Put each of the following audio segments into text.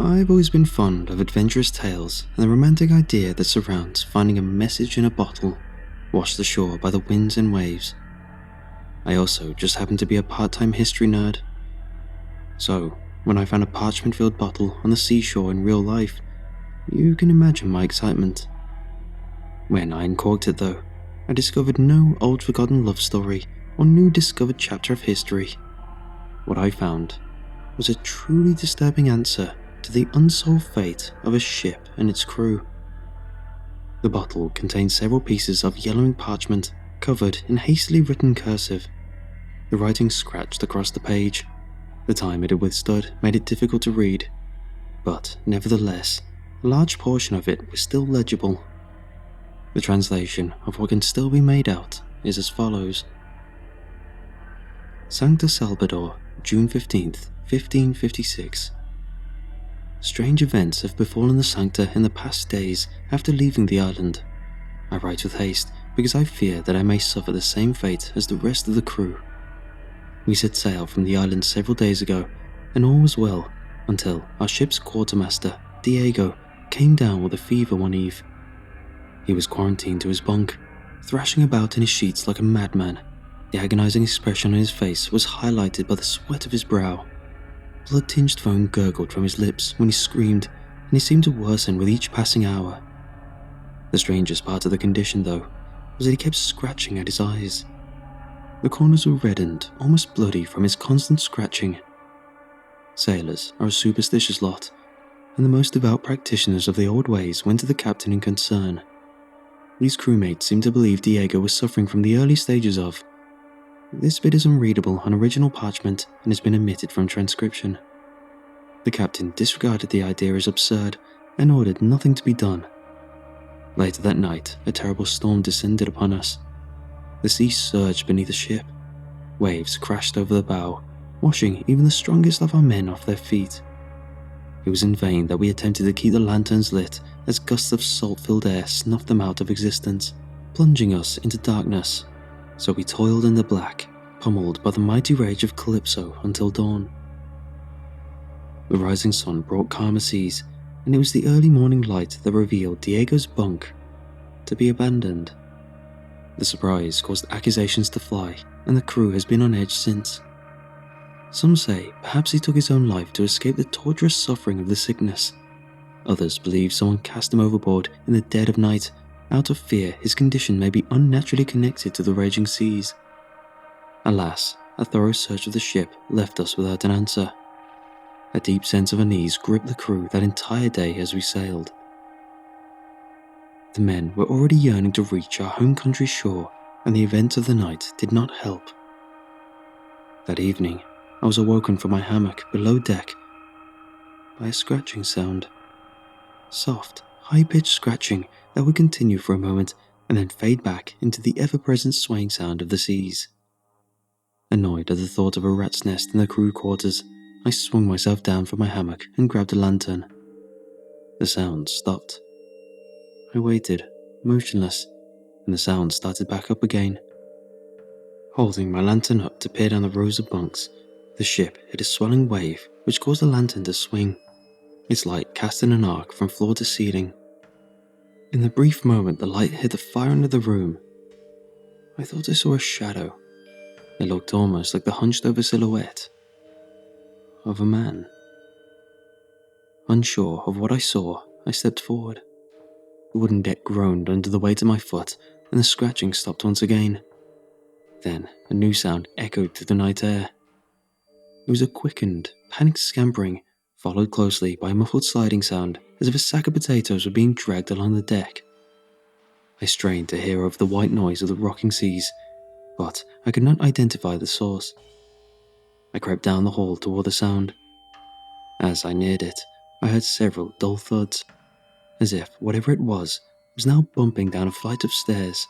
I've always been fond of adventurous tales and the romantic idea that surrounds finding a message in a bottle washed ashore by the winds and waves. I also just happen to be a part-time history nerd. So, when I found a parchment-filled bottle on the seashore in real life, you can imagine my excitement. When I uncorked it though, I discovered no old-forgotten love story or new discovered chapter of history. What I found was a truly disturbing answer to the unsolved fate of a ship and its crew. The bottle contained several pieces of yellowing parchment covered in hastily written cursive. The writing scratched across the page. The time it had withstood made it difficult to read, but nevertheless, a large portion of it was still legible. The translation of what can still be made out is as follows. Sancta Salvador, June 15th, 1556. Strange events have befallen the Sancta in the past days after leaving the island. I write with haste because I fear that I may suffer the same fate as the rest of the crew. We set sail from the island several days ago, and all was well until our ship's quartermaster, Diego, came down with a fever one eve. He was quarantined to his bunk, thrashing about in his sheets like a madman. The agonizing expression on his face was highlighted by the sweat of his brow. Blood-tinged foam gurgled from his lips when he screamed, and he seemed to worsen with each passing hour. The strangest part of the condition, though, was that he kept scratching at his eyes. The corners were reddened, almost bloody from his constant scratching. Sailors are a superstitious lot, and the most devout practitioners of the old ways went to the captain in concern. These crewmates seemed to believe Diego was suffering from the early stages of. This bit is unreadable on original parchment and has been omitted from transcription. The captain disregarded the idea as absurd and ordered nothing to be done. Later that night, a terrible storm descended upon us. The sea surged beneath the ship. Waves crashed over the bow, washing even the strongest of our men off their feet. It was in vain that we attempted to keep the lanterns lit as gusts of salt-filled air snuffed them out of existence, plunging us into darkness. So we toiled in the black, pummeled by the mighty rage of Calypso until dawn. The rising sun brought calmer seas, and it was the early morning light that revealed Diego's bunk to be abandoned. The surprise caused accusations to fly, and the crew has been on edge since. Some say perhaps he took his own life to escape the torturous suffering of the sickness. Others believe someone cast him overboard in the dead of night, out of fear his condition may be unnaturally connected to the raging seas. Alas, a thorough search of the ship left us without an answer. A deep sense of unease gripped the crew that entire day as we sailed. The men were already yearning to reach our home country's shore, and the events of the night did not help. That evening, I was awoken from my hammock below deck by a scratching sound. Soft, high-pitched scratching that would continue for a moment and then fade back into the ever-present swaying sound of the seas. Annoyed at the thought of a rat's nest in the crew quarters, I swung myself down from my hammock and grabbed a lantern. The sound stopped. I waited, motionless, and the sound started back up again. Holding my lantern up to peer down the rows of bunks, the ship hit a swelling wave which caused the lantern to swing. Its light cast in an arc from floor to ceiling. In the brief moment the light hit the far end of the room, I thought I saw a shadow. It looked almost like the hunched-over silhouette of a man. Unsure of what I saw, I stepped forward. The wooden deck groaned under the weight of my foot, and the scratching stopped once again. Then a new sound echoed through the night air. It was a quickened, panicked scampering, followed closely by a muffled sliding sound as if a sack of potatoes were being dragged along the deck. I strained to hear over the white noise of the rocking seas, but I could not identify the source. I crept down the hall toward the sound. As I neared it, I heard several dull thuds, as if whatever it was now bumping down a flight of stairs.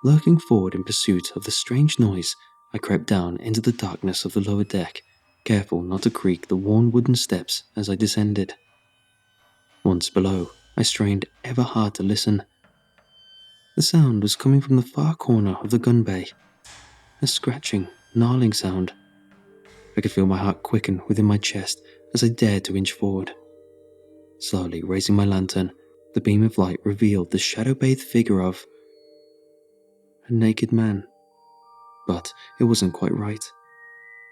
Lurking forward in pursuit of the strange noise, I crept down into the darkness of the lower deck, careful not to creak the worn wooden steps as I descended. Once below, I strained ever hard to listen. The sound was coming from the far corner of the gun bay, a scratching, gnarling sound. I could feel my heart quicken within my chest as I dared to inch forward. Slowly raising my lantern, the beam of light revealed the shadow-bathed figure of a naked man. But it wasn't quite right.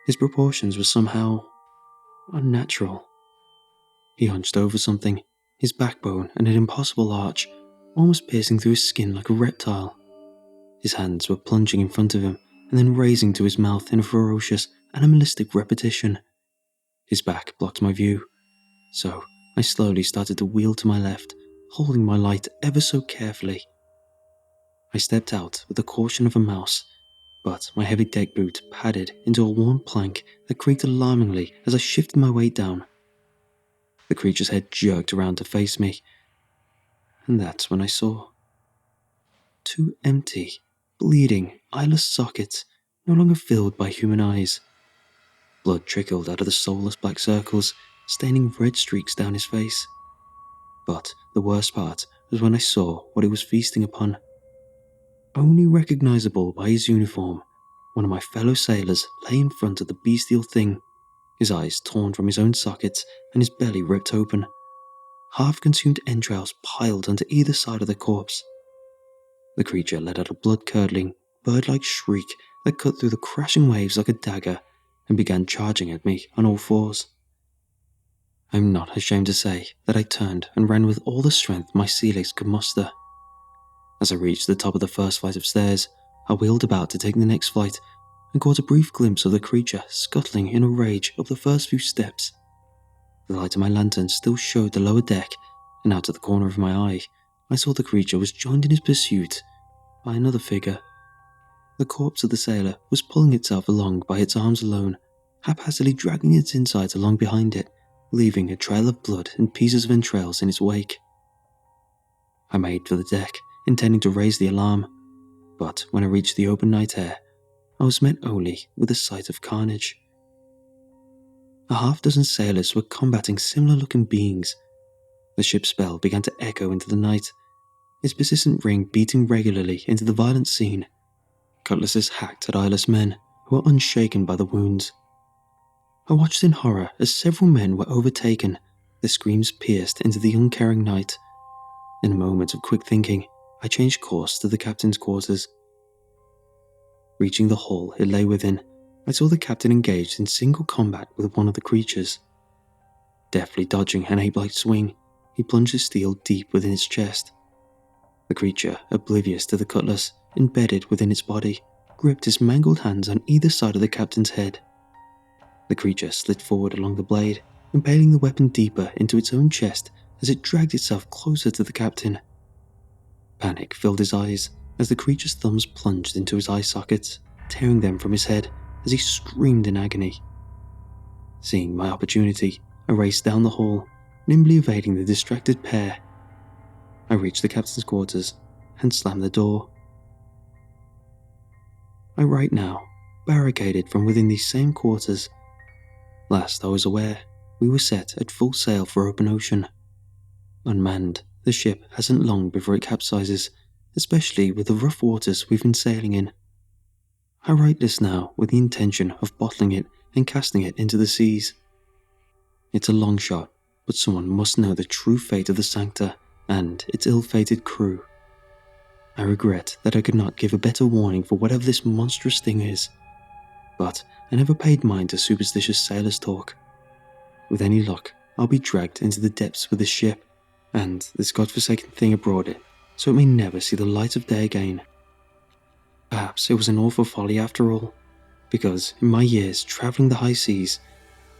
His proportions were somehow unnatural. He hunched over something, his backbone and an impossible arch, almost piercing through his skin like a reptile. His hands were plunging in front of him and then raising to his mouth in a ferocious, animalistic repetition. His back blocked my view, so I slowly started to wheel to my left, holding my light ever so carefully. I stepped out with the caution of a mouse, but my heavy deck boot padded into a worn plank that creaked alarmingly as I shifted my weight down. The creature's head jerked around to face me, and that's when I saw two empty, bleeding, eyeless sockets no longer filled by human eyes. Blood trickled out of the soulless black circles, staining red streaks down his face. But the worst part was when I saw what it was feasting upon. Only recognizable by his uniform, one of my fellow sailors lay in front of the bestial thing, his eyes torn from his own sockets and his belly ripped open. Half-consumed entrails piled onto either side of the corpse. The creature let out a blood-curdling, bird-like shriek that cut through the crashing waves like a dagger and began charging at me on all fours. I'm not ashamed to say that I turned and ran with all the strength my sea legs could muster. As I reached the top of the first flight of stairs, I wheeled about to take the next flight and caught a brief glimpse of the creature scuttling in a rage up the first few steps. The light of my lantern still showed the lower deck, and out of the corner of my eye, I saw the creature was joined in his pursuit by another figure. The corpse of the sailor was pulling itself along by its arms alone, haphazardly dragging its insides along behind it, leaving a trail of blood and pieces of entrails in its wake. I made for the deck, intending to raise the alarm, but when I reached the open night air, I was met only with a sight of carnage. A half-dozen sailors were combating similar-looking beings. The ship's bell began to echo into the night, its persistent ring beating regularly into the violent scene. Cutlasses hacked at eyeless men who were unshaken by the wounds. I watched in horror as several men were overtaken, their screams pierced into the uncaring night. In a moment of quick thinking, I changed course to the captain's quarters. Reaching the hall it lay within, I saw the captain engaged in single combat with one of the creatures. Deftly dodging an ape-like swing, he plunged his steel deep within its chest. The creature, oblivious to the cutlass embedded within its body, gripped his mangled hands on either side of the captain's head. The creature slid forward along the blade, impaling the weapon deeper into its own chest as it dragged itself closer to the captain. Panic filled his eyes as the creature's thumbs plunged into his eye sockets, tearing them from his head as he screamed in agony. Seeing my opportunity, I raced down the hall, nimbly evading the distracted pair. I reached the captain's quarters and slammed the door. I write now, barricaded from within these same quarters. Last I was aware, we were set at full sail for open ocean. Unmanned, the ship hasn't long before it capsizes, especially with the rough waters we've been sailing in. I write this now with the intention of bottling it and casting it into the seas. It's a long shot, but someone must know the true fate of the Sancta and its ill-fated crew. I regret that I could not give a better warning for whatever this monstrous thing is, but I never paid mind to superstitious sailors' talk. With any luck, I'll be dragged into the depths with this ship, and this godforsaken thing aboard it, so it may never see the light of day again. Perhaps it was an awful folly after all, because in my years travelling the high seas,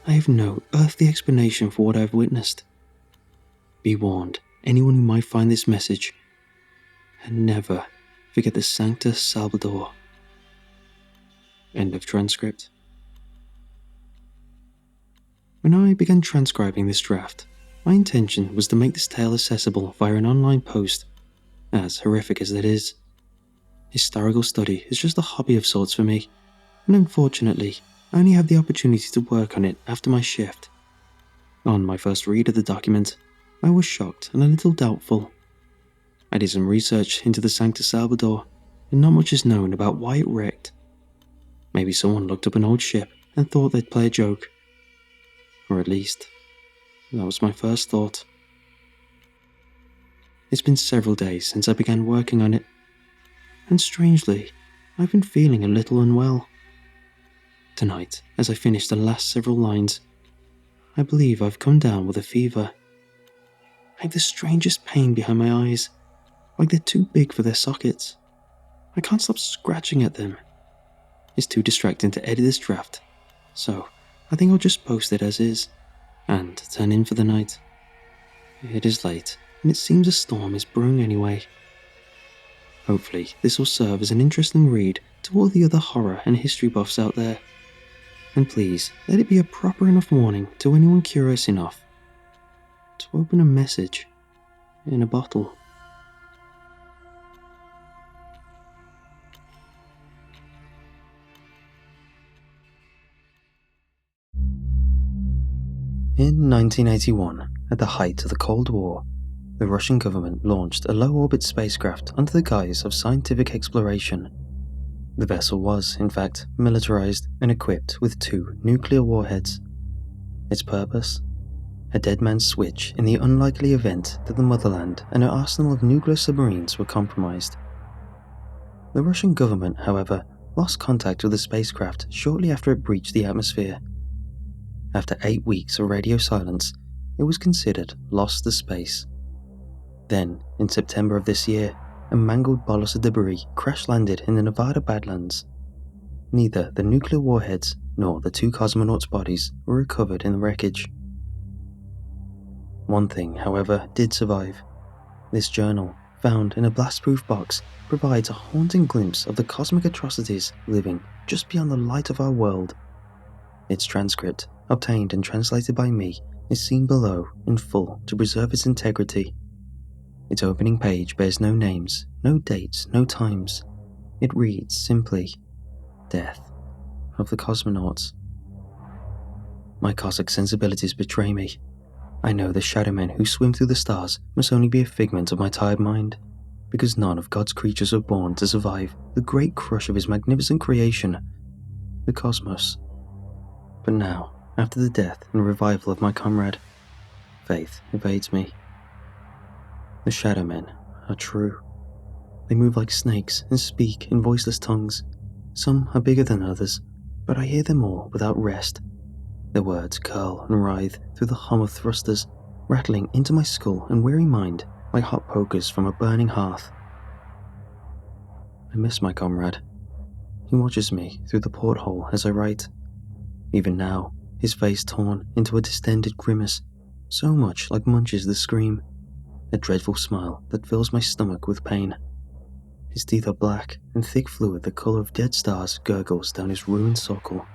I have no earthly explanation for what I have witnessed. Be warned, anyone who might find this message, and never forget the Sancta Salvador. End of transcript. When I began transcribing this draft, my intention was to make this tale accessible via an online post, as horrific as it is. Historical study is just a hobby of sorts for me, and unfortunately, I only have the opportunity to work on it after my shift. On my first read of the document, I was shocked and a little doubtful. I did some research into the Sancta Salvador, and not much is known about why it wrecked. Maybe someone looked up an old ship and thought they'd play a joke. Or at least, that was my first thought. It's been several days since I began working on it, and strangely, I've been feeling a little unwell. Tonight, as I finish the last several lines, I believe I've come down with a fever. I have the strangest pain behind my eyes, like they're too big for their sockets. I can't stop scratching at them. It's too distracting to edit this draft, so I think I'll just post it as is, and turn in for the night. It is late, and it seems a storm is brewing anyway. Hopefully, this will serve as an interesting read to all the other horror and history buffs out there. And please, let it be a proper enough warning to anyone curious enough to open a message in a bottle. In 1981, at the height of the Cold War, the Russian government launched a low-orbit spacecraft under the guise of scientific exploration. The vessel was, in fact, militarized and equipped with 2 nuclear warheads. Its purpose? A dead man's switch in the unlikely event that the motherland and her arsenal of nuclear submarines were compromised. The Russian government, however, lost contact with the spacecraft shortly after it breached the atmosphere. After 8 weeks of radio silence, it was considered lost to space. Then, in September of this year, a mangled bolus of debris crash-landed in the Nevada Badlands. Neither the nuclear warheads nor the 2 cosmonauts' bodies were recovered in the wreckage. One thing, however, did survive. This journal, found in a blast-proof box, provides a haunting glimpse of the cosmic atrocities living just beyond the light of our world. Its transcript, obtained and translated by me, is seen below in full to preserve its integrity. Its opening page bears no names, no dates, no times. It reads simply, "Death of the Cosmonauts." My Cossack sensibilities betray me. I know the shadow men who swim through the stars must only be a figment of my tired mind, because none of God's creatures were born to survive the great crush of his magnificent creation, the cosmos. But now, after the death and revival of my comrade, faith evades me. The shadow men are true. They move like snakes and speak in voiceless tongues. Some are bigger than others, but I hear them all without rest. Their words curl and writhe through the hum of thrusters, rattling into my skull and weary mind like hot pokers from a burning hearth. I miss my comrade. He watches me through the porthole as I write. Even now, his face torn into a distended grimace, so much like Munch's The Scream, a dreadful smile that fills my stomach with pain. His teeth are black, and thick fluid the colour of dead stars gurgles down his ruined sockle.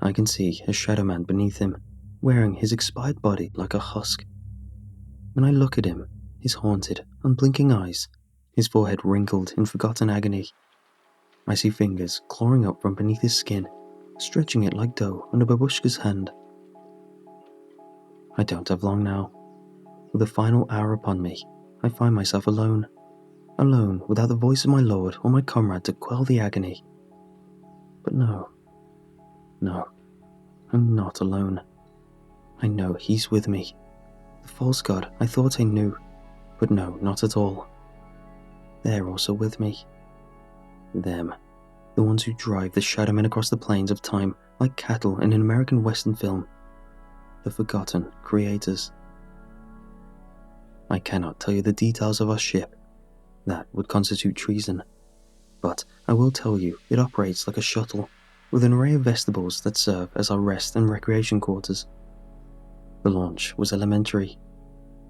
I can see a shadow man beneath him, wearing his expired body like a husk. When I look at him, his haunted, unblinking eyes, his forehead wrinkled in forgotten agony, I see fingers clawing up from beneath his skin, stretching it like dough under Babushka's hand. I don't have long now. With the final hour upon me, I find myself alone. Alone without the voice of my lord or my comrade to quell the agony. But no, I'm not alone. I know he's with me. The false god I thought I knew, but no, not at all. They're also with me. Them, the ones who drive the shadow men across the plains of time like cattle in an American Western film. The forgotten creators. I cannot tell you the details of our ship. That would constitute treason. But I will tell you it operates like a shuttle, with an array of vestibules that serve as our rest and recreation quarters. The launch was elementary.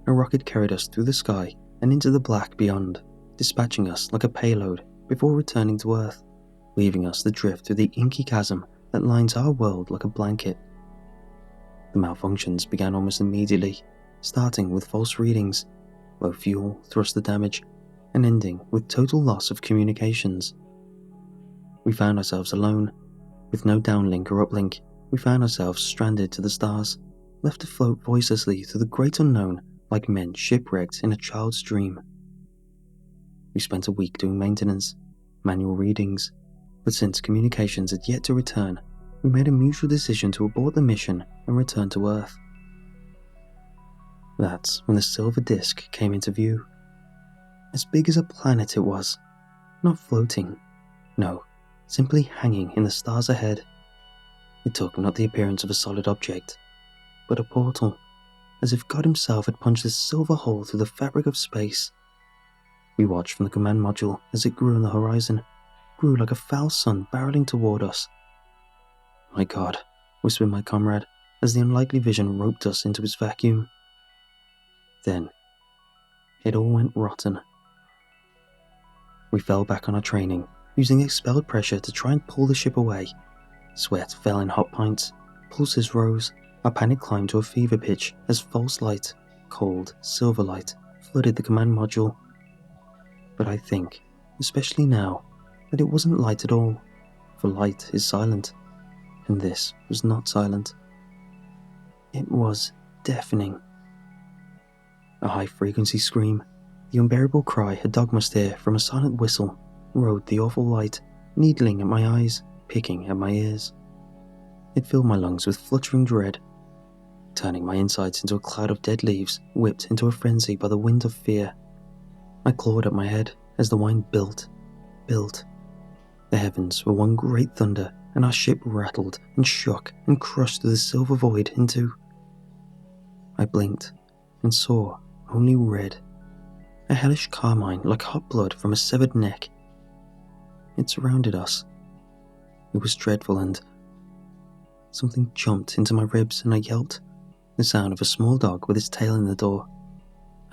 A rocket carried us through the sky and into the black beyond, dispatching us like a payload before returning to Earth, leaving us to drift through the inky chasm that lines our world like a blanket. The malfunctions began almost immediately, starting with false readings, low fuel, thruster damage, and ending with total loss of communications. We found ourselves alone. With no downlink or uplink, we found ourselves stranded to the stars, left to float voicelessly through the great unknown like men shipwrecked in a child's dream. We spent a week doing maintenance, manual readings, but since communications had yet to return, we made a mutual decision to abort the mission and return to Earth. That's when the silver disc came into view. As big as a planet it was, not floating, no, simply hanging in the stars ahead. It took not the appearance of a solid object, but a portal, as if God himself had punched this silver hole through the fabric of space. We watched from the command module as it grew on the horizon, grew like a foul sun barreling toward us. "My God," whispered my comrade as the unlikely vision roped us into its vacuum. Then, it all went rotten. We fell back on our training, using expelled pressure to try and pull the ship away. Sweat fell in hot pints, pulses rose, our panic climbed to a fever pitch as false light, cold, silver light, flooded the command module. But I think, especially now, that it wasn't light at all, for light is silent, and this was not silent. It was deafening. A high-frequency scream, the unbearable cry a dog must hear from a silent whistle, rode the awful light, needling at my eyes, picking at my ears. It filled my lungs with fluttering dread, turning my insides into a cloud of dead leaves whipped into a frenzy by the wind of fear. I clawed at my head as the wind built. The heavens were one great thunder, and our ship rattled and shook and crushed through the silver void into... I blinked and saw only red, a hellish carmine like hot blood from a severed neck. It surrounded us. It was dreadful, and something jumped into my ribs and I yelped, the sound of a small dog with its tail in the door.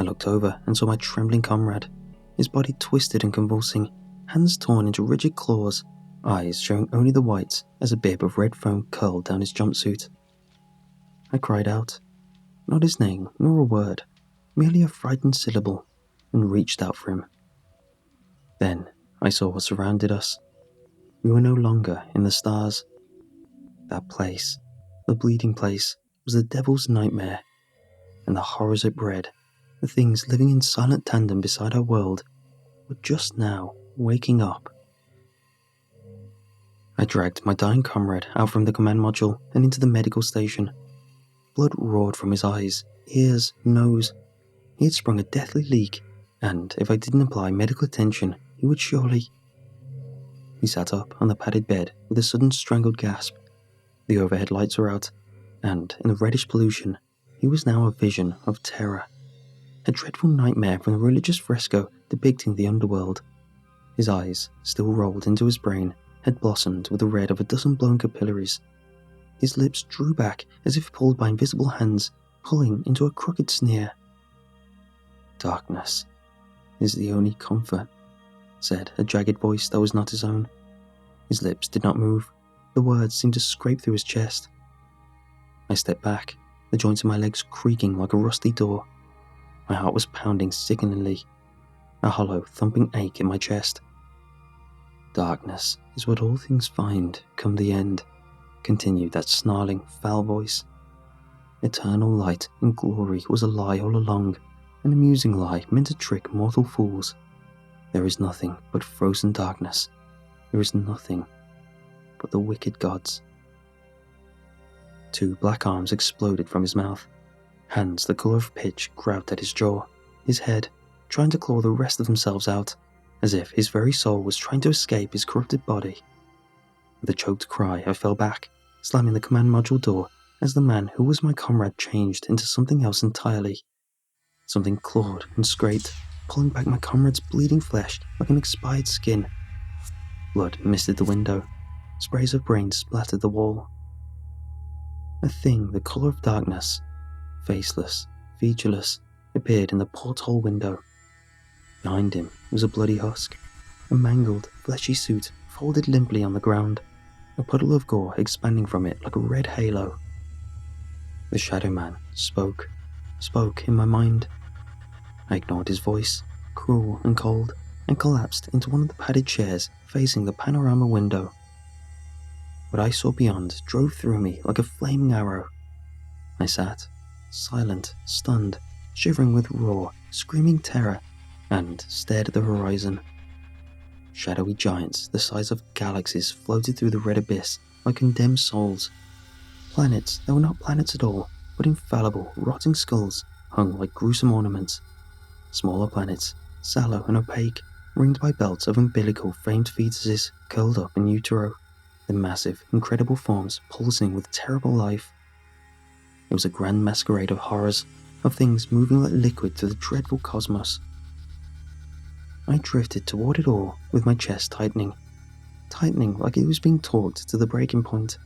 I looked over and saw my trembling comrade, his body twisted and convulsing, hands torn into rigid claws, eyes showing only the whites as a bib of red foam curled down his jumpsuit. I cried out, not his name nor a word, merely a frightened syllable, and reached out for him. Then I saw what surrounded us. We were no longer in the stars. That place, the bleeding place, was the devil's nightmare, and the horrors it bred, the things living in silent tandem beside our world, were just now waking up. I dragged my dying comrade out from the command module and into the medical station. Blood roared from his eyes, ears, nose. He had sprung a deathly leak, and if I didn't apply medical attention, he would surely... He sat up on the padded bed with a sudden strangled gasp. The overhead lights were out, and in the reddish pollution, he was now a vision of terror. A dreadful nightmare from the religious fresco depicting the underworld. His eyes, still rolled into his brain, had blossomed with the red of a dozen blown capillaries. His lips drew back as if pulled by invisible hands, pulling into a crooked sneer. "Darkness is the only comfort," said a jagged voice that was not his own. His lips did not move. The words seemed to scrape through his chest. I stepped back, the joints of my legs creaking like a rusty door. My heart was pounding sickeningly, a hollow, thumping ache in my chest. "Darkness is what all things find come the end," continued that snarling, foul voice. Eternal light and glory was a lie all along, an amusing lie meant to trick mortal fools. There is nothing but frozen darkness. There is nothing but the wicked gods. Two black arms exploded from his mouth. Hands the colour of pitch grabbed at his jaw, his head, trying to claw the rest of themselves out, as if his very soul was trying to escape his corrupted body. With a choked cry, I fell back, slamming the command module door as the man who was my comrade changed into something else entirely. Something clawed and scraped, pulling back my comrade's bleeding flesh like an expired skin. Blood misted the window. Sprays of brain splattered the wall. A thing the colour of darkness, faceless, featureless, appeared in the porthole window. Behind him was a bloody husk, a mangled, fleshy suit folded limply on the ground, a puddle of gore expanding from it like a red halo. The Shadow Man spoke in my mind. I ignored his voice, cruel and cold, and collapsed into one of the padded chairs facing the panorama window. What I saw beyond drove through me like a flaming arrow. I sat, silent, stunned, shivering with raw, screaming terror, and stared at the horizon. Shadowy giants the size of galaxies floated through the red abyss, like condemned souls. Planets that were not planets at all, but infallible, rotting skulls hung like gruesome ornaments. Smaller planets, sallow and opaque, ringed by belts of umbilical famed fetuses curled up in utero, their massive, incredible forms pulsing with terrible life. It was a grand masquerade of horrors, of things moving like liquid through the dreadful cosmos. I drifted toward it all with my chest tightening like it was being taut to the breaking point.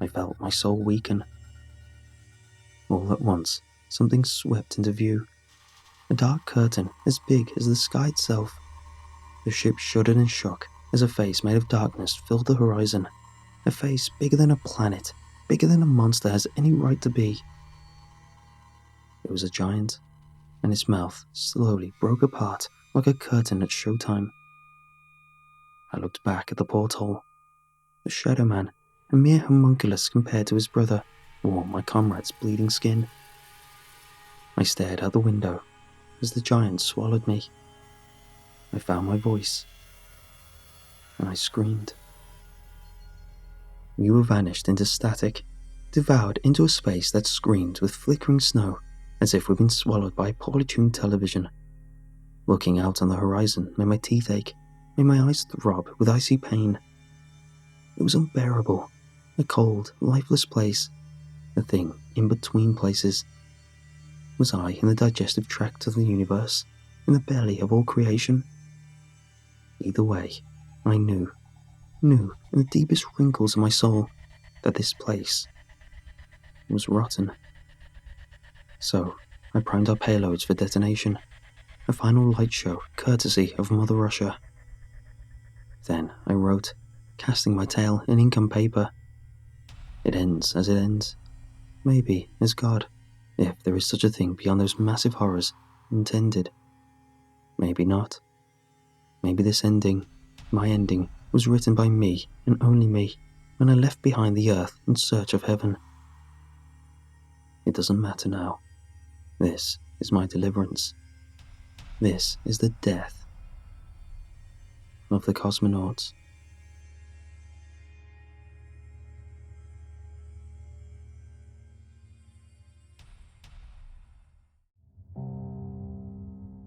I felt my soul weaken. All at once, something swept into view. A dark curtain as big as the sky itself. The ship shuddered and shook as a face made of darkness filled the horizon. A face bigger than a planet, bigger than a monster has any right to be. It was a giant, and its mouth slowly broke apart like a curtain at showtime. I looked back at the porthole. The Shadow Man, a mere homunculus compared to his brother, or my comrade's bleeding skin. I stared out the window as the giant swallowed me. I found my voice, and I screamed. We were vanished into static, devoured into a space that screamed with flickering snow, as if we'd been swallowed by a poorly tuned television. Looking out on the horizon made my teeth ache, made my eyes throb with icy pain. It was unbearable, a cold, lifeless place, a thing in between places. Was I in the digestive tract of the universe, in the belly of all creation? Either way, I knew in the deepest wrinkles of my soul, that this place was rotten. So, I primed our payloads for detonation, a final light show courtesy of Mother Russia. Then I wrote, casting my tale in ink on paper. It ends as it ends, maybe as God, if there is such a thing beyond those massive horrors, intended. Maybe not. Maybe this ending, my ending, was written by me and only me when I left behind the earth in search of heaven. It doesn't matter now. This is my deliverance. This is the death of the Cosmonauts.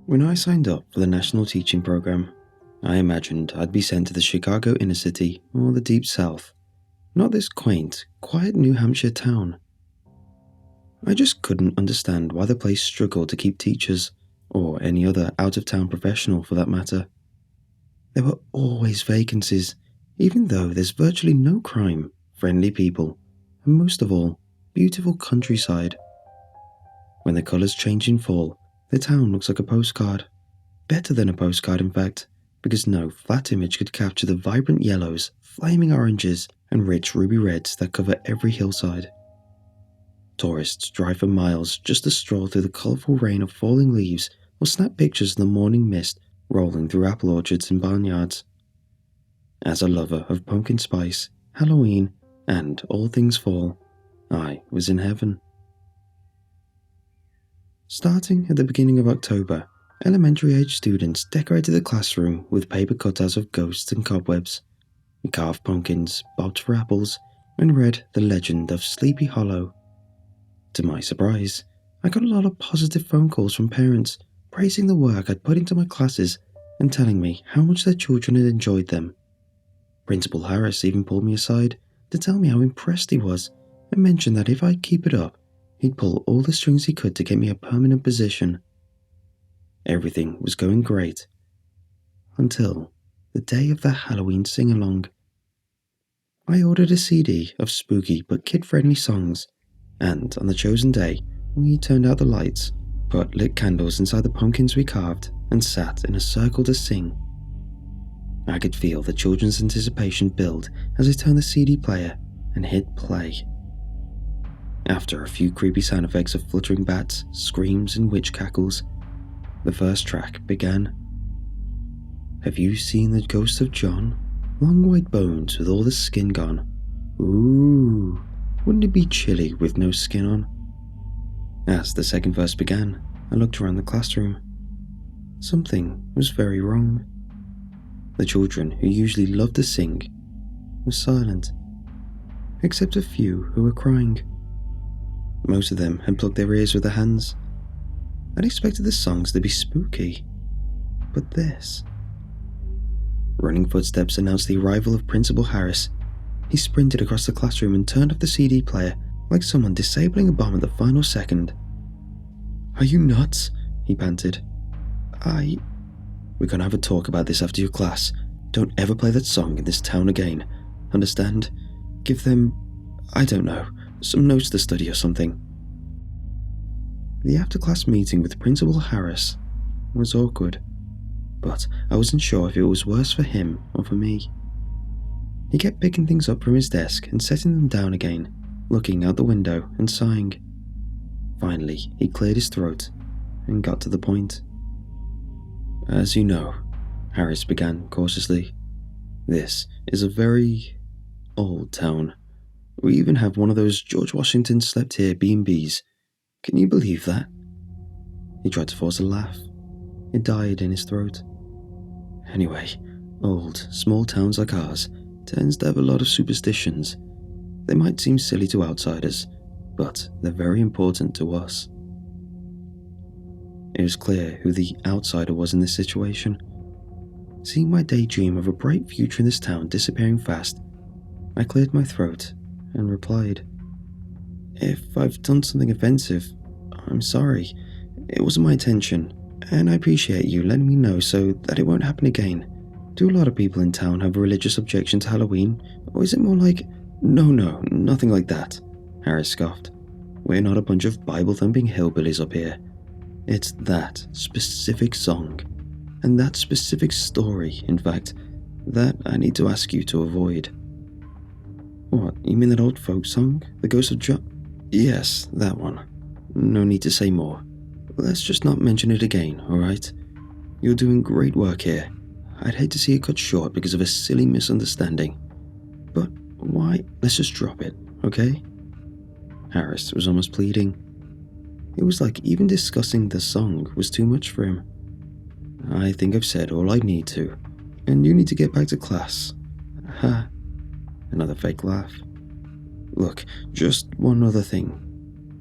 When I signed up for the National Teaching Program, I imagined I'd be sent to the Chicago inner city or the Deep South, not this quaint, quiet New Hampshire town. I just couldn't understand why the place struggled to keep teachers, or any other out-of-town professional for that matter. There were always vacancies, even though there's virtually no crime, friendly people, and most of all, beautiful countryside. When the colours change in fall, the town looks like a postcard. Better than a postcard, in fact, because no flat image could capture the vibrant yellows, flaming oranges, and rich ruby reds that cover every hillside. Tourists drive for miles just to stroll through the colourful rain of falling leaves or snap pictures of the morning mist rolling through apple orchards and barnyards. As a lover of pumpkin spice, Halloween, and all things fall, I was in heaven. Starting at the beginning of October, elementary-age students decorated the classroom with paper cutouts of ghosts and cobwebs, carved pumpkins, bobbed for apples, and read the legend of Sleepy Hollow. To my surprise, I got a lot of positive phone calls from parents praising the work I'd put into my classes and telling me how much their children had enjoyed them. Principal Harris even pulled me aside to tell me how impressed he was and mentioned that if I'd keep it up, he'd pull all the strings he could to get me a permanent position. Everything was going great. Until the day of the Halloween sing-along. I ordered a CD of spooky but kid-friendly songs, and on the chosen day, we turned out the lights, put lit candles inside the pumpkins we carved, and sat in a circle to sing. I could feel the children's anticipation build as I turned the CD player and hit play. After a few creepy sound effects of fluttering bats, screams, and witch cackles, the first track began. Have you seen the ghost of John? Long white bones with all the skin gone. Ooh, wouldn't it be chilly with no skin on? As the second verse began, I looked around the classroom. Something was very wrong. The children, who usually loved to sing, were silent, except a few who were crying. Most of them had plugged their ears with their hands. I'd expected the songs to be spooky, but this... Running footsteps announced the arrival of Principal Harris. He sprinted across the classroom and turned off the CD player like someone disabling a bomb at the final second. "Are you nuts?" he panted. We're gonna have a talk about this after your class. Don't ever play that song in this town again. Understand? Give them, I don't know, some notes to study or something." The after-class meeting with Principal Harris was awkward, but I wasn't sure if it was worse for him or for me. He kept picking things up from his desk and setting them down again, looking out the window and sighing. Finally, he cleared his throat and got to the point. "As you know," Harris began cautiously, "this is a very old town. We even have one of those George Washington slept here B&Bs. Can you believe that?" He tried to force a laugh. It died in his throat. "Anyway, old, small towns like ours tends to have a lot of superstitions. They might seem silly to outsiders, but they're very important to us." It was clear who the outsider was in this situation. Seeing my daydream of a bright future in this town disappearing fast, I cleared my throat and replied, "If I've done something offensive, I'm sorry. It wasn't my intention, and I appreciate you letting me know so that it won't happen again. Do a lot of people in town have a religious objection to Halloween, or is it more like..." No, nothing like that," Harris scoffed. "We're not a bunch of Bible-thumping hillbillies up here. It's that specific song, and that specific story, in fact, that I need to ask you to avoid." "What, you mean that old folk song? The Ghost of John..." "Yes, that one. No need to say more. Let's just not mention it again, alright? You're doing great work here. I'd hate to see it cut short because of a silly misunderstanding. But why? Let's just drop it, okay?" Harris was almost pleading. It was like even discussing the song was too much for him. "I think I've said all I need to, and you need to get back to class." Ha. Another fake laugh. "Look, just one other thing.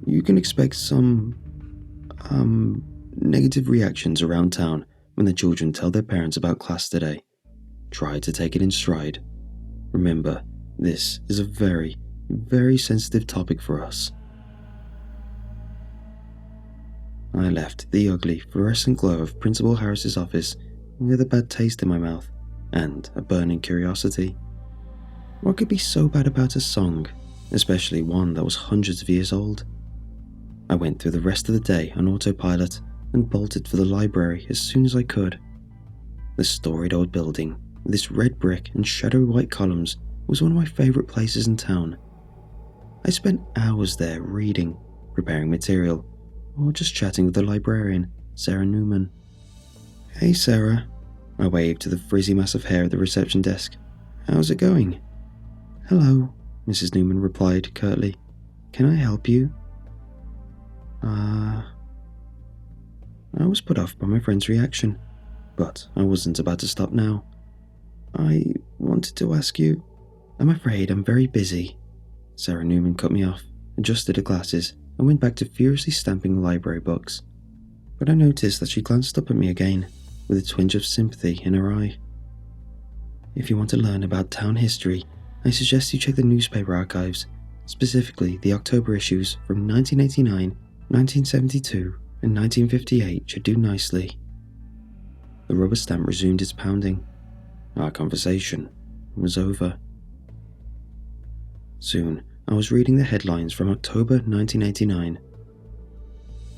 You can expect some, negative reactions around town when the children tell their parents about class today. Try to take it in stride. Remember, this is a very, very sensitive topic for us." I left the ugly, fluorescent glow of Principal Harris's office with a bad taste in my mouth and a burning curiosity. What could be so bad about a song, especially one that was hundreds of years old? I went through the rest of the day on autopilot and bolted for the library as soon as I could. The storied old building, with its red brick and shadowy white columns, was one of my favourite places in town. I spent hours there reading, preparing material, or just chatting with the librarian, Sarah Newman. "Hey Sarah," I waved to the frizzy mass of hair at the reception desk. "How's it going?" "Hello," Mrs. Newman replied curtly. "Can I help you?" I was put off by my friend's reaction, but I wasn't about to stop now. "I wanted to ask you..." "I'm afraid I'm very busy." Sarah Newman cut me off, adjusted her glasses, and went back to furiously stamping library books. But I noticed that she glanced up at me again, with a twinge of sympathy in her eye. "If you want to learn about town history, I suggest you check the newspaper archives, specifically the October issues from 1989, 1972, and 1958 should do nicely." The rubber stamp resumed its pounding. Our conversation was over. Soon, I was reading the headlines from October 1989.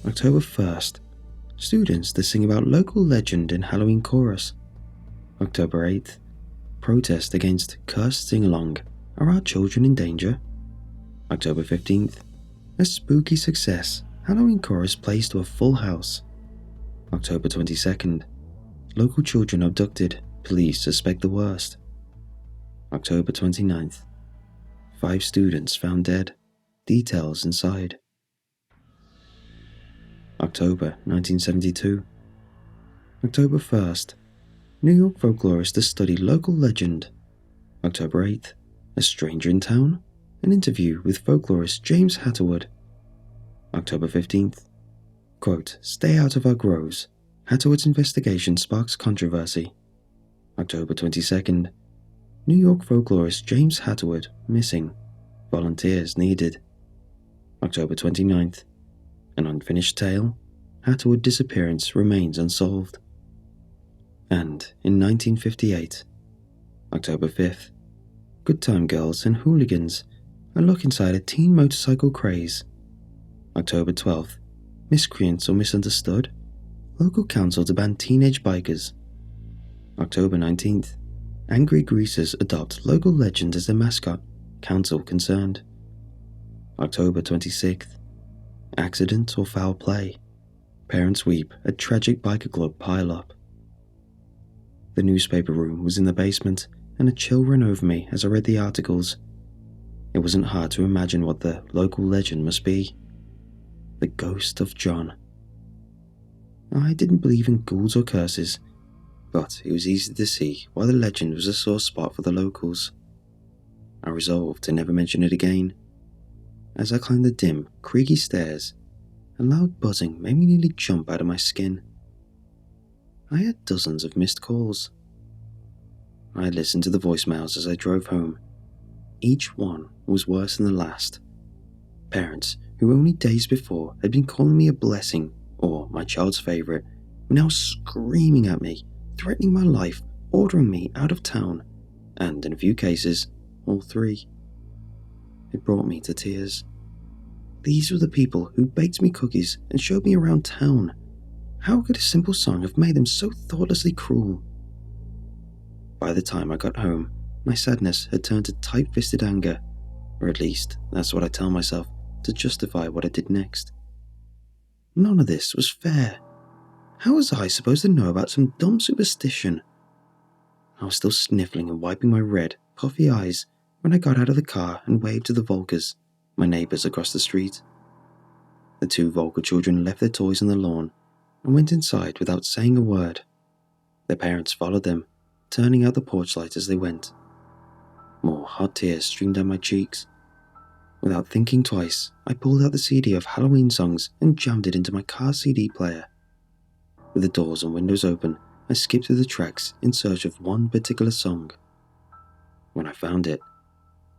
October 1st, students to sing about local legend in Halloween chorus. October 8th, protest against cursed sing-along. Are our children in danger? October 15th, a spooky success. Halloween chorus plays to a full house. October 22nd, local children abducted. Police suspect the worst. October 29th, 5 students found dead. Details inside. October 1972. October 1st, New York folklorist to study local legend. October 8th, a stranger in town? an interview with folklorist James Hatterwood. October 15th. Quote, "Stay out of our groves. Hatterwood's investigation sparks controversy." October 22nd. New York folklorist James Hatterwood missing. Volunteers needed. October 29th. An unfinished tale. Hatterwood disappearance remains unsolved. And in 1958, October 5th, good time girls and hooligans, a look inside a teen motorcycle craze. October 12th, miscreants or misunderstood, local council to ban teenage bikers. October 19th, angry greasers adopt local legend as their mascot, council concerned. October 26th, accident or foul play, parents weep at tragic biker club pile-up. The newspaper room was in the basement, and a chill ran over me as I read the articles. It wasn't hard to imagine what the local legend must be. The ghost of John. I didn't believe in ghouls or curses, but it was easy to see why the legend was a sore spot for the locals. I resolved to never mention it again. As I climbed the dim, creaky stairs, a loud buzzing made me nearly jump out of my skin. I had dozens of missed calls. I listened to the voicemails as I drove home. Each one was worse than the last. Parents who only days before had been calling me a blessing or my child's favourite were now screaming at me, threatening my life, ordering me out of town, and in a few cases, all three. It brought me to tears. These were the people who baked me cookies and showed me around town. How could a simple song have made them so thoughtlessly cruel? By the time I got home, my sadness had turned to tight-fisted anger, or at least that's what I tell myself to justify what I did next. None of this was fair. How was I supposed to know about some dumb superstition? I was still sniffling and wiping my red, puffy eyes when I got out of the car and waved to the Volkers, my neighbours across the street. The two Volker children left their toys on the lawn and went inside without saying a word. Their parents followed them, turning out the porch light as they went. More hot tears streamed down my cheeks. Without thinking twice, I pulled out the CD of Halloween songs and jammed it into my car CD player. With the doors and windows open, I skipped through the tracks in search of one particular song. When I found it,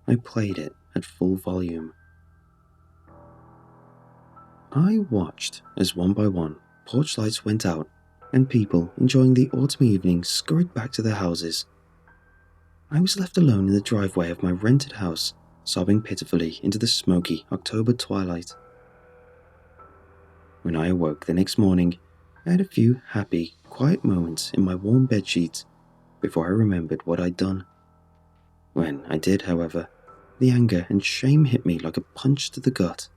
I played it at full volume. I watched as one by one porch lights went out and people enjoying the autumn evening scurried back to their houses. I was left alone in the driveway of my rented house, sobbing pitifully into the smoky October twilight. When I awoke the next morning, I had a few happy, quiet moments in my warm bedsheets before I remembered what I'd done. When I did, however, the anger and shame hit me like a punch to the gut.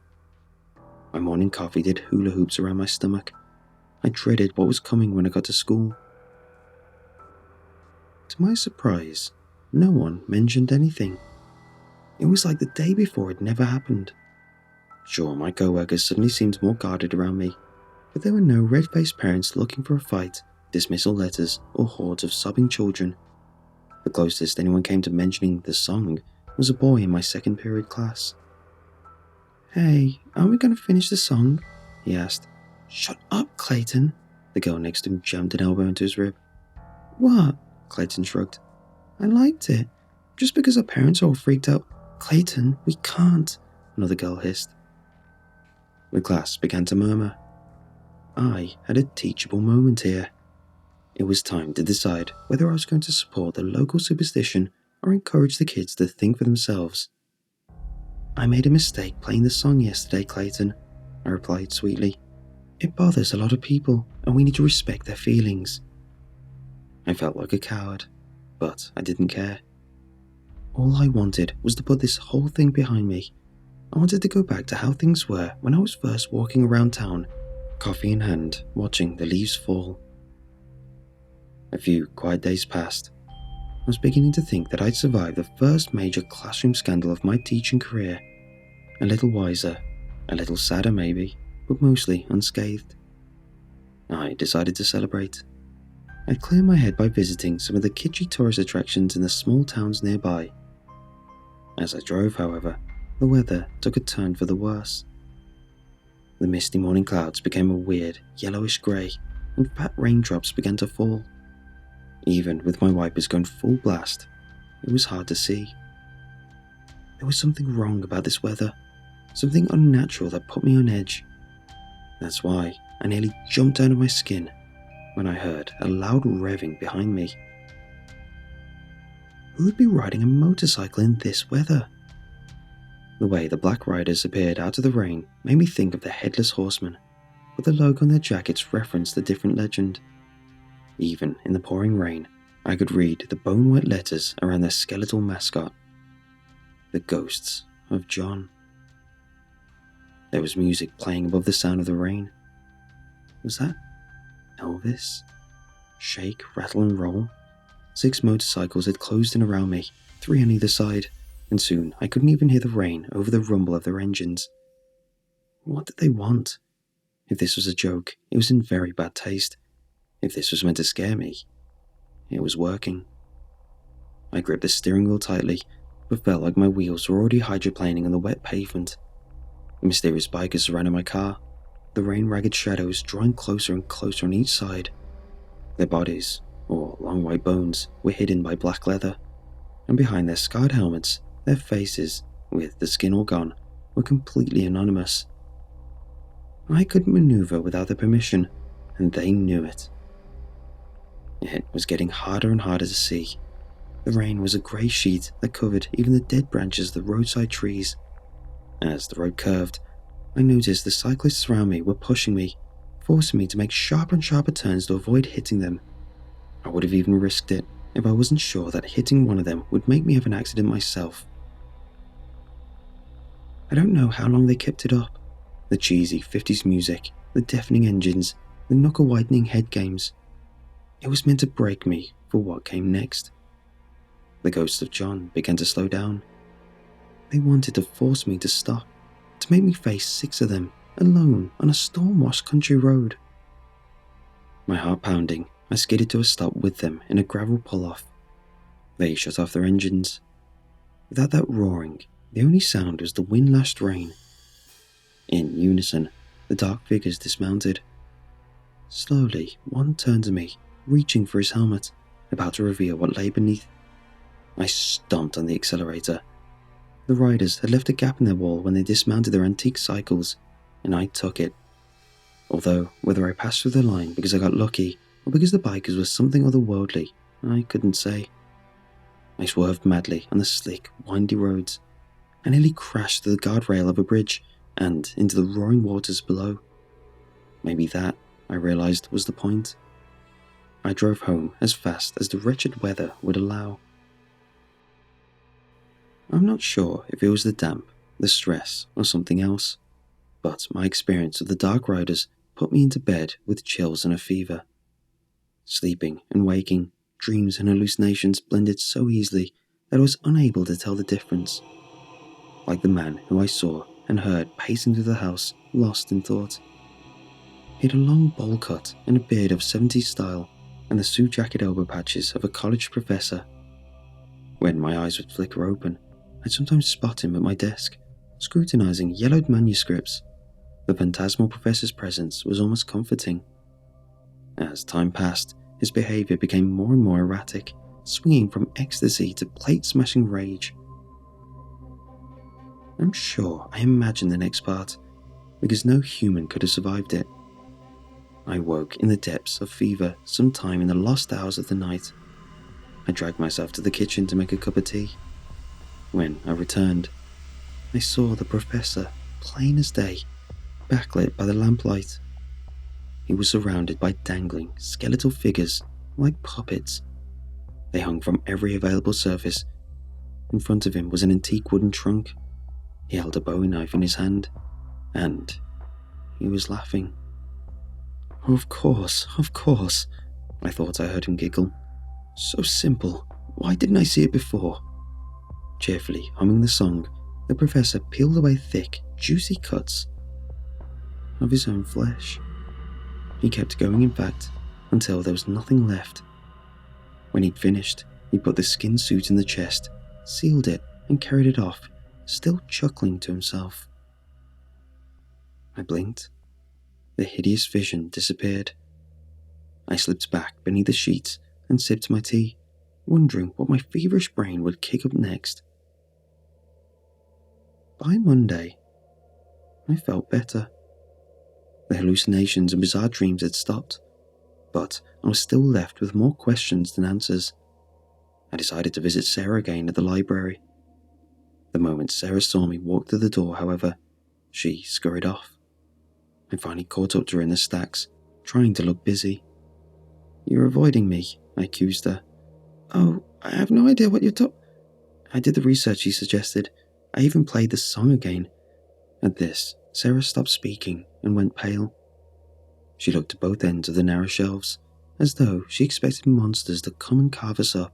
My morning coffee did hula hoops around my stomach. I dreaded what was coming when I got to school. To my surprise, no one mentioned anything. It was like the day before it never happened. Sure, my co-workers suddenly seemed more guarded around me, but there were no red-faced parents looking for a fight, dismissal letters, or hordes of sobbing children. The closest anyone came to mentioning the song was a boy in my second period class. "Hey, aren't we going to finish the song?" he asked. "Shut up, Clayton." The girl next to him jammed an elbow into his rib. "What?" Clayton shrugged. "I liked it. Just because our parents are all freaked out." "Clayton, we can't," another girl hissed. The class began to murmur. I had a teachable moment here. It was time to decide whether I was going to support the local superstition or encourage the kids to think for themselves. "I made a mistake playing the song yesterday, Clayton," I replied sweetly. "It bothers a lot of people, and we need to respect their feelings." I felt like a coward, but I didn't care. All I wanted was to put this whole thing behind me. I wanted to go back to how things were when I was first walking around town, coffee in hand, watching the leaves fall. A few quiet days passed. I was beginning to think that I'd survived the first major classroom scandal of my teaching career. A little wiser, a little sadder maybe, but mostly unscathed. I decided to celebrate. I'd clear my head by visiting some of the kitschy tourist attractions in the small towns nearby. As I drove, however, the weather took a turn for the worse. The misty morning clouds became a weird, yellowish grey, and fat raindrops began to fall. Even with my wipers going full blast, it was hard to see. There was something wrong about this weather, something unnatural that put me on edge. That's why I nearly jumped out of my skin when I heard a loud revving behind me. Who would be riding a motorcycle in this weather? The way the black riders appeared out of the rain made me think of the Headless Horseman, but the logo on their jackets referenced a different legend. Even in the pouring rain, I could read the bone-white letters around their skeletal mascot. The Ghosts of John. There was music playing above the sound of the rain. Was that Elvis? Shake, rattle and roll. 6 motorcycles had closed in around me, 3 on either side, and soon I couldn't even hear the rain over the rumble of their engines. What did they want? If this was a joke, it was in very bad taste. If this was meant to scare me, it was working. I gripped the steering wheel tightly, but felt like my wheels were already hydroplaning on the wet pavement. The mysterious bikers surrounded my car, the rain-ragged shadows drawing closer and closer on each side. Their bodies, or long white bones, were hidden by black leather, and behind their scarred helmets, their faces, with the skin all gone, were completely anonymous. I couldn't maneuver without their permission, and they knew it. It was getting harder and harder to see. The rain was a grey sheet that covered even the dead branches of the roadside trees. As the road curved, I noticed the cyclists around me were pushing me, forcing me to make sharper and sharper turns to avoid hitting them. I would have even risked it if I wasn't sure that hitting one of them would make me have an accident myself. I don't know how long they kept it up. The cheesy 50s music, the deafening engines, the knuckle-whitening head games. It was meant to break me for what came next. The Ghosts of John began to slow down. They wanted to force me to stop, to make me face 6 of them, alone on a storm-washed country road. My heart pounding, I skidded to a stop with them in a gravel pull-off. They shut off their engines. Without that roaring, the only sound was the wind-lashed rain. In unison, the dark figures dismounted. Slowly, one turned to me, reaching for his helmet, about to reveal what lay beneath. I stomped on the accelerator. The riders had left a gap in their wall when they dismounted their antique cycles, and I took it. Although, whether I passed through the line because I got lucky, or because the bikers were something otherworldly, I couldn't say. I swerved madly on the slick, windy roads. I nearly crashed through the guardrail of a bridge and into the roaring waters below. Maybe that, I realized, was the point. I drove home as fast as the wretched weather would allow. I'm not sure if it was the damp, the stress, or something else, but my experience of the Dark Riders put me into bed with chills and a fever. Sleeping and waking, dreams and hallucinations blended so easily that I was unable to tell the difference. Like the man who I saw and heard pacing through the house, lost in thought. He had a long bowl cut and a beard of 70s style, and the suit jacket elbow patches of a college professor. When my eyes would flicker open, I'd sometimes spot him at my desk, scrutinizing yellowed manuscripts. The phantasmal professor's presence was almost comforting. As time passed, his behavior became more and more erratic, swinging from ecstasy to plate-smashing rage. I'm sure I imagined the next part, because no human could have survived it. I woke in the depths of fever sometime in the lost hours of the night. I dragged myself to the kitchen to make a cup of tea. When I returned, I saw the professor, plain as day, backlit by the lamplight. He was surrounded by dangling, skeletal figures like puppets. They hung from every available surface. In front of him was an antique wooden trunk. He held a bowie knife in his hand, and he was laughing. Of course, I thought I heard him giggle. So simple, why didn't I see it before? Cheerfully humming the song, the professor peeled away thick, juicy cuts of his own flesh. He kept going, in fact, until there was nothing left. When he'd finished, he put the skin suit in the chest, sealed it, and carried it off still chuckling to himself. I blinked. The hideous vision disappeared. I slipped back beneath the sheets and sipped my tea, wondering what my feverish brain would kick up next. By Monday, I felt better. The hallucinations and bizarre dreams had stopped, but I was still left with more questions than answers. I decided to visit Sarah again at the library. The moment Sarah saw me walk through the door, however, she scurried off. I finally caught up to her in the stacks, trying to look busy. "You're avoiding me," I accused her. "Oh, I have no idea what you're talking." I did the research she suggested. I even played the song again. At this, Sarah stopped speaking and went pale. She looked at both ends of the narrow shelves, as though she expected monsters to come and carve us up.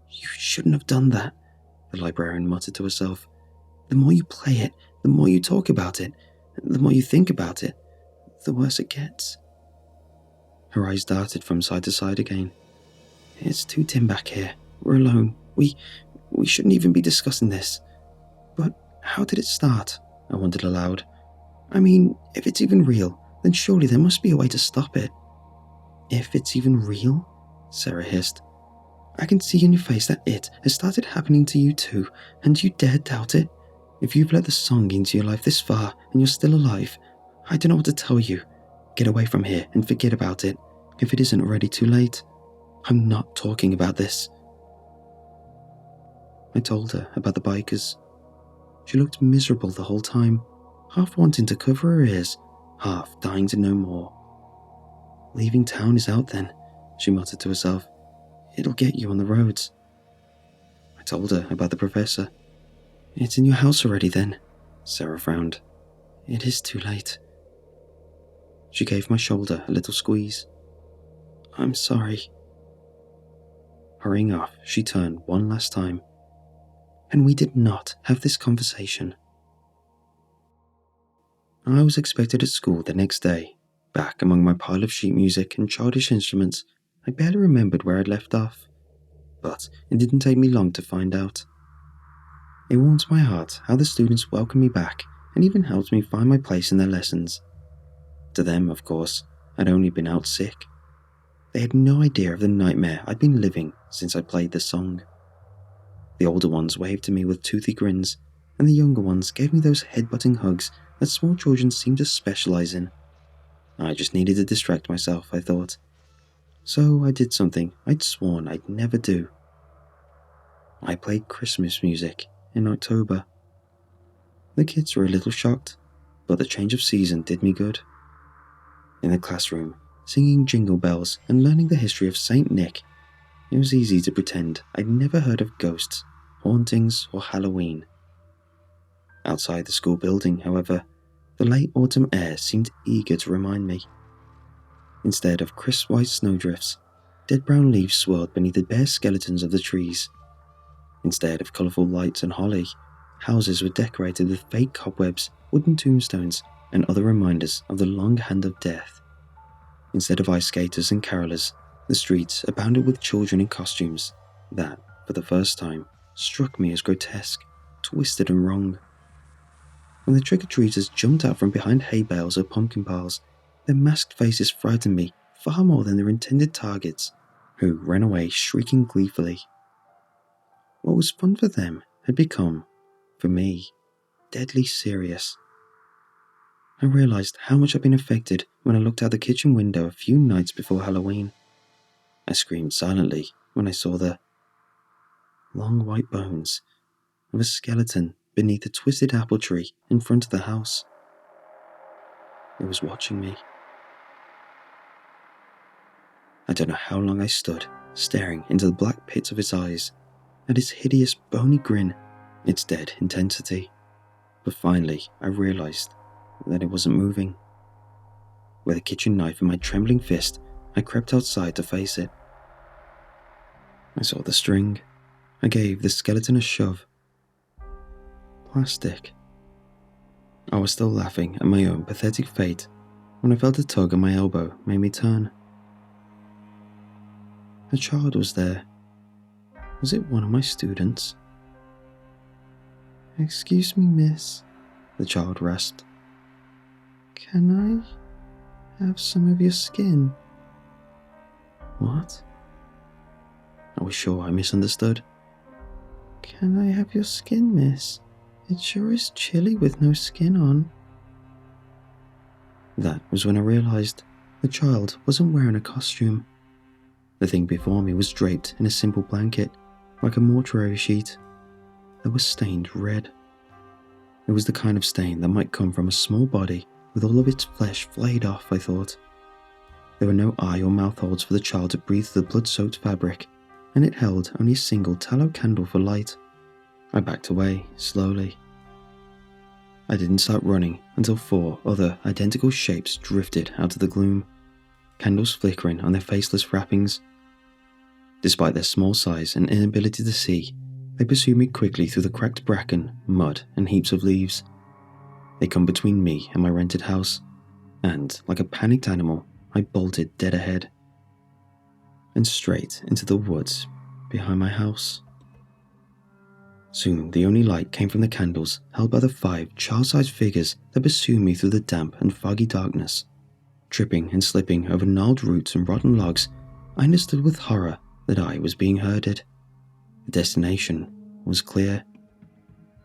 "You shouldn't have done that," the librarian muttered to herself. "The more you play it, the more you talk about it, the more you think about it, the worse it gets." Her eyes darted from side to side again. "It's too dim back here. We're alone. We shouldn't even be discussing this." "But how did it start?" I wondered aloud. "I mean, if it's even real, then surely there must be a way to stop it." "If it's even real?" Sarah hissed. "I can see in your face that it has started happening to you too, and you dare doubt it? If you've let the song into your life this far and you're still alive, I don't know what to tell you. Get away from here and forget about it, if it isn't already too late. I'm not talking about this." I told her about the bikers. She looked miserable the whole time, half wanting to cover her ears, half dying to know more. "Leaving town is out then," she muttered to herself. "It'll get you on the roads." I told her about the professor. "It's in your house already then," Sarah frowned. "It is too late." She gave my shoulder a little squeeze. "I'm sorry." Hurrying off, she turned one last time. And we did not have this conversation. I was expected at school the next day, back among my pile of sheet music and childish instruments. I barely remembered where I'd left off, but it didn't take me long to find out. It warmed my heart how the students welcomed me back and even helped me find my place in their lessons. To them, of course, I'd only been out sick. They had no idea of the nightmare I'd been living since I played the song. The older ones waved to me with toothy grins, and the younger ones gave me those head-butting hugs that small children seem to specialize in. I just needed to distract myself, I thought. So I did something I'd sworn I'd never do. I played Christmas music in October. The kids were a little shocked, but the change of season did me good. In the classroom, singing jingle bells and learning the history of Saint Nick, it was easy to pretend I'd never heard of ghosts, hauntings, or Halloween. Outside the school building, however, the late autumn air seemed eager to remind me. Instead of crisp white snowdrifts, dead brown leaves swirled beneath the bare skeletons of the trees. Instead of colourful lights and holly, houses were decorated with fake cobwebs, wooden tombstones, and other reminders of the long hand of death. Instead of ice skaters and carolers, the streets abounded with children in costumes that, for the first time, struck me as grotesque, twisted and wrong. When the trick-or-treaters jumped out from behind hay bales or pumpkin piles, their masked faces frightened me far more than their intended targets, who ran away shrieking gleefully. What was fun for them had become, for me, deadly serious. I realized how much I'd been affected when I looked out the kitchen window a few nights before Halloween. I screamed silently when I saw the long white bones of a skeleton beneath a twisted apple tree in front of the house. It was watching me. I don't know how long I stood, staring into the black pits of its eyes, at its hideous bony grin, its dead intensity. But finally I realized that it wasn't moving. With a kitchen knife in my trembling fist, I crept outside to face it. I saw the string. I gave the skeleton a shove. Plastic. I was still laughing at my own pathetic fate when I felt a tug on my elbow made me turn. A child was there. Was it one of my students? "Excuse me, miss," the child rasped. "Can I have some of your skin?" What? I was sure I misunderstood. "Can I have your skin, miss? It sure is chilly with no skin on." That was when I realized the child wasn't wearing a costume. The thing before me was draped in a simple blanket, like a mortuary sheet, that was stained red. It was the kind of stain that might come from a small body with all of its flesh flayed off, I thought. There were no eye or mouth holes for the child to breathe the blood-soaked fabric, and it held only a single tallow candle for light. I backed away, slowly. I didn't start running until 4 other identical shapes drifted out of the gloom, candles flickering on their faceless wrappings. Despite their small size and inability to see, they pursued me quickly through the cracked bracken, mud, and heaps of leaves. They come between me and my rented house, and, like a panicked animal, I bolted dead ahead, and straight into the woods behind my house. Soon the only light came from the candles held by the 5 child-sized figures that pursued me through the damp and foggy darkness. Tripping and slipping over gnarled roots and rotten logs, I understood with horror that I was being herded. The destination was clear.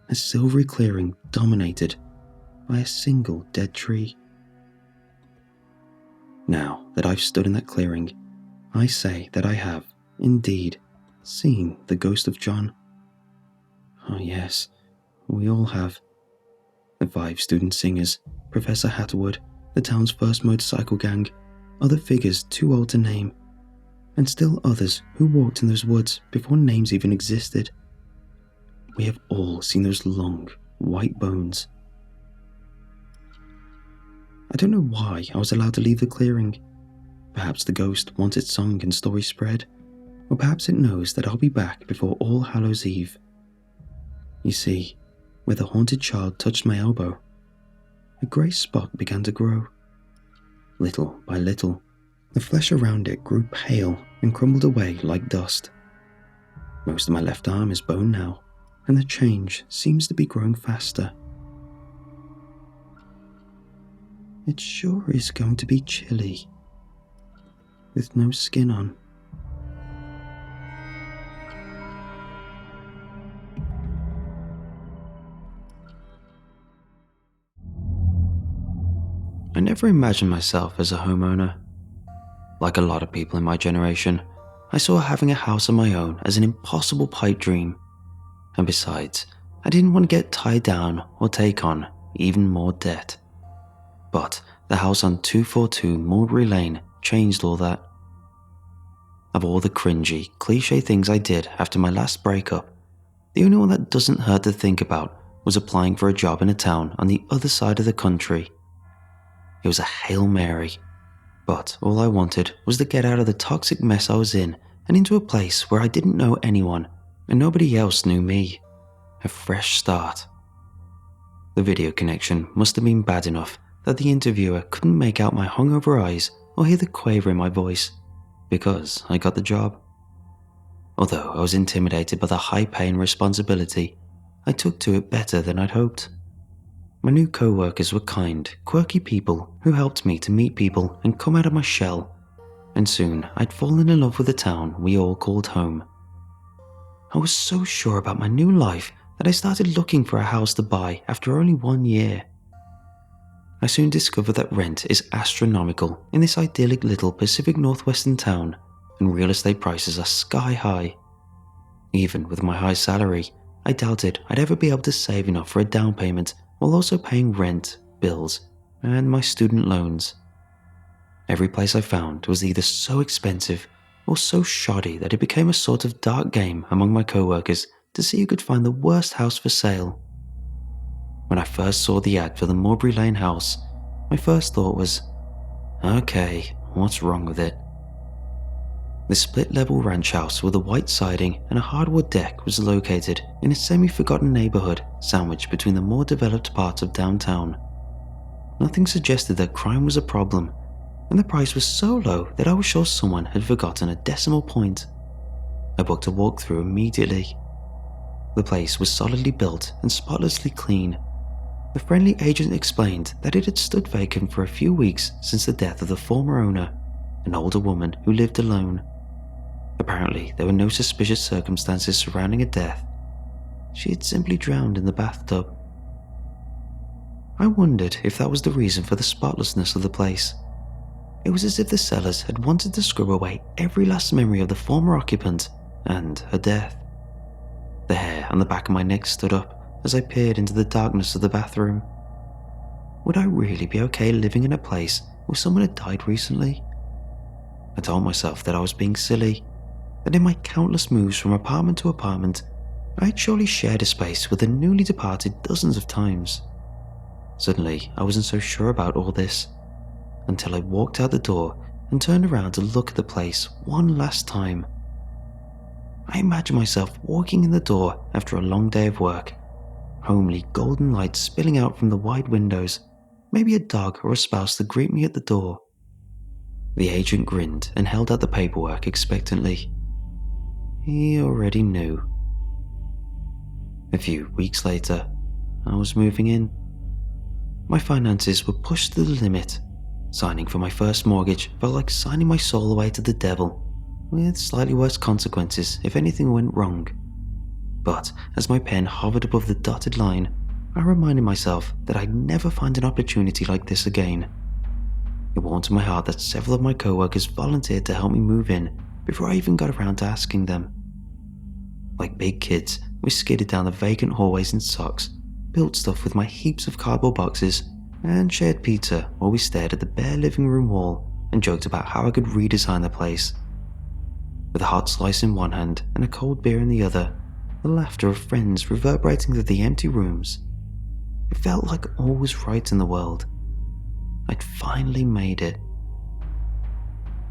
A silvery clearing dominated by a single dead tree. Now that I've stood in that clearing, I say that I have, indeed, seen the ghost of John. Oh yes, we all have. The 5 student singers, Professor Hatterwood, the town's first motorcycle gang, other figures too old to name, and still others who walked in those woods before names even existed. We have all seen those long, white bones. I don't know why I was allowed to leave the clearing. Perhaps the ghost wants its song and story spread, or perhaps it knows that I'll be back before All Hallows Eve. You see, where the haunted child touched my elbow, a grey spot began to grow. Little by little, the flesh around it grew pale and crumbled away like dust. Most of my left arm is bone now, and the change seems to be growing faster. It sure is going to be chilly, with no skin on. I never imagined myself as a homeowner. Like a lot of people in my generation, I saw having a house of my own as an impossible pipe dream. And besides, I didn't want to get tied down or take on even more debt. But the house on 242 Mulberry Lane changed all that. Of all the cringy, cliche things I did after my last breakup, the only one that doesn't hurt to think about was applying for a job in a town on the other side of the country. It was a Hail Mary, but all I wanted was to get out of the toxic mess I was in and into a place where I didn't know anyone and nobody else knew me. A fresh start. The video connection must have been bad enough that the interviewer couldn't make out my hungover eyes or hear the quaver in my voice, because I got the job. Although I was intimidated by the high pay and responsibility, I took to it better than I'd hoped. My new co-workers were kind, quirky people who helped me to meet people and come out of my shell, and soon I'd fallen in love with the town we all called home. I was so sure about my new life that I started looking for a house to buy after only 1 year. I soon discovered that rent is astronomical in this idyllic little Pacific Northwestern town, and real estate prices are sky high. Even with my high salary, I doubted I'd ever be able to save enough for a down payment while also paying rent, bills, and my student loans. Every place I found was either so expensive or so shoddy that it became a sort of dark game among my co-workers to see who could find the worst house for sale. When I first saw the ad for the Mulberry Lane house, my first thought was, okay, what's wrong with it? The split-level ranch house with a white siding and a hardwood deck was located in a semi-forgotten neighborhood sandwiched between the more developed parts of downtown. Nothing suggested that crime was a problem, and the price was so low that I was sure someone had forgotten a decimal point. I booked a walkthrough immediately. The place was solidly built and spotlessly clean. The friendly agent explained that it had stood vacant for a few weeks since the death of the former owner, an older woman who lived alone. Apparently, there were no suspicious circumstances surrounding her death. She had simply drowned in the bathtub. I wondered if that was the reason for the spotlessness of the place. It was as if the sellers had wanted to scrub away every last memory of the former occupant and her death. The hair on the back of my neck stood up as I peered into the darkness of the bathroom. Would I really be okay living in a place where someone had died recently? I told myself that I was being silly, that in my countless moves from apartment to apartment, I had surely shared a space with the newly departed dozens of times. Suddenly, I wasn't so sure about all this, until I walked out the door and turned around to look at the place one last time. I imagined myself walking in the door after a long day of work, homely golden light spilling out from the wide windows, maybe a dog or a spouse to greet me at the door. The agent grinned and held out the paperwork expectantly. He already knew. A few weeks later, I was moving in. My finances were pushed to the limit. Signing for my first mortgage felt like signing my soul away to the devil, with slightly worse consequences if anything went wrong. But as my pen hovered above the dotted line, I reminded myself that I'd never find an opportunity like this again. It warmed to my heart that several of my co-workers volunteered to help me move in before I even got around to asking them. Like big kids, we skidded down the vacant hallways in socks, built stuff with my heaps of cardboard boxes, and shared pizza while we stared at the bare living room wall and joked about how I could redesign the place. With a hot slice in one hand and a cold beer in the other, the laughter of friends reverberating through the empty rooms. It felt like all was right in the world. I'd finally made it.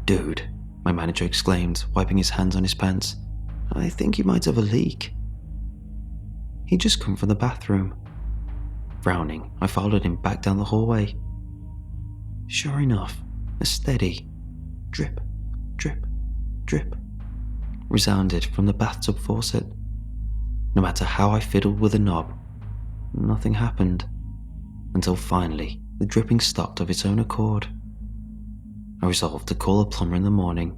"Dude," my manager exclaimed, wiping his hands on his pants, "I think you might have a leak." He'd just come from the bathroom. Frowning, I followed him back down the hallway. Sure enough, a steady drip, drip, drip resounded from the bathtub faucet. No matter how I fiddled with the knob, nothing happened, until finally the dripping stopped of its own accord. I resolved to call a plumber in the morning,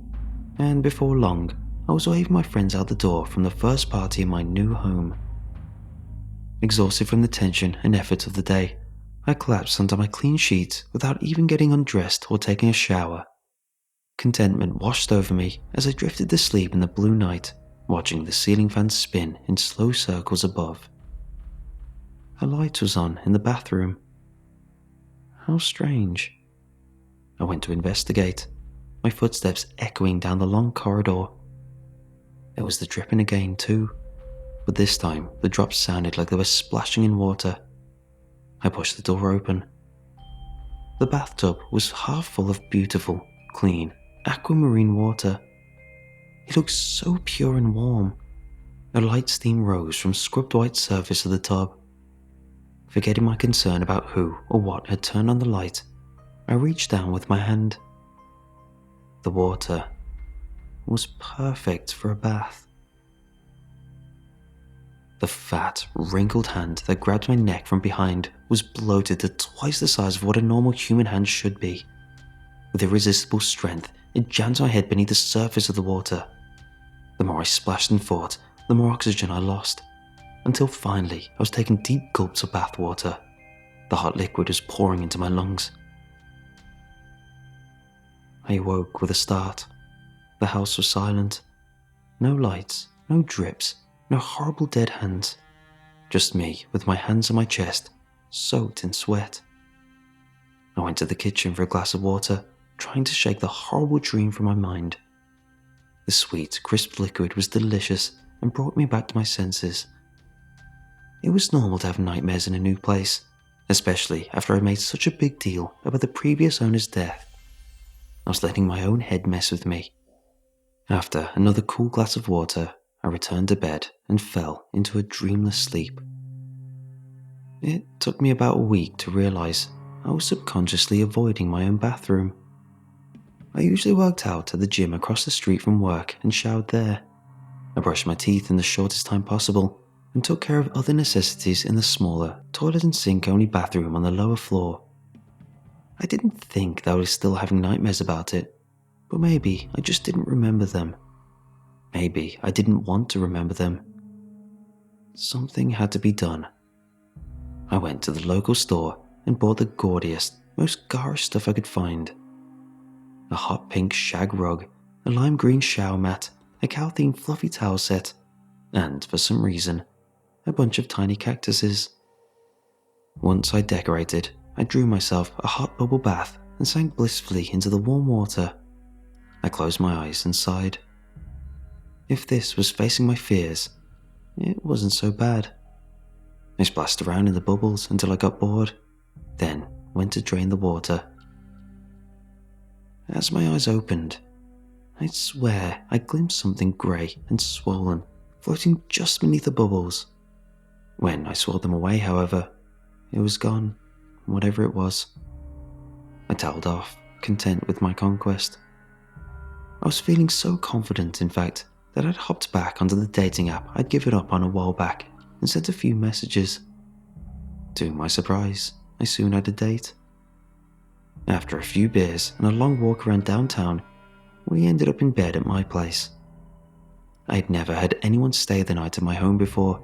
and before long, I was waving my friends out the door from the first party in my new home. Exhausted from the tension and effort of the day, I collapsed onto my clean sheets without even getting undressed or taking a shower. Contentment washed over me as I drifted to sleep in the blue night, watching the ceiling fan spin in slow circles above. A light was on in the bathroom. How strange. I went to investigate, my footsteps echoing down the long corridor. There was the dripping again too, but this time the drops sounded like they were splashing in water. I pushed the door open. The bathtub was half full of beautiful, clean, aquamarine water. It looked so pure and warm. A light steam rose from scrubbed white surface of the tub. Forgetting my concern about who or what had turned on the light, I reached down with my hand. The water was perfect for a bath. The fat, wrinkled hand that grabbed my neck from behind was bloated to twice the size of what a normal human hand should be. With irresistible strength, it jammed my head beneath the surface of the water. The more I splashed and fought, the more oxygen I lost, until finally I was taking deep gulps of bath water. The hot liquid was pouring into my lungs. I awoke with a start. The house was silent. No lights, no drips, no horrible dead hands. Just me with my hands on my chest, soaked in sweat. I went to the kitchen for a glass of water, trying to shake the horrible dream from my mind. The sweet, crisp liquid was delicious and brought me back to my senses. It was normal to have nightmares in a new place, especially after I made such a big deal about the previous owner's death. I was letting my own head mess with me. After another cool glass of water, I returned to bed and fell into a dreamless sleep. It took me about a week to realize I was subconsciously avoiding my own bathroom. I usually worked out at the gym across the street from work and showered there. I brushed my teeth in the shortest time possible, and took care of other necessities in the smaller, toilet and sink only bathroom on the lower floor. I didn't think that I was still having nightmares about it, but maybe I just didn't remember them. Maybe I didn't want to remember them. Something had to be done. I went to the local store and bought the gaudiest, most garish stuff I could find. A hot pink shag rug, a lime green shower mat, a cow-themed fluffy towel set, and, for some reason, a bunch of tiny cactuses. Once I decorated, I drew myself a hot bubble bath and sank blissfully into the warm water. I closed my eyes and sighed. If this was facing my fears, it wasn't so bad. I splashed around in the bubbles until I got bored, then went to drain the water. As my eyes opened, I swear I glimpsed something grey and swollen floating just beneath the bubbles. When I swirled them away, however, it was gone, whatever it was. I toweled off, content with my conquest. I was feeling so confident, in fact, that I'd hopped back onto the dating app I'd given up on a while back and sent a few messages. To my surprise, I soon had a date. After a few beers and a long walk around downtown, we ended up in bed at my place. I'd never had anyone stay the night at my home before,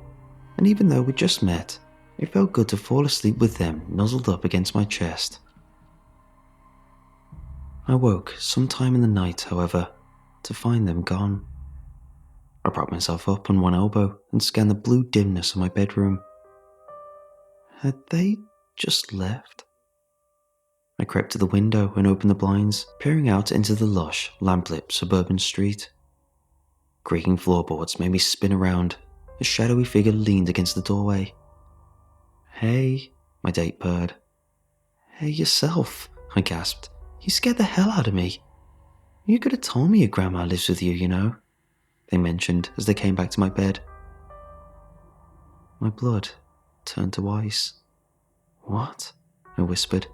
and even though we'd just met, it felt good to fall asleep with them nuzzled up against my chest. I woke sometime in the night, however, to find them gone. I propped myself up on one elbow and scanned the blue dimness of my bedroom. Had they just left? I crept to the window and opened the blinds, peering out into the lush, lamplit suburban street. Creaking floorboards made me spin around. A shadowy figure leaned against the doorway. "Hey," my date purred. "Hey yourself," I gasped. "You scared the hell out of me. You could have told me your grandma lives with you, you know," they mentioned as they came back to my bed. My blood turned to ice. "What?" I whispered.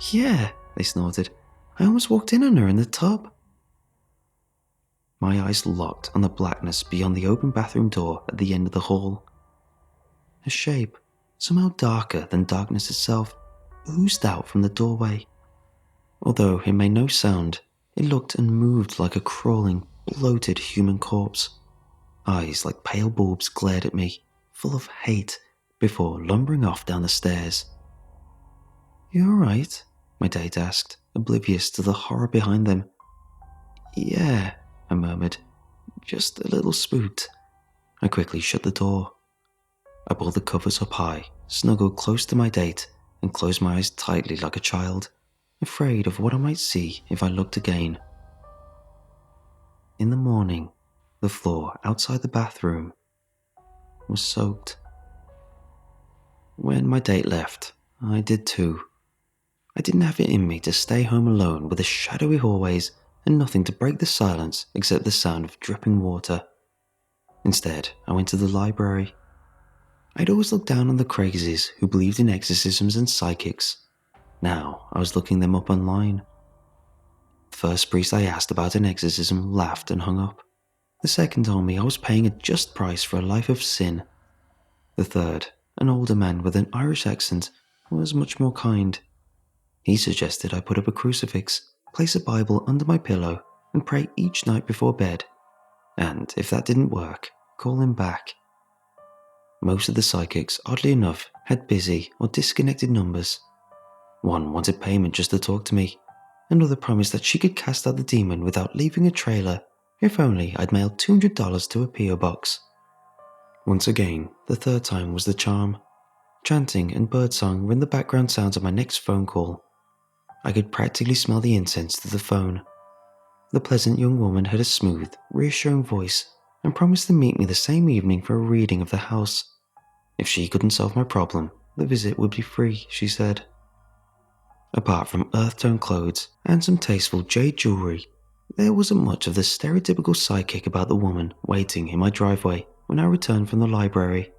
"Yeah," they snorted. "I almost walked in on her in the tub." My eyes locked on the blackness beyond the open bathroom door at the end of the hall. A shape, somehow darker than darkness itself, oozed out from the doorway. Although it made no sound, it looked and moved like a crawling, bloated human corpse. Eyes like pale bulbs glared at me, full of hate, before lumbering off down the stairs. "You alright?" my date asked, oblivious to the horror behind them. "Yeah," I murmured, "just a little spooked." I quickly shut the door. I pulled the covers up high, snuggled close to my date, and closed my eyes tightly like a child, afraid of what I might see if I looked again. In the morning, the floor outside the bathroom was soaked. When my date left, I did too. I didn't have it in me to stay home alone with the shadowy hallways and nothing to break the silence except the sound of dripping water. Instead, I went to the library. I'd always looked down on the crazies who believed in exorcisms and psychics. Now I was looking them up online. The first priest I asked about an exorcism laughed and hung up. The second told me I was paying a just price for a life of sin. The third, an older man with an Irish accent, was much more kind. He suggested I put up a crucifix, place a Bible under my pillow, and pray each night before bed. And if that didn't work, call him back. Most of the psychics, oddly enough, had busy or disconnected numbers. One wanted payment just to talk to me. Another promised that she could cast out the demon without leaving a trailer, if only I'd mailed $200 to a P.O. box. Once again, the third time was the charm. Chanting and birdsong were in the background sounds of my next phone call. I could practically smell the incense through the phone. The pleasant young woman had a smooth, reassuring voice and promised to meet me the same evening for a reading of the house. If she couldn't solve my problem, the visit would be free, she said. Apart from earth-tone clothes and some tasteful jade jewellery, there wasn't much of the stereotypical psychic about the woman waiting in my driveway when I returned from the library.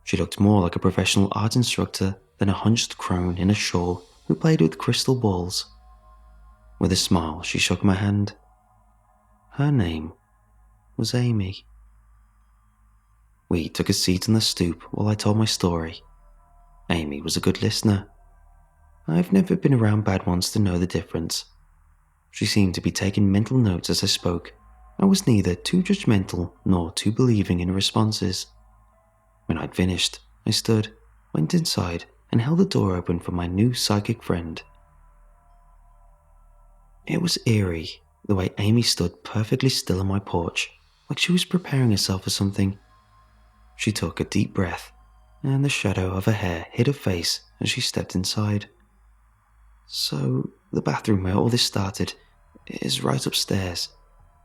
She looked more like a professional art instructor than a hunched crone in a shawl who played with crystal balls. With a smile, she shook my hand. Her name was Amy. We took a seat on the stoop while I told my story. Amy was a good listener. I've never been around bad ones to know the difference. She seemed to be taking mental notes as I spoke. I was neither too judgmental nor too believing in her responses. When I'd finished, I stood, went inside, and held the door open for my new psychic friend. It was eerie, the way Amy stood perfectly still on my porch, like she was preparing herself for something. She took a deep breath, and the shadow of her hair hid her face as she stepped inside. "So, the bathroom where all this started is right upstairs,"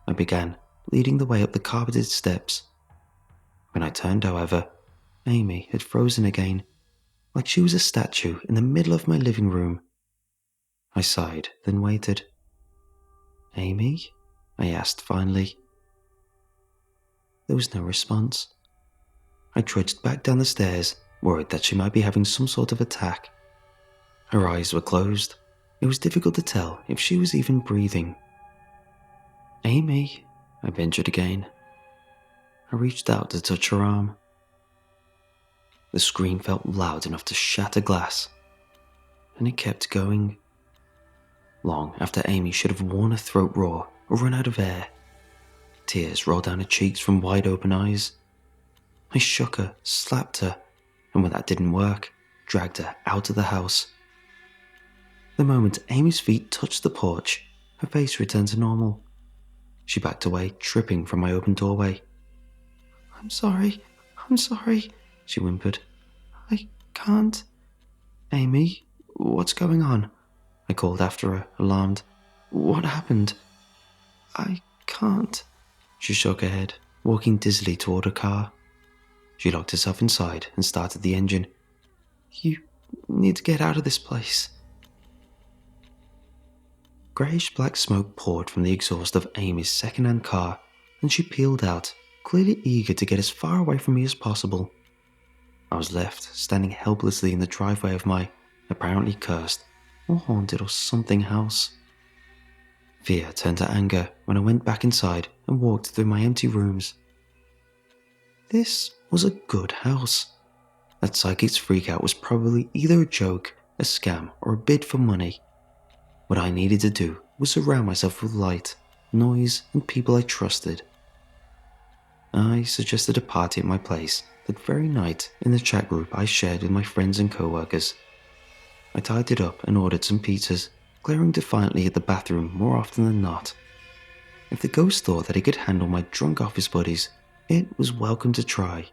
I began, leading the way up the carpeted steps. When I turned, however, Amy had frozen again, like she was a statue in the middle of my living room. I sighed, then waited. "Amy?" I asked finally. There was no response. I trudged back down the stairs, worried that she might be having some sort of attack. Her eyes were closed. It was difficult to tell if she was even breathing. "Amy," I ventured again. I reached out to touch her arm. The scream felt loud enough to shatter glass, and it kept going. Long after Amy should have worn her throat raw or run out of air. Tears rolled down her cheeks from wide open eyes. I shook her, slapped her, and when that didn't work, dragged her out of the house. The moment Amy's feet touched the porch, her face returned to normal. She backed away, tripping from my open doorway. I'm sorry, she whimpered. "I can't." "Amy, what's going on?" I called after her, alarmed. "What happened?" "I can't." She shook her head, walking dizzily toward her car. She locked herself inside and started the engine. "You need to get out of this place." Greyish-black smoke poured from the exhaust of Amy's second-hand car, and she peeled out, clearly eager to get as far away from me as possible. I was left standing helplessly in the driveway of my apparently cursed or haunted or something house. Fear turned to anger when I went back inside and walked through my empty rooms. This was a good house. That psychic's freakout was probably either a joke, a scam, or a bid for money. What I needed to do was surround myself with light, noise, and people I trusted. I suggested a party at my place that very night in the chat group I shared with my friends and co-workers. I tied it up and ordered some pizzas, glaring defiantly at the bathroom more often than not. If the ghost thought that he could handle my drunk office buddies, it was welcome to try.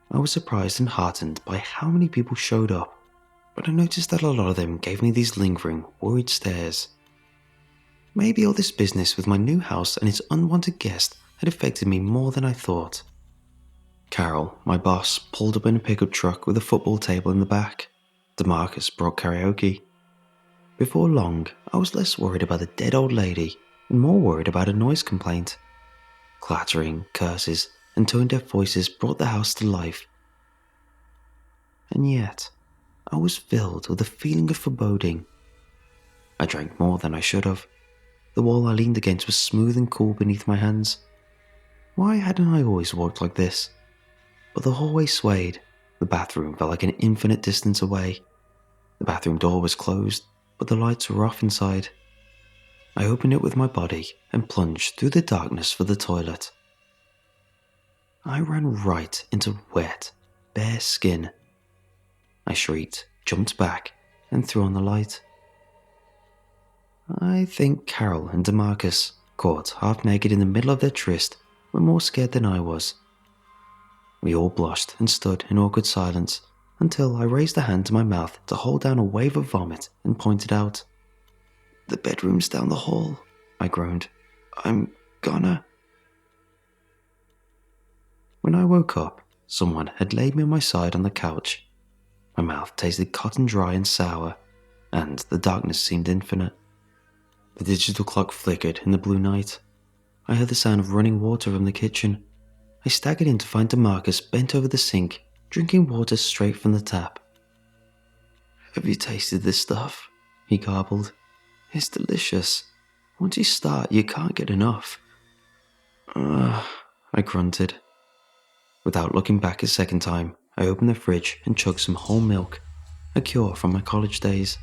I was surprised and heartened by how many people showed up, but I noticed that a lot of them gave me these lingering, worried stares. Maybe all this business with my new house and its unwanted guest had affected me more than I thought. Carol, my boss, pulled up in a pickup truck with a football table in the back. DeMarcus brought karaoke. Before long, I was less worried about the dead old lady and more worried about a noise complaint. Clattering, curses, and tone-deaf voices brought the house to life. And yet, I was filled with a feeling of foreboding. I drank more than I should have. The wall I leaned against was smooth and cool beneath my hands. Why hadn't I always walked like this? But the hallway swayed. The bathroom felt like an infinite distance away. The bathroom door was closed, but the lights were off inside. I opened it with my body and plunged through the darkness for the toilet. I ran right into wet, bare skin. I shrieked, jumped back, and threw on the light. I think Carol and DeMarcus, caught half naked in the middle of their tryst, were more scared than I was. We all blushed and stood in awkward silence until I raised a hand to my mouth to hold down a wave of vomit and pointed out. "The bedroom's down the hall," I groaned. "I'm gonna..." When I woke up, someone had laid me on my side on the couch. My mouth tasted cotton dry and sour, and the darkness seemed infinite. The digital clock flickered in the blue night. I heard the sound of running water from the kitchen. I staggered in to find DeMarcus bent over the sink, drinking water straight from the tap. "Have you tasted this stuff?" he garbled. "It's delicious. Once you start, you can't get enough." I grunted. Without looking back a second time, I opened the fridge and chugged some whole milk, a cure from my college days.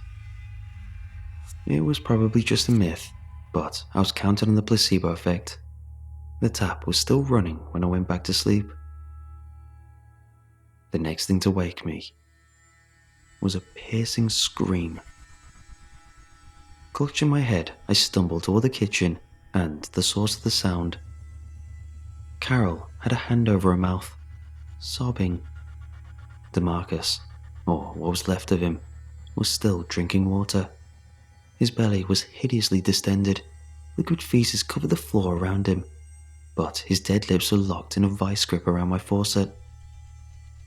It was probably just a myth, but I was counting on the placebo effect. The tap was still running when I went back to sleep. The next thing to wake me was a piercing scream. Clutching my head, I stumbled toward the kitchen and the source of the sound. Carol had a hand over her mouth, sobbing. DeMarcus, or what was left of him, was still drinking water. His belly was hideously distended, liquid feces covered the floor around him, but his dead lips were locked in a vice grip around my faucet.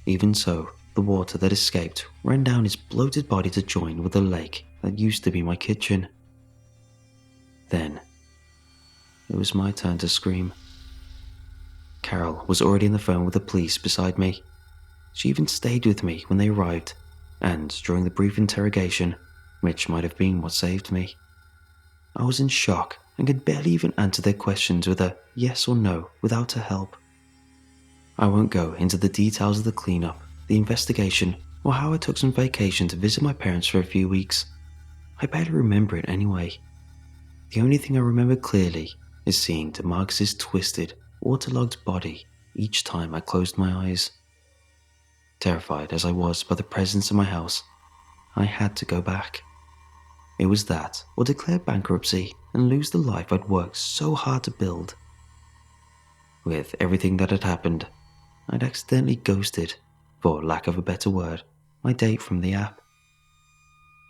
Even so, the water that escaped ran down his bloated body to join with the lake that used to be my kitchen. Then, it was my turn to scream. Carol was already on the phone with the police beside me. She even stayed with me when they arrived, and during the brief interrogation, which might have been what saved me. I was in shock and could barely even answer their questions with a yes or no without her help. I won't go into the details of the cleanup, the investigation, or how I took some vacation to visit my parents for a few weeks. I barely remember it anyway. The only thing I remember clearly is seeing DeMarcus' twisted, waterlogged body each time I closed my eyes. Terrified as I was by the presence in my house, I had to go back. It was that or declare bankruptcy and lose the life I'd worked so hard to build. With everything that had happened, I'd accidentally ghosted, for lack of a better word, my date from the app.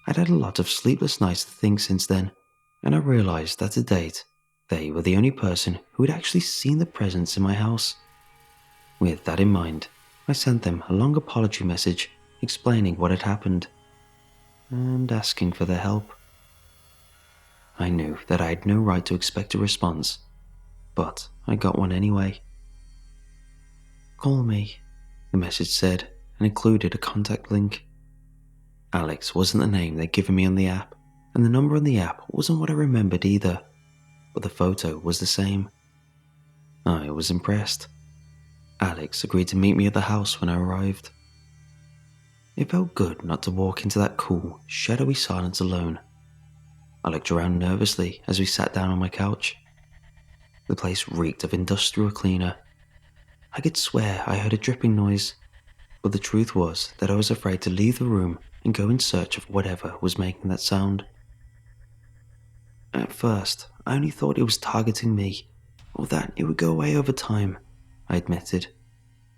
I'd had a lot of sleepless nights to think since then, and I realized that to date, they were the only person who had actually seen the presence in my house. With that in mind, I sent them a long apology message explaining what had happened, and asking for their help. I knew that I had no right to expect a response, but I got one anyway. "Call me," the message said, and included a contact link. Alex wasn't the name they'd given me on the app, and the number on the app wasn't what I remembered either, but the photo was the same. I was impressed. Alex agreed to meet me at the house when I arrived. It felt good not to walk into that cool, shadowy silence alone. I looked around nervously as we sat down on my couch. The place reeked of industrial cleaner. I could swear I heard a dripping noise, but the truth was that I was afraid to leave the room and go in search of whatever was making that sound. At first, I only thought it was targeting me, or that it would go away over time, I admitted.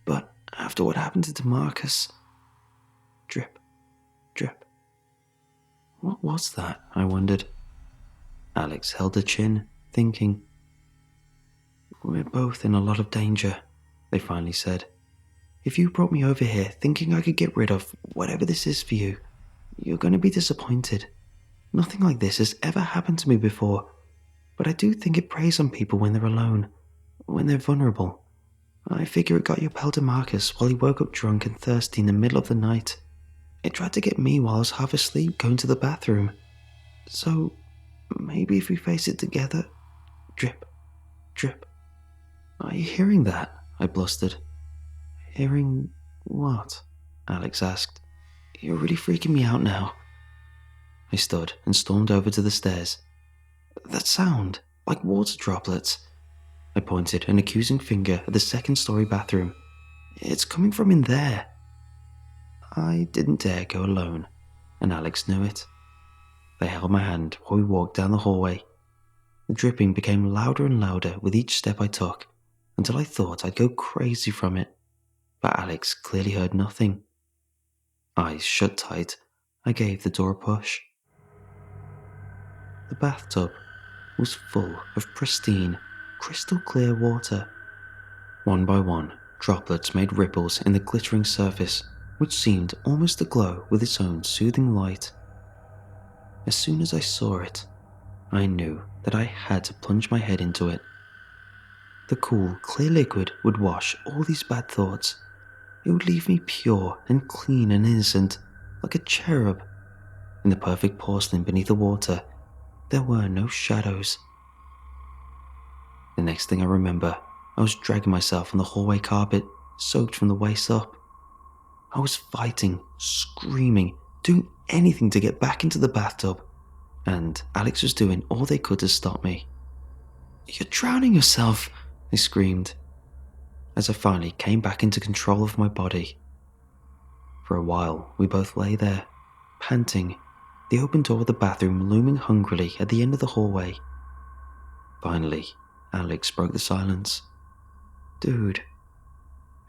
But after what happened to DeMarcus... Drip, drip. What was that, I wondered. Alex held her chin, thinking. "We're both in a lot of danger," they finally said. "If you brought me over here thinking I could get rid of whatever this is for you, you're going to be disappointed. Nothing like this has ever happened to me before, but I do think it preys on people when they're alone, when they're vulnerable. I figure it got your pal DeMarcus while he woke up drunk and thirsty in the middle of the night. It tried to get me while I was half asleep going to the bathroom. So, maybe if we face it together... Drip, drip." "Are you hearing that?" I blustered. "Hearing what?" Alex asked. "You're really freaking me out now." I stood and stormed over to the stairs. "That sound, like water droplets." I pointed an accusing finger at the second-story bathroom. "It's coming from in there." I didn't dare go alone, and Alex knew it. They held my hand while we walked down the hallway. The dripping became louder and louder with each step I took, until I thought I'd go crazy from it, but Alex clearly heard nothing. Eyes shut tight, I gave the door a push. The bathtub was full of pristine, crystal clear water. One by one, droplets made ripples in the glittering surface, which seemed almost to glow with its own soothing light. As soon as I saw it, I knew that I had to plunge my head into it. The cool, clear liquid would wash all these bad thoughts. It would leave me pure and clean and innocent, like a cherub. In the perfect porcelain beneath the water, there were no shadows. The next thing I remember, I was dragging myself on the hallway carpet, soaked from the waist up. I was fighting, screaming, doing anything to get back into the bathtub, and Alex was doing all they could to stop me. "You're drowning yourself," I screamed, as I finally came back into control of my body. For a while, we both lay there, panting, the open door of the bathroom looming hungrily at the end of the hallway. Finally, Alex broke the silence. "Dude,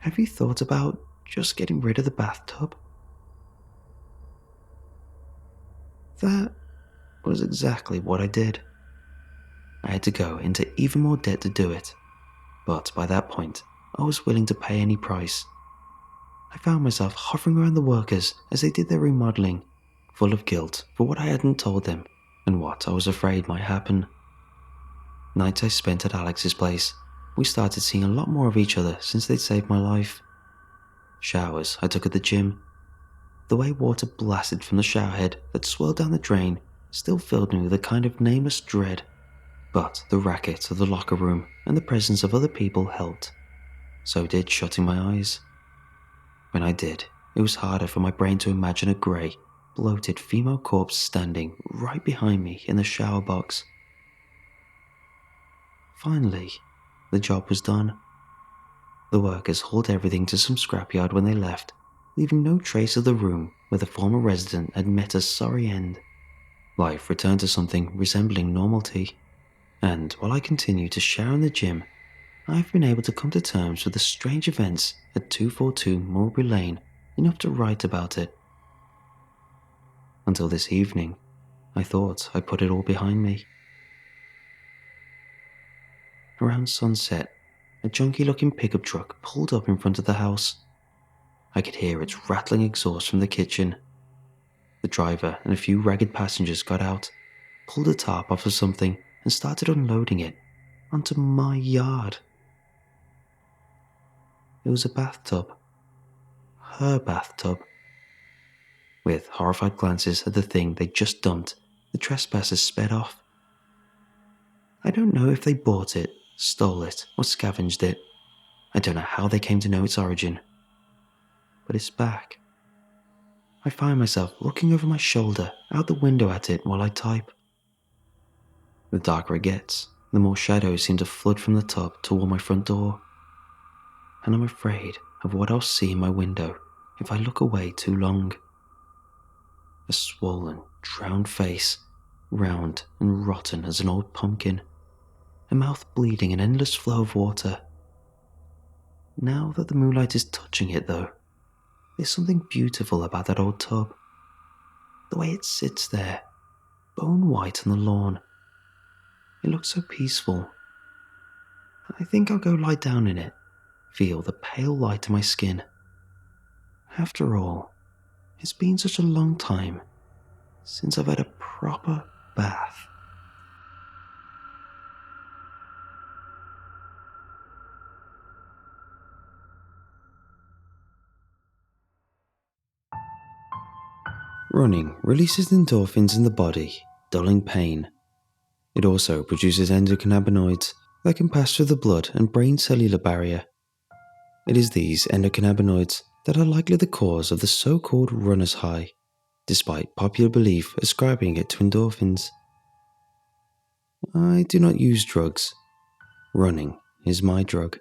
have you thought about just getting rid of the bathtub?" That was exactly what I did. I had to go into even more debt to do it, but by that point, I was willing to pay any price. I found myself hovering around the workers as they did their remodeling, full of guilt for what I hadn't told them and what I was afraid might happen. Nights I spent at Alex's place, we started seeing a lot more of each other since they'd saved my life. Showers I took at the gym. The way water blasted from the showerhead that swirled down the drain still filled me with a kind of nameless dread, but the racket of the locker room and the presence of other people helped. So did shutting my eyes. When I did, it was harder for my brain to imagine a grey, bloated female corpse standing right behind me in the shower box. Finally, the job was done. The workers hauled everything to some scrapyard when they left, leaving no trace of the room where the former resident had met a sorry end. Life returned to something resembling normality, and while I continue to shower in the gym, I've been able to come to terms with the strange events at 242 Mulberry Lane enough to write about it. Until this evening, I thought I put it all behind me. Around sunset, a junky-looking pickup truck pulled up in front of the house. I could hear its rattling exhaust from the kitchen. The driver and a few ragged passengers got out, pulled a tarp off of something, and started unloading it onto my yard. It was a bathtub. Her bathtub. With horrified glances at the thing they'd just dumped, the trespassers sped off. I don't know if they bought it, stole it, or scavenged it. I don't know how they came to know its origin. But it's back. I find myself looking over my shoulder out the window at it while I type. The darker it gets, the more shadows seem to flood from the tub toward my front door. And I'm afraid of what I'll see in my window if I look away too long. A swollen, drowned face, round and rotten as an old pumpkin. A mouth bleeding an endless flow of water. Now that the moonlight is touching it though, there's something beautiful about that old tub. The way it sits there, bone white on the lawn. It looks so peaceful. I think I'll go lie down in it, feel the pale light on my skin. After all, it's been such a long time since I've had a proper bath. Running releases endorphins in the body, dulling pain. It also produces endocannabinoids that can pass through the blood and brain cellular barrier. It is these endocannabinoids that are likely the cause of the so-called runner's high, despite popular belief ascribing it to endorphins. I do not use drugs. Running is my drug.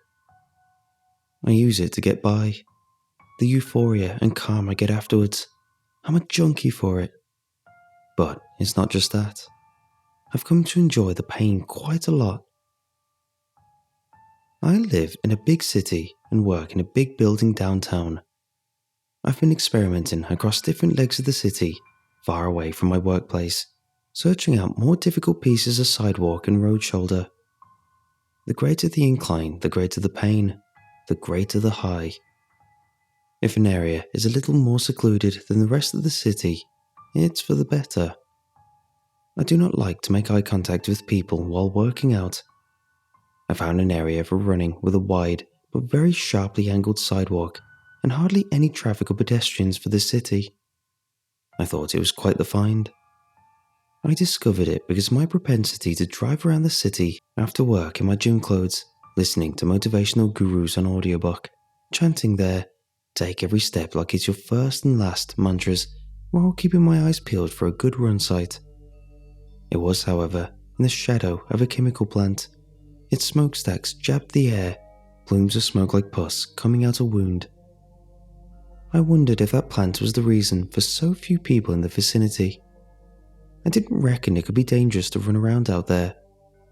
I use it to get by. The euphoria and calm I get afterwards, I'm a junkie for it. But it's not just that. I've come to enjoy the pain quite a lot. I live in a big city and work in a big building downtown. I've been experimenting across different legs of the city, far away from my workplace, searching out more difficult pieces of sidewalk and road shoulder. The greater the incline, the greater the pain, the greater the high. If an area is a little more secluded than the rest of the city, it's for the better. I do not like to make eye contact with people while working out. I found an area for running with a wide but very sharply angled sidewalk and hardly any traffic or pedestrians for the city. I thought it was quite the find. I discovered it because of my propensity to drive around the city after work in my gym clothes, listening to motivational gurus on audiobook, chanting their "take every step like it's your first and last" mantras while keeping my eyes peeled for a good run sight. It was, however, in the shadow of a chemical plant. Its smokestacks jabbed the air, plumes of smoke like pus coming out a wound. I wondered if that plant was the reason for so few people in the vicinity. I didn't reckon it could be dangerous to run around out there,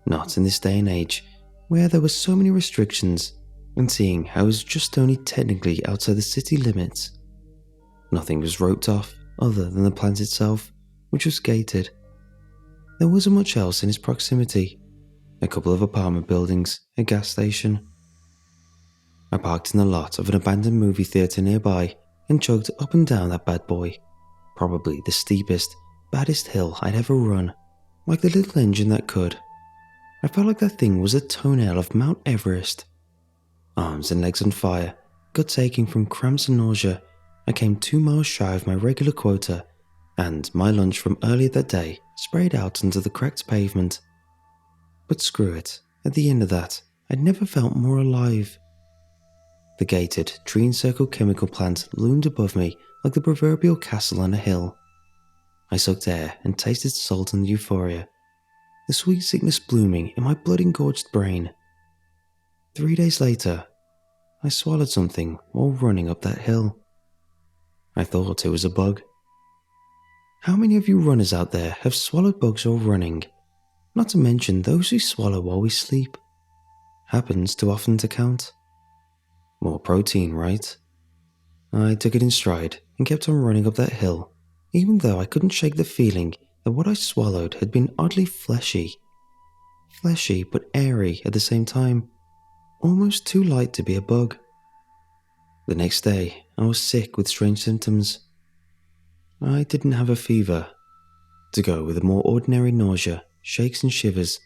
not in this day and age, where there were so many restrictions, and seeing I was just only technically outside the city limits. Nothing was roped off other than the plant itself, which was gated. There wasn't much else in its proximity. A couple of apartment buildings, a gas station. I parked in the lot of an abandoned movie theatre nearby and chugged up and down that bad boy, probably the steepest, baddest hill I'd ever run, like the little engine that could. I felt like that thing was a toenail of Mount Everest. Arms and legs on fire, guts aching from cramps and nausea, I came 2 miles shy of my regular quota, and my lunch from earlier that day sprayed out onto the cracked pavement. But screw it, at the end of that, I'd never felt more alive. The gated, tree-encircled chemical plant loomed above me like the proverbial castle on a hill. I sucked air and tasted salt and euphoria, the sweet sickness blooming in my blood-engorged brain. 3 days later, I swallowed something while running up that hill. I thought it was a bug. How many of you runners out there have swallowed bugs while running? Not to mention those who swallow while we sleep. Happens too often to count. More protein, right? I took it in stride and kept on running up that hill, even though I couldn't shake the feeling that what I swallowed had been oddly fleshy. Fleshy but airy at the same time, almost too light to be a bug. The next day, I was sick with strange symptoms. I didn't have a fever. To go with a more ordinary nausea, shakes and shivers,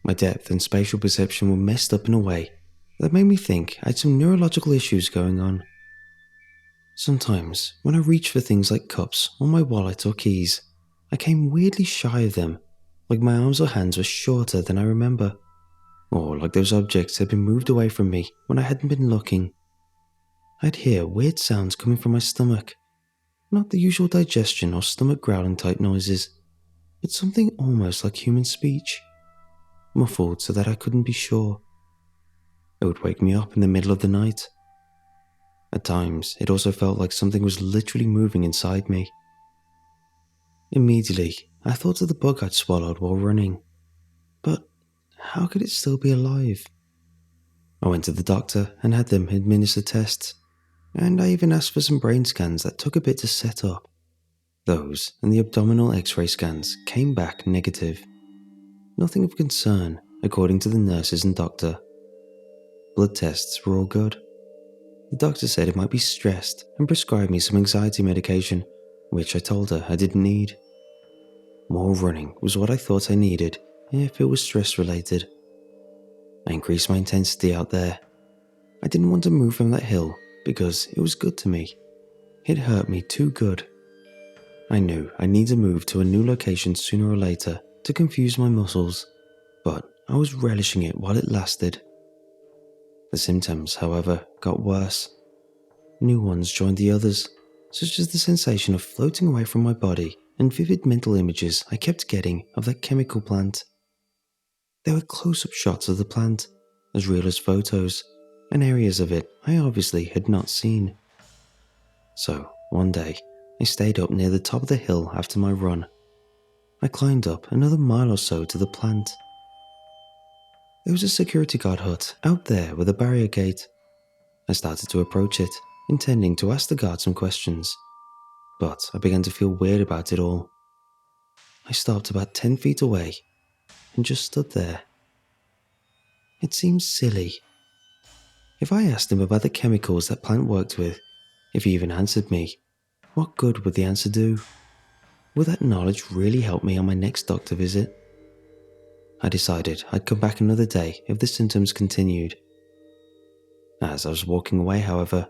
my depth and spatial perception were messed up in a way that made me think I had some neurological issues going on. Sometimes, when I reached for things like cups or my wallet or keys, I came weirdly shy of them, like my arms or hands were shorter than I remember, or like those objects had been moved away from me when I hadn't been looking. I'd hear weird sounds coming from my stomach, not the usual digestion or stomach growling type noises, but something almost like human speech, muffled so that I couldn't be sure. It would wake me up in the middle of the night. At times, it also felt like something was literally moving inside me. Immediately, I thought of the bug I'd swallowed while running. But how could it still be alive? I went to the doctor and had them administer tests, and I even asked for some brain scans that took a bit to set up. Those and the abdominal X-ray scans came back negative. Nothing of concern, according to the nurses and doctor. Blood tests were all good. The doctor said it might be stressed and prescribed me some anxiety medication, which I told her I didn't need. More running was what I thought I needed if it was stress related. I increased my intensity out there. I didn't want to move from that hill because it was good to me. It hurt me too good. I knew I needed to move to a new location sooner or later to confuse my muscles, but I was relishing it while it lasted. The symptoms, however, got worse. New ones joined the others, such as the sensation of floating away from my body and vivid mental images I kept getting of that chemical plant. There were close-up shots of the plant, as real as photos, and areas of it I obviously had not seen. So, one day, I stayed up near the top of the hill after my run. I climbed up another mile or so to the plant. There was a security guard hut out there with a barrier gate. I started to approach it, intending to ask the guard some questions, but I began to feel weird about it all. I stopped about 10 feet away and just stood there. It seemed silly. If I asked him about the chemicals that plant worked with, if he even answered me, what good would the answer do? Would that knowledge really help me on my next doctor visit? I decided I'd come back another day if the symptoms continued. As I was walking away, however,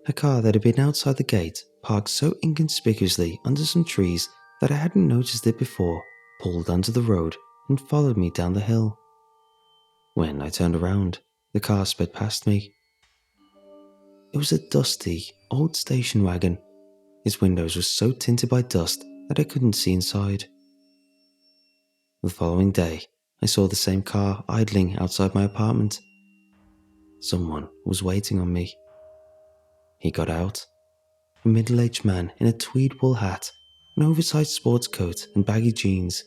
a car that had been outside the gate parked so inconspicuously under some trees that I hadn't noticed it before pulled onto the road and followed me down the hill. When I turned around, the car sped past me. It was a dusty, old station wagon. Its windows were so tinted by dust that I couldn't see inside. The following day, I saw the same car idling outside my apartment. Someone was waiting on me. He got out. A middle-aged man in a tweed wool hat, an oversized sports coat and baggy jeans.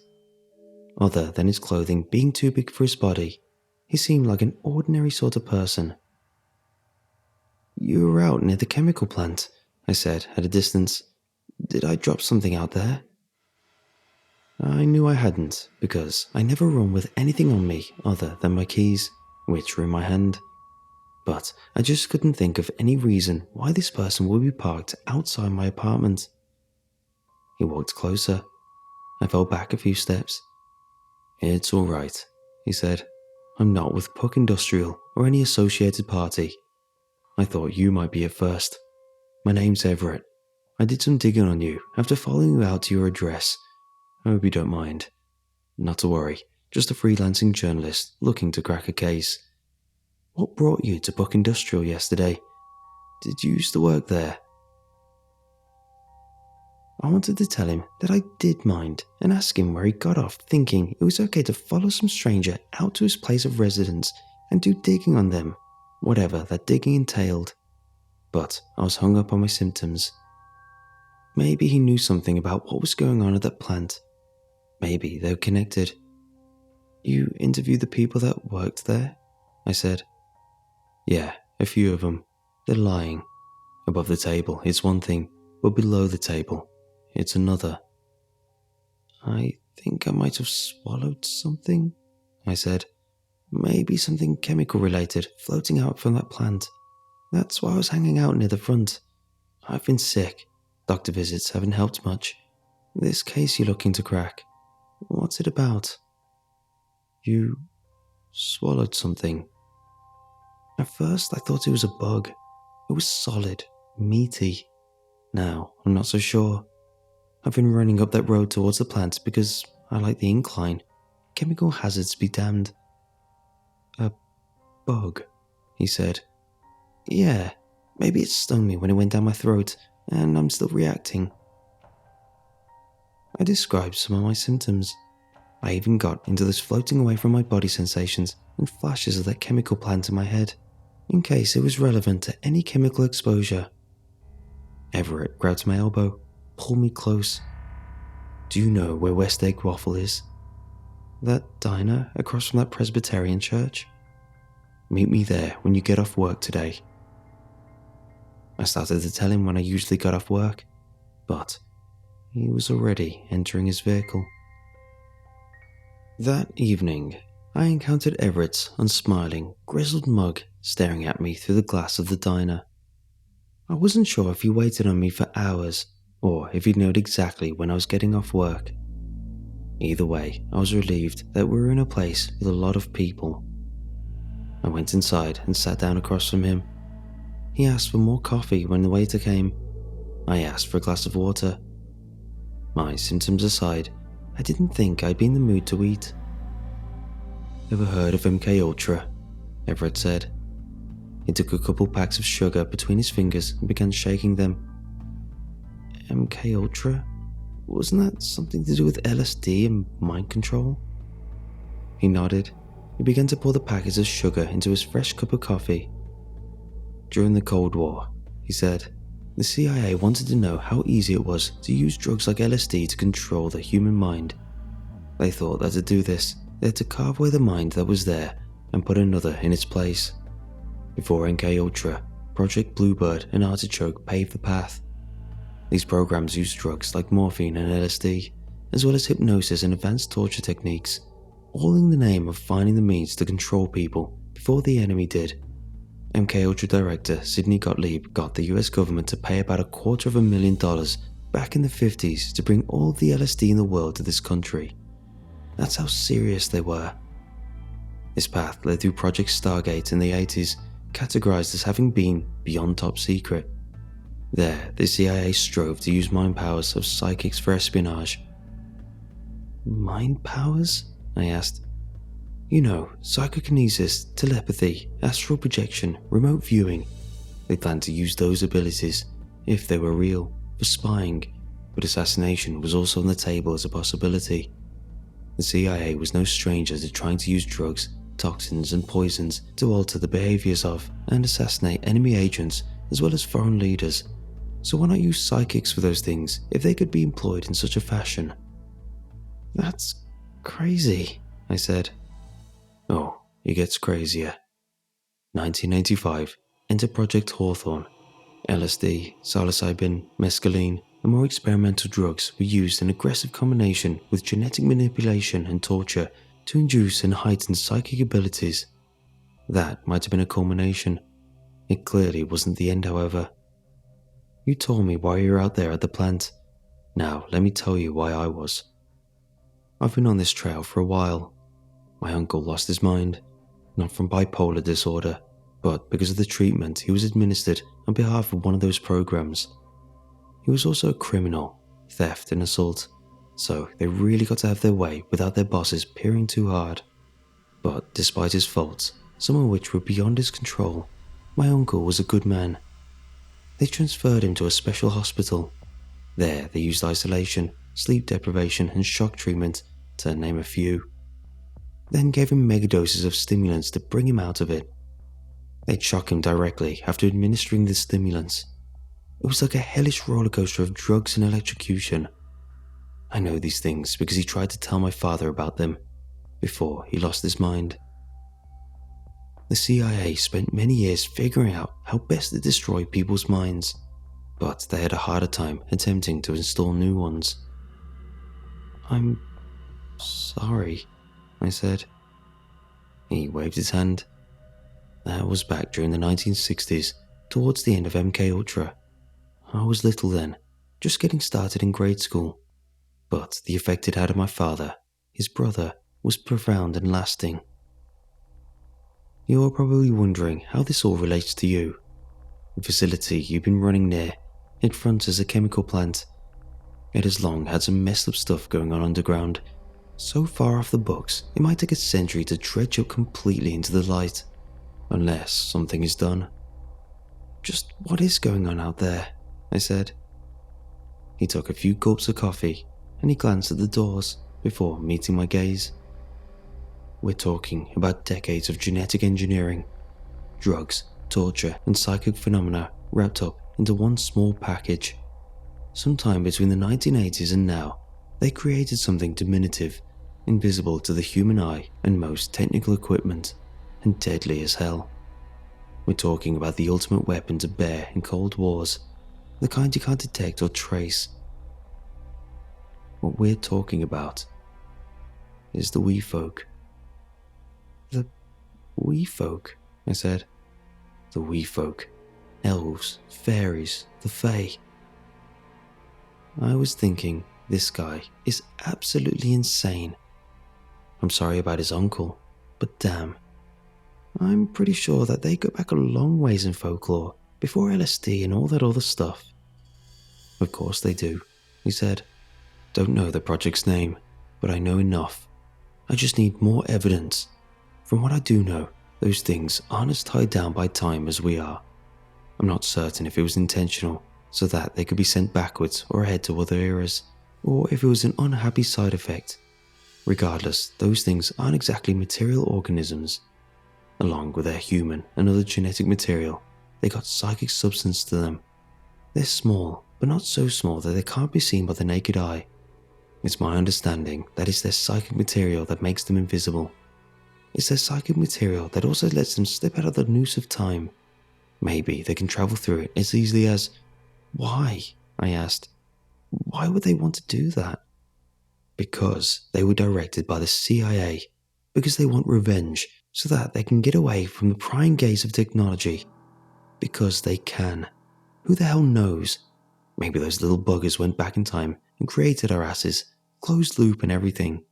Other than his clothing being too big for his body, he seemed like an ordinary sort of person. "You were out near the chemical plant," I said at a distance. "Did I drop something out there?" I knew I hadn't, because I never run with anything on me other than my keys, which were in my hand. But I just couldn't think of any reason why this person would be parked outside my apartment. He walked closer. I fell back a few steps. "It's all right," he said. "I'm not with Puck Industrial or any associated party. I thought you might be at first. My name's Everett. I did some digging on you after following you out to your address. I hope you don't mind. Not to worry, just a freelancing journalist looking to crack a case. What brought you to Puck Industrial yesterday? Did you used to work there?" I wanted to tell him that I did mind and ask him where he got off thinking it was okay to follow some stranger out to his place of residence and do digging on them, whatever that digging entailed. But I was hung up on my symptoms. Maybe he knew something about what was going on at that plant. Maybe they were connected. "You interviewed the people that worked there?" I said. "Yeah, a few of them. They're lying. Above the table, it's one thing, but below the table, it's another." "I think I might have swallowed something," I said. "Maybe something chemical related floating out from that plant. That's why I was hanging out near the front. I've been sick. Doctor visits haven't helped much. This case you're looking to crack, what's it about?" "You swallowed something." At first I thought it was a bug. It was solid, meaty. Now I'm not so sure. I've been running up that road towards the plant because I like the incline. Chemical hazards be damned. "A bug," he said. "Yeah, maybe it stung me when it went down my throat, and I'm still reacting." I described some of my symptoms. I even got into this floating away from my body sensations and flashes of that chemical plant in my head, in case it was relevant to any chemical exposure. Everett grabbed my elbow, pulled me close. "Do you know where West Egg Waffle is? That diner across from that Presbyterian church? Meet me there when you get off work today." I started to tell him when I usually got off work, but he was already entering his vehicle. That evening, I encountered Everett's unsmiling, grizzled mug staring at me through the glass of the diner. I wasn't sure if he waited on me for hours, or if he knew exactly when I was getting off work. Either way, I was relieved that we were in a place with a lot of people. I went inside and sat down across from him. He asked for more coffee when the waiter came. I asked for a glass of water. My symptoms aside, I didn't think I'd be in the mood to eat. "Ever heard of MK Ultra?" Everett said. He took a couple packs of sugar between his fingers and began shaking them. "MK Ultra? Wasn't that something to do with LSD and mind control?" He nodded. He began to pour the packets of sugar into his fresh cup of coffee. "During the Cold War," he said, "the CIA wanted to know how easy it was to use drugs like LSD to control the human mind. They thought that to do this, they had to carve away the mind that was there and put another in its place. Before MK Ultra, Project Bluebird and Artichoke paved the path. These programs used drugs like morphine and LSD, as well as hypnosis and advanced torture techniques, all in the name of finding the means to control people before the enemy did. MK Ultra director Sidney Gottlieb got the US government to pay about $250,000 back in the 50s to bring all the LSD in the world to this country. That's how serious they were. This path led through Project Stargate in the 80s, categorized as having been beyond top secret. There, the CIA strove to use mind powers of psychics for espionage." "Mind powers?" I asked. "You know, psychokinesis, telepathy, astral projection, remote viewing. They planned to use those abilities, if they were real, for spying, but assassination was also on the table as a possibility. The CIA was no stranger to trying to use drugs, toxins, and poisons to alter the behaviors of and assassinate enemy agents as well as foreign leaders. So why not use psychics for those things if they could be employed in such a fashion? That's crazy, I said. Oh, it gets crazier. 1985, enter Project Hawthorne. LSD, psilocybin, mescaline, and more experimental drugs were used in aggressive combination with genetic manipulation and torture to induce and heighten psychic abilities. That might have been a culmination. It clearly wasn't the end, however. You told me why you were out there at the plant. Now, let me tell you why I was. I've been on this trail for a while. My uncle lost his mind, not from bipolar disorder, but because of the treatment he was administered on behalf of one of those programs. He was also a criminal, theft and assault, so they really got to have their way without their bosses peering too hard. But despite his faults, some of which were beyond his control, my uncle was a good man. They transferred him to a special hospital. There they used isolation, sleep deprivation and shock treatment, to name a few. Then gave him megadoses of stimulants to bring him out of it. They'd shock him directly after administering the stimulants. It was like a hellish rollercoaster of drugs and electrocution. I know these things because he tried to tell my father about them before he lost his mind. The CIA spent many years figuring out how best to destroy people's minds, but they had a harder time attempting to install new ones. I'm sorry, I said. He waved his hand. That was back during the 1960s, towards the end of MK Ultra. I was little then, just getting started in grade school. But the effect it had on my father, his brother, was profound and lasting. You're probably wondering how this all relates to you. The facility you've been running near, it fronts as a chemical plant. It has long had some messed up stuff going on underground, so far off the books it might take a century to dredge up completely into the light. Unless something is done. Just what is going on out there? I said. He took a few gulps of coffee and he glanced at the doors before meeting my gaze. We're talking about decades of genetic engineering, drugs, torture, and psychic phenomena wrapped up into one small package. Sometime between the 1980s and now, they created something diminutive, invisible to the human eye and most technical equipment, and deadly as hell. We're talking about the ultimate weapon to bear in cold wars, the kind you can't detect or trace. What we're talking about is the wee folk. The wee folk, I said. The wee folk. Elves, fairies, the fae. I was thinking, this guy is absolutely insane. I'm sorry about his uncle, but damn. I'm pretty sure that they go back a long ways in folklore, before LSD and all that other stuff. Of course they do, he said. Don't know the project's name, but I know enough. I just need more evidence. From what I do know, those things aren't as tied down by time as we are. I'm not certain if it was intentional, so that they could be sent backwards or ahead to other eras, or if it was an unhappy side effect. Regardless, those things aren't exactly material organisms. Along with their human and other genetic material, they got psychic substance to them. They're small, but not so small that they can't be seen by the naked eye. It's my understanding that it's their psychic material that makes them invisible. It's their psychic material that also lets them slip out of the noose of time. Maybe they can travel through it as easily as... Why? I asked. Why would they want to do that? Because they were directed by the CIA. Because they want revenge, so that they can get away from the prying gaze of technology. Because they can. Who the hell knows? Maybe those little buggers went back in time and created our asses, closed loop and everything.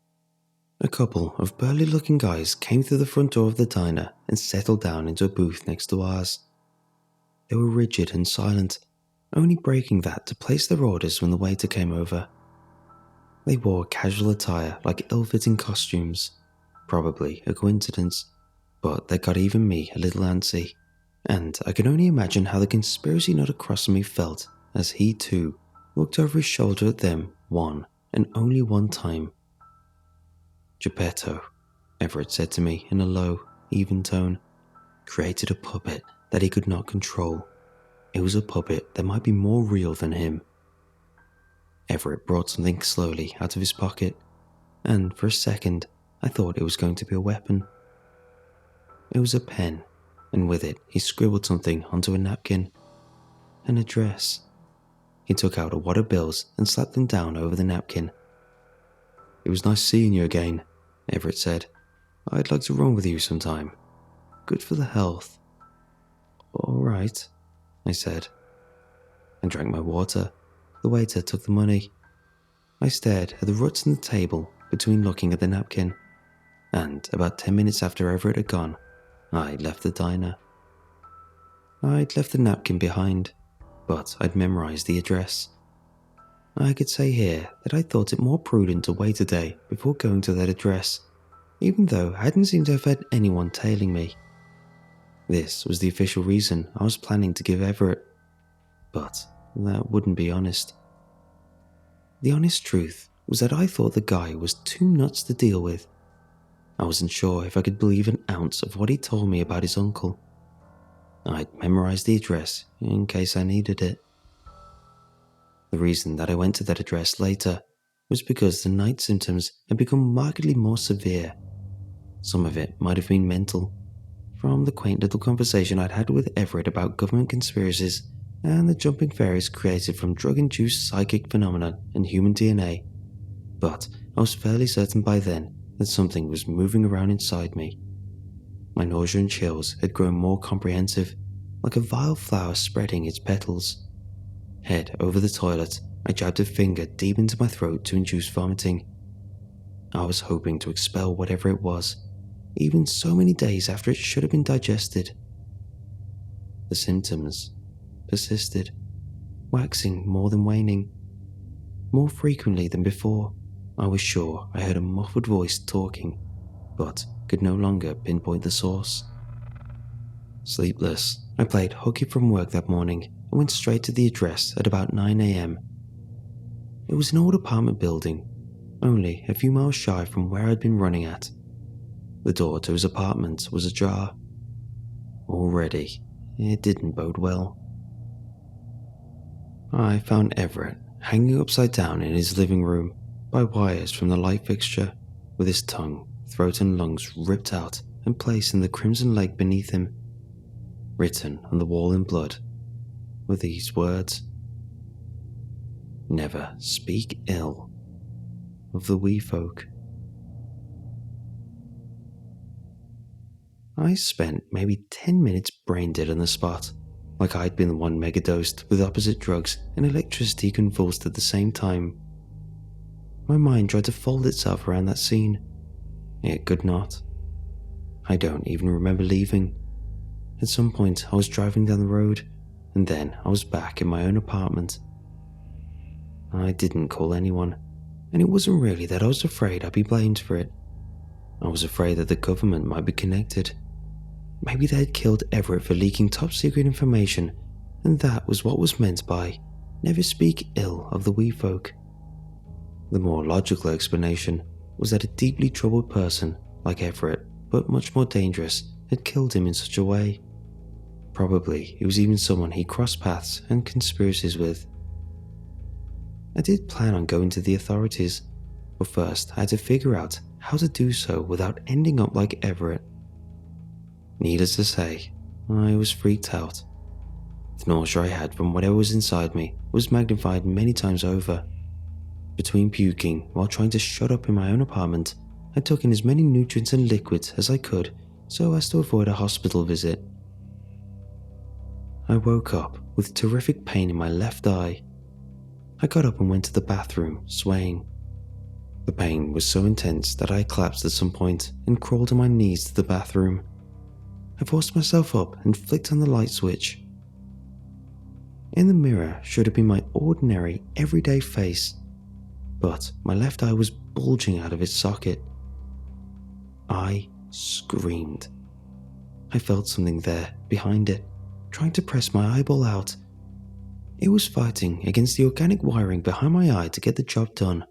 A couple of burly-looking guys came through the front door of the diner and settled down into a booth next to ours. They were rigid and silent, only breaking that to place their orders when the waiter came over. They wore casual attire like ill-fitting costumes. Probably a coincidence, but they got even me a little antsy. and I can only imagine how the conspiracy nut across from me felt as he too looked over his shoulder at them one and only one time. Geppetto, Everett said to me in a low, even tone, created a puppet that he could not control. It was a puppet that might be more real than him. Everett brought something slowly out of his pocket, and for a second I thought it was going to be a weapon. It was a pen, and with it he scribbled something onto a napkin. An address. He took out a wad of bills and slapped them down over the napkin. "It was nice seeing you again," Everett said. "I'd like to run with you sometime. Good for the health." "All right," I said. I drank my water. The waiter took the money. I stared at the ruts in the table between looking at the napkin, and about 10 minutes after Everett had gone, I left the diner. I'd left the napkin behind, but I'd memorized the address. I could say here that I thought it more prudent to wait a day before going to that address, even though I hadn't seemed to have had anyone tailing me. This was the official reason I was planning to give Everett, but that wouldn't be honest. The honest truth was that I thought the guy was too nuts to deal with. I wasn't sure if I could believe an ounce of what he told me about his uncle. I'd memorized the address in case I needed it. The reason that I went to that address later was because the night symptoms had become markedly more severe. Some of it might have been mental, from the quaint little conversation I'd had with Everett about government conspiracies and the jumping fairies created from drug-induced psychic phenomena and human DNA. But I was fairly certain by then that something was moving around inside me. My nausea and chills had grown more comprehensive, like a vile flower spreading its petals. Head over the toilet, I jabbed a finger deep into my throat to induce vomiting. I was hoping to expel whatever it was, even so many days after it should have been digested. The symptoms persisted, waxing more than waning. More frequently than before, I was sure I heard a muffled voice talking, but could no longer pinpoint the source. Sleepless, I played hooky from work that morning and went straight to the address at about 9 a.m. It was an old apartment building, only a few miles shy from where I'd been running at. The door to his apartment was ajar. Already, it didn't bode well. I found Everett hanging upside down in his living room by wires from the light fixture, with his tongue, throat and lungs ripped out and placed in the crimson lake beneath him. Written on the wall in blood were these words: "Never speak ill of the wee folk." I spent maybe 10 minutes brain dead on the spot, like I'd been the one megadosed with opposite drugs and electricity convulsed at the same time. My mind tried to fold itself around that scene. It could not. I don't even remember leaving. At some point I was driving down the road, and then I was back in my own apartment. I didn't call anyone, and it wasn't really that I was afraid I'd be blamed for it. I was afraid that the government might be connected. Maybe they had killed Everett for leaking top secret information, and that was what was meant by "never speak ill of the wee folk." The more logical explanation was that a deeply troubled person like Everett, but much more dangerous, had killed him in such a way. Probably it was even someone he crossed paths and conspiracies with. I did plan on going to the authorities, but first I had to figure out how to do so without ending up like Everett. Needless to say, I was freaked out. The nausea I had from whatever was inside me was magnified many times over. Between puking while trying to shut up in my own apartment, I took in as many nutrients and liquids as I could so as to avoid a hospital visit. I woke up with terrific pain in my left eye. I got up and went to the bathroom, swaying. The pain was so intense that I collapsed at some point and crawled on my knees to the bathroom. I forced myself up and flicked on the light switch. In the mirror should have been my ordinary, everyday face, but my left eye was bulging out of its socket. I screamed. I felt something there, behind it, trying to press my eyeball out. It was fighting against the organic wiring behind my eye to get the job done.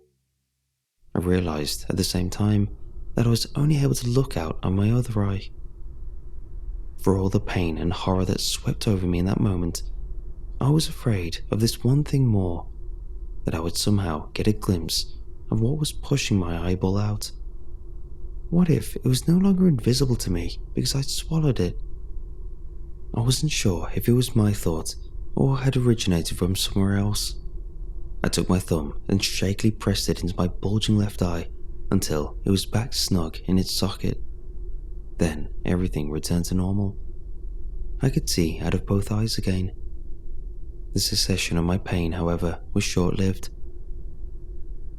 I realized at the same time that I was only able to look out on my other eye. For all the pain and horror that swept over me in that moment, I was afraid of this one thing more, that I would somehow get a glimpse of what was pushing my eyeball out. What if it was no longer invisible to me because I'd swallowed it? I wasn't sure if it was my thought or had originated from somewhere else. I took my thumb and shakily pressed it into my bulging left eye until it was back snug in its socket. Then everything returned to normal. I could see out of both eyes again. The cessation of my pain, however, was short-lived.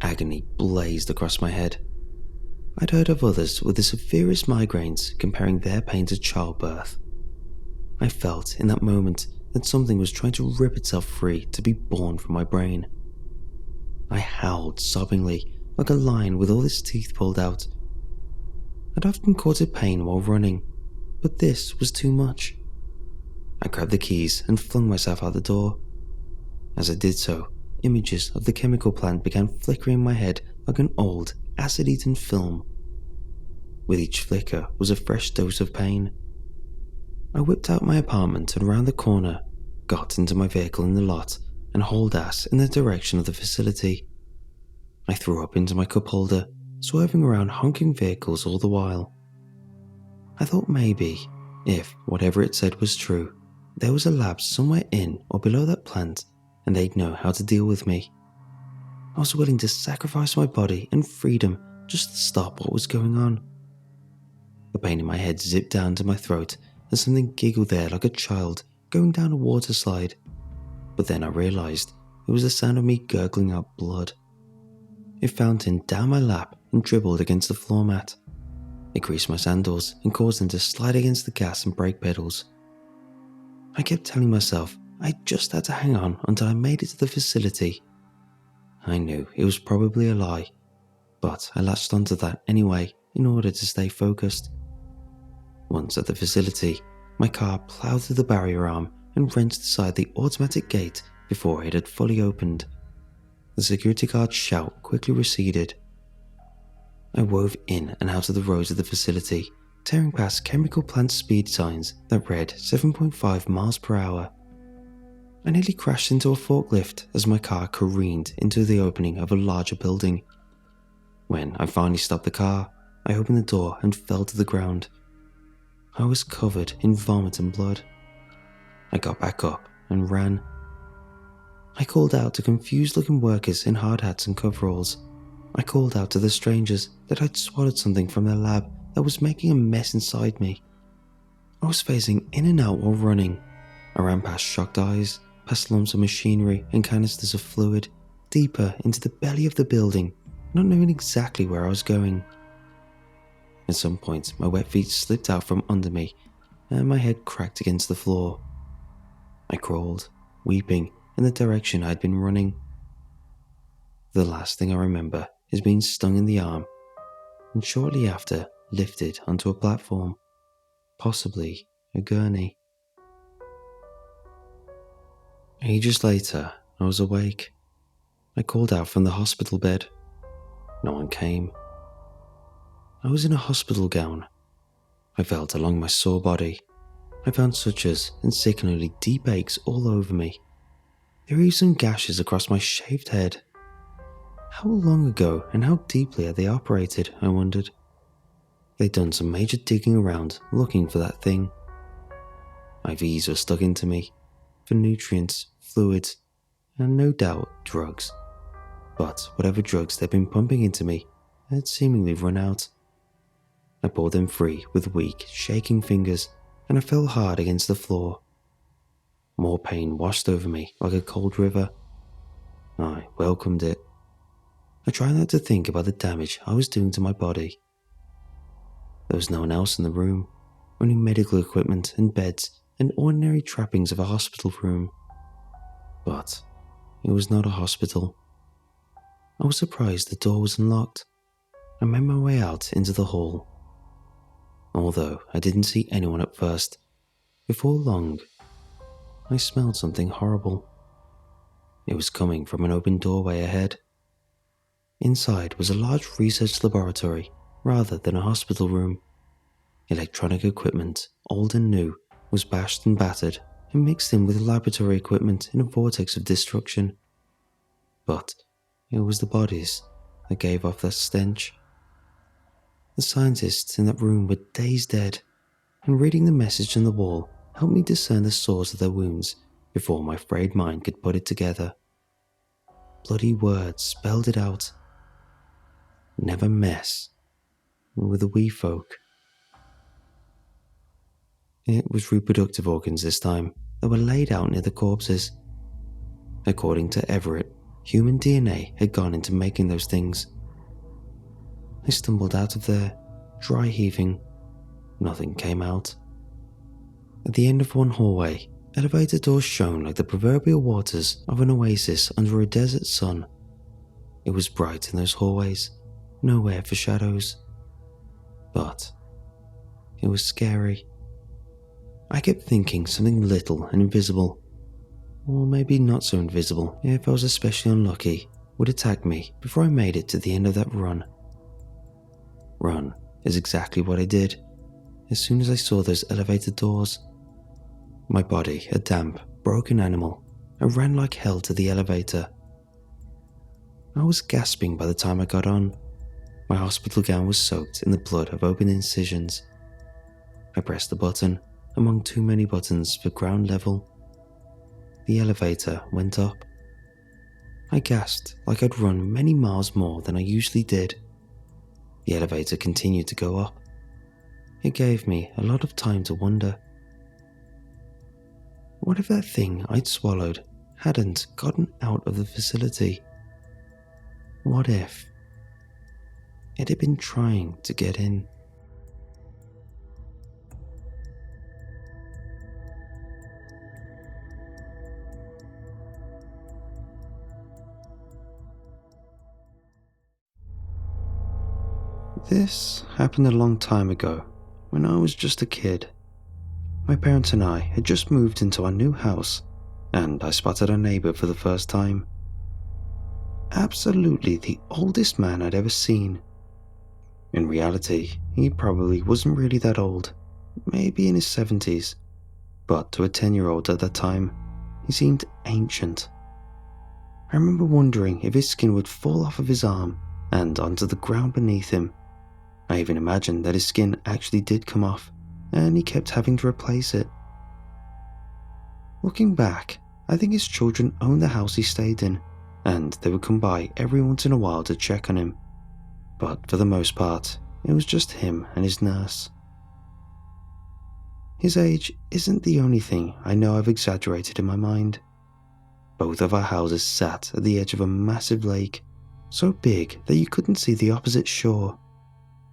Agony blazed across my head. I'd heard of others with the severest migraines comparing their pain to childbirth. I felt in that moment that something was trying to rip itself free to be born from my brain. I howled sobbingly, like a lion with all its teeth pulled out. I'd often caught a pain while running, but this was too much. I grabbed the keys and flung myself out the door. As I did so, images of the chemical plant began flickering in my head like an old, acid-eaten film. With each flicker was a fresh dose of pain. I whipped out my apartment and round the corner, got into my vehicle in the lot, and hauled ass in the direction of the facility. I threw up into my cup holder, swerving around honking vehicles all the while. I thought maybe, if whatever it said was true, there was a lab somewhere in or below that plant, and they'd know how to deal with me. I was willing to sacrifice my body and freedom just to stop what was going on. The pain in my head zipped down to my throat, and something giggled there like a child going down a water slide. But then I realized it was the sound of me gurgling out blood. It fountained down my lap and dribbled against the floor mat. It greased my sandals and caused them to slide against the gas and brake pedals. I kept telling myself I just had to hang on until I made it to the facility. I knew it was probably a lie, but I latched onto that anyway in order to stay focused. Once at the facility, my car plowed through the barrier arm and wrenched aside the automatic gate before it had fully opened. The security guard's shout quickly receded. I wove in and out of the roads of the facility, tearing past chemical plant speed signs that read 7.5 miles per hour. I nearly crashed into a forklift as my car careened into the opening of a larger building. When I finally stopped the car, I opened the door and fell to the ground. I was covered in vomit and blood. I got back up and ran. I called out to confused-looking workers in hard hats and coveralls. I called out to the strangers that I'd swallowed something from their lab that was making a mess inside me. I was phasing in and out while running. I ran past shocked eyes, past lumps of machinery and canisters of fluid, deeper into the belly of the building, not knowing exactly where I was going. At some point, my wet feet slipped out from under me, and my head cracked against the floor. I crawled, weeping, in the direction I had been running. The last thing I remember is being stung in the arm, and shortly after, lifted onto a platform, possibly a gurney. Ages later, I was awake. I called out from the hospital bed. No one came. I was in a hospital gown. I felt along my sore body. I found sutures and sickeningly deep aches all over me. There were even gashes across my shaved head. How long ago and how deeply had they operated, I wondered. They'd done some major digging around looking for that thing. IVs were stuck into me, for nutrients, fluids, and no doubt drugs. But whatever drugs they'd been pumping into me had seemingly run out. I pulled them free with weak, shaking fingers, and I fell hard against the floor. More pain washed over me like a cold river. I welcomed it. I tried not to think about the damage I was doing to my body. There was no one else in the room, only medical equipment and beds and ordinary trappings of a hospital room. But it was not a hospital. I was surprised the door was unlocked. I made my way out into the hall. Although I didn't see anyone at first, before long, I smelled something horrible. It was coming from an open doorway ahead. Inside was a large research laboratory rather than a hospital room. Electronic equipment, old and new, was bashed and battered and mixed in with laboratory equipment in a vortex of destruction. But it was the bodies that gave off that stench. The scientists in that room were days dead, and reading the message on the wall helped me discern the source of their wounds before my frayed mind could put it together. Bloody words spelled it out. Never mess with the wee folk. It was reproductive organs this time that were laid out near the corpses. According to Everett, human DNA had gone into making those things. I stumbled out of there, dry heaving. Nothing came out. At the end of one hallway, elevator doors shone like the proverbial waters of an oasis under a desert sun. It was bright in those hallways, nowhere for shadows. But it was scary. I kept thinking something little and invisible, or maybe not so invisible if I was especially unlucky, would attack me before I made it to the end of that run. Run is exactly what I did as soon as I saw those elevator doors. My body a damp, broken animal, I ran like hell to the elevator. I was gasping by the time I got on. My hospital gown was soaked in the blood of open incisions. I pressed the button among too many buttons for ground level. The elevator went up. I gasped like I'd run many miles more than I usually did. The elevator continued to go up. It gave me a lot of time to wonder. What if that thing I'd swallowed hadn't gotten out of the facility? What if it had been trying to get in? This happened a long time ago, when I was just a kid. My parents and I had just moved into our new house, and I spotted our neighbor for the first time. Absolutely the oldest man I'd ever seen. In reality, he probably wasn't really that old, maybe in his 70s, but to a 10-year-old at that time, he seemed ancient. I remember wondering if his skin would fall off of his arm and onto the ground beneath him. I even imagined that his skin actually did come off, and he kept having to replace it. Looking back, I think his children owned the house he stayed in, and they would come by every once in a while to check on him. But for the most part, it was just him and his nurse. His age isn't the only thing I know I've exaggerated in my mind. Both of our houses sat at the edge of a massive lake, so big that you couldn't see the opposite shore.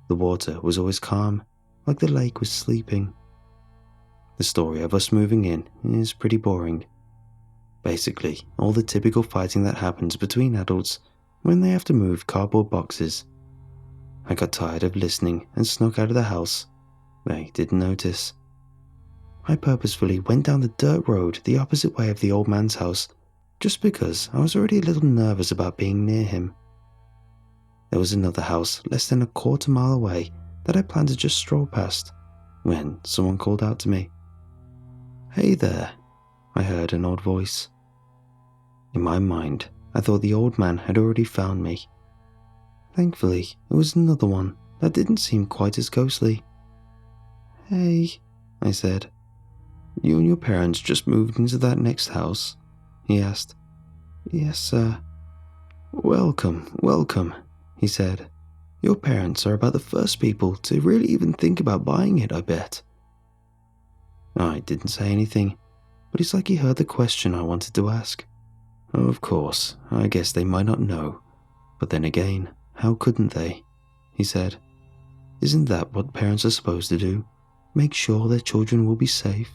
The water was always calm, like the lake was sleeping. The story of us moving in is pretty boring. Basically, all the typical fighting that happens between adults when they have to move cardboard boxes. I got tired of listening and snuck out of the house. They didn't notice. I purposefully went down the dirt road the opposite way of the old man's house, just because I was already a little nervous about being near him. There was another house less than a quarter-mile away that I planned to just stroll past, when someone called out to me. "Hey there," I heard an old voice. In my mind, I thought the old man had already found me. Thankfully, it was another one that didn't seem quite as ghostly. "Hey," I said. "You and your parents just moved into that next house?" he asked. "Yes, sir." Welcome," he said. "Your parents are about the first people to really even think about buying it, I bet." I didn't say anything, but it's like he heard the question I wanted to ask. "Of course, I guess they might not know. But then again, how couldn't they?" he said. "Isn't that what parents are supposed to do? Make sure their children will be safe?"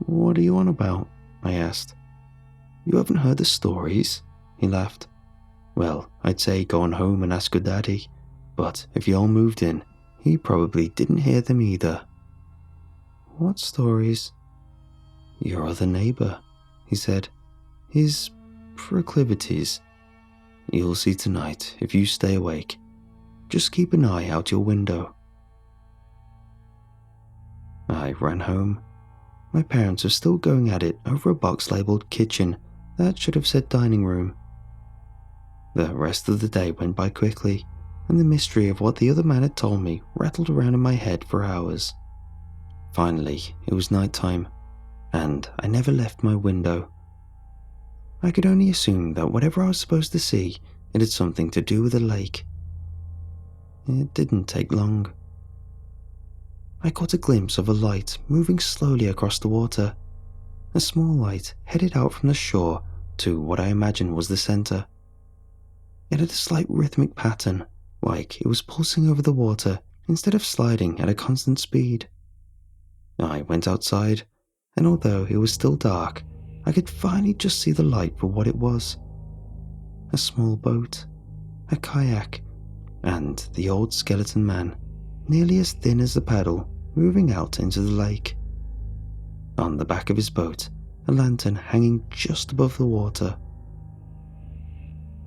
"What are you on about?" I asked. "You haven't heard the stories?" he laughed. "Well, I'd say go on home and ask your daddy, but if you all moved in, he probably didn't hear them either." "What stories?" "Your other neighbor," he said. "His proclivities. You'll see tonight if you stay awake. Just keep an eye out your window." I ran home. My parents were still going at it over a box labelled kitchen that should have said dining room. The rest of the day went by quickly, and the mystery of what the other man had told me rattled around in my head for hours. Finally, it was night time, and I never left my window. I could only assume that whatever I was supposed to see, it had something to do with a lake. It didn't take long. I caught a glimpse of a light moving slowly across the water. A small light headed out from the shore to what I imagined was the center. It had a slight rhythmic pattern, like it was pulsing over the water instead of sliding at a constant speed. I went outside, and although it was still dark, I could finally just see the light for what it was. A small boat, a kayak, and the old skeleton man, nearly as thin as the paddle, moving out into the lake. On the back of his boat, a lantern hanging just above the water.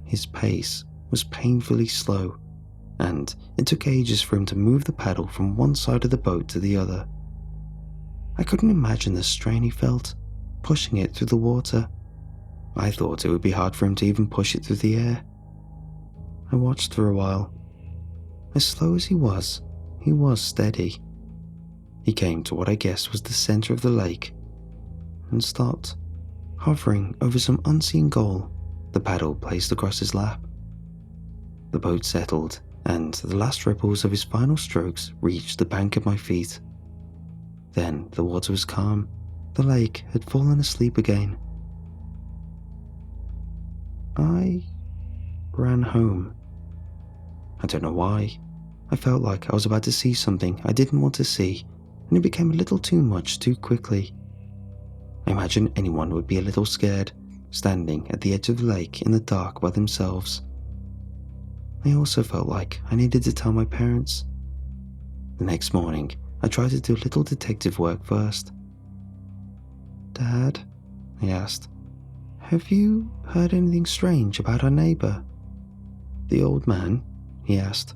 His pace was painfully slow, and it took ages for him to move the paddle from one side of the boat to the other. I couldn't imagine the strain he felt, pushing it through the water. I thought it would be hard for him to even push it through the air. I watched for a while. As slow as he was steady. He came to what I guessed was the center of the lake, and stopped, hovering over some unseen goal, the paddle placed across his lap. The boat settled, and the last ripples of his final strokes reached the bank at my feet. Then the water was calm. The lake had fallen asleep again. I ran home. I don't know why. I felt like I was about to see something I didn't want to see, and it became a little too much too quickly. I imagine anyone would be a little scared, standing at the edge of the lake in the dark by themselves. I also felt like I needed to tell my parents. The next morning, I tried to do a little detective work first. "Dad," I asked, "have you heard anything strange about our neighbor?" "The old man?" he asked.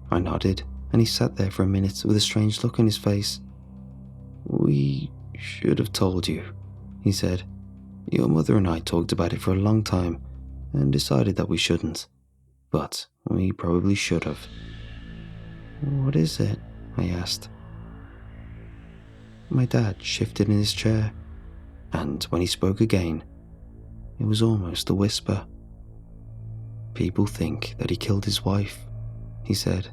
I nodded, and he sat there for a minute with a strange look on his face. "We should have told you," he said. "Your mother and I talked about it for a long time and decided that we shouldn't, but we probably should have." "What is it?" I asked. My dad shifted in his chair, and when he spoke again, it was almost a whisper. "People think that he killed his wife," he said.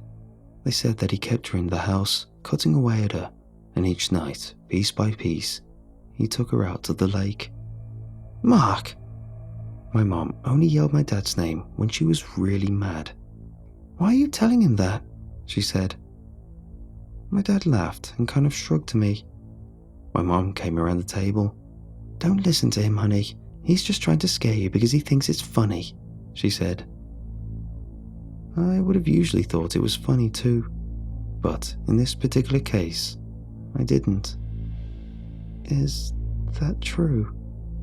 "They said that he kept her in the house, cutting away at her, and each night, piece by piece, he took her out to the lake." "Mark!" My mom only yelled my dad's name when she was really mad. "Why are you telling him that?" she said. My dad laughed and kind of shrugged to me. My mom came around the table. "Don't listen to him, honey. He's just trying to scare you because he thinks it's funny," she said. I would have usually thought it was funny too, but in this particular case, I didn't. "Is that true?"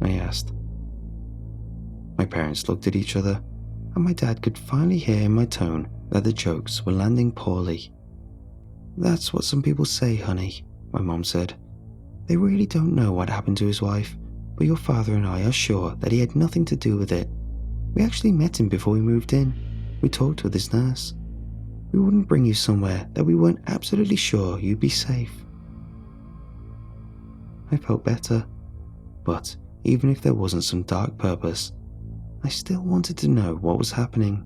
I asked. My parents looked at each other, and my dad could finally hear in my tone that the jokes were landing poorly. "That's what some people say, honey," my mom said. "They really don't know what happened to his wife, but your father and I are sure that he had nothing to do with it. We actually met him before we moved in. We talked with his nurse. We wouldn't bring you somewhere that we weren't absolutely sure you'd be safe." I felt better, but even if there wasn't some dark purpose, I still wanted to know what was happening.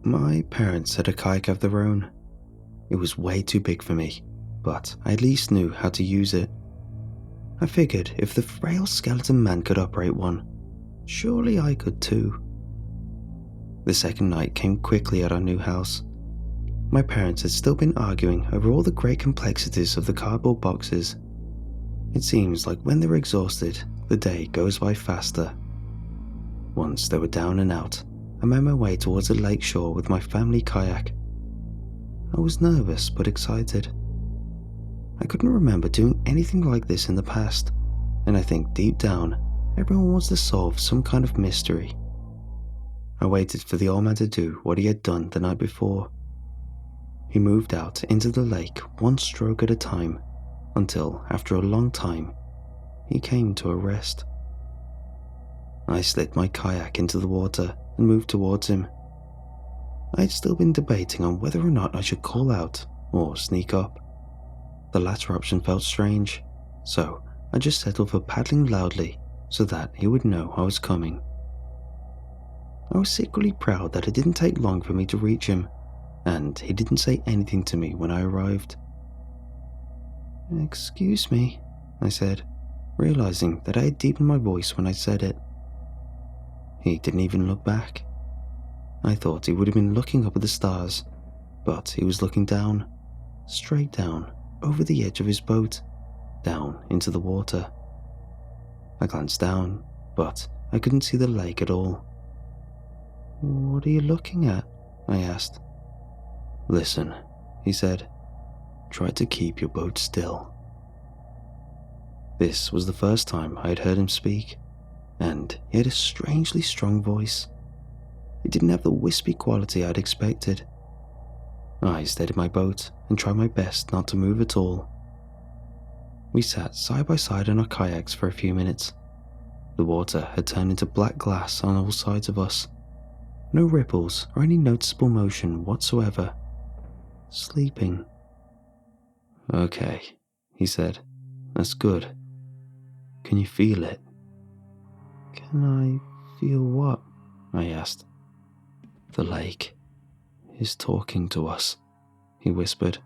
My parents had a kayak of their own. It was way too big for me, but I at least knew how to use it. I figured if the frail skeleton man could operate one, surely I could too. The second night came quickly at our new house. My parents had still been arguing over all the great complexities of the cardboard boxes. It seems like when they're exhausted, the day goes by faster. Once they were down and out, I made my way towards the lake shore with my family kayak. I was nervous but excited. I couldn't remember doing anything like this in the past, and I think deep down, everyone wants to solve some kind of mystery. I waited for the old man to do what he had done the night before. He moved out into the lake one stroke at a time, until, after a long time, he came to a rest. I slid my kayak into the water and moved towards him. I had still been debating on whether or not I should call out or sneak up. The latter option felt strange, so I just settled for paddling loudly so that he would know I was coming. I was secretly proud that it didn't take long for me to reach him, and he didn't say anything to me when I arrived. "Excuse me," I said, realizing that I had deepened my voice when I said it. He didn't even look back. I thought he would have been looking up at the stars, but he was looking down, straight down, over the edge of his boat, down into the water. I glanced down, but I couldn't see the lake at all. "What are you looking at?" I asked. "Listen," he said. "Try to keep your boat still." This was the first time I had heard him speak, and he had a strangely strong voice. It didn't have the wispy quality I'd expected. I stayed in my boat and tried my best not to move at all. We sat side by side in our kayaks for a few minutes. The water had turned into black glass on all sides of us. No ripples or any noticeable motion whatsoever. Sleeping. "Okay," he said. "That's good. Can you feel it?" "Can I feel what?" I asked. "The lake is talking to us," he whispered.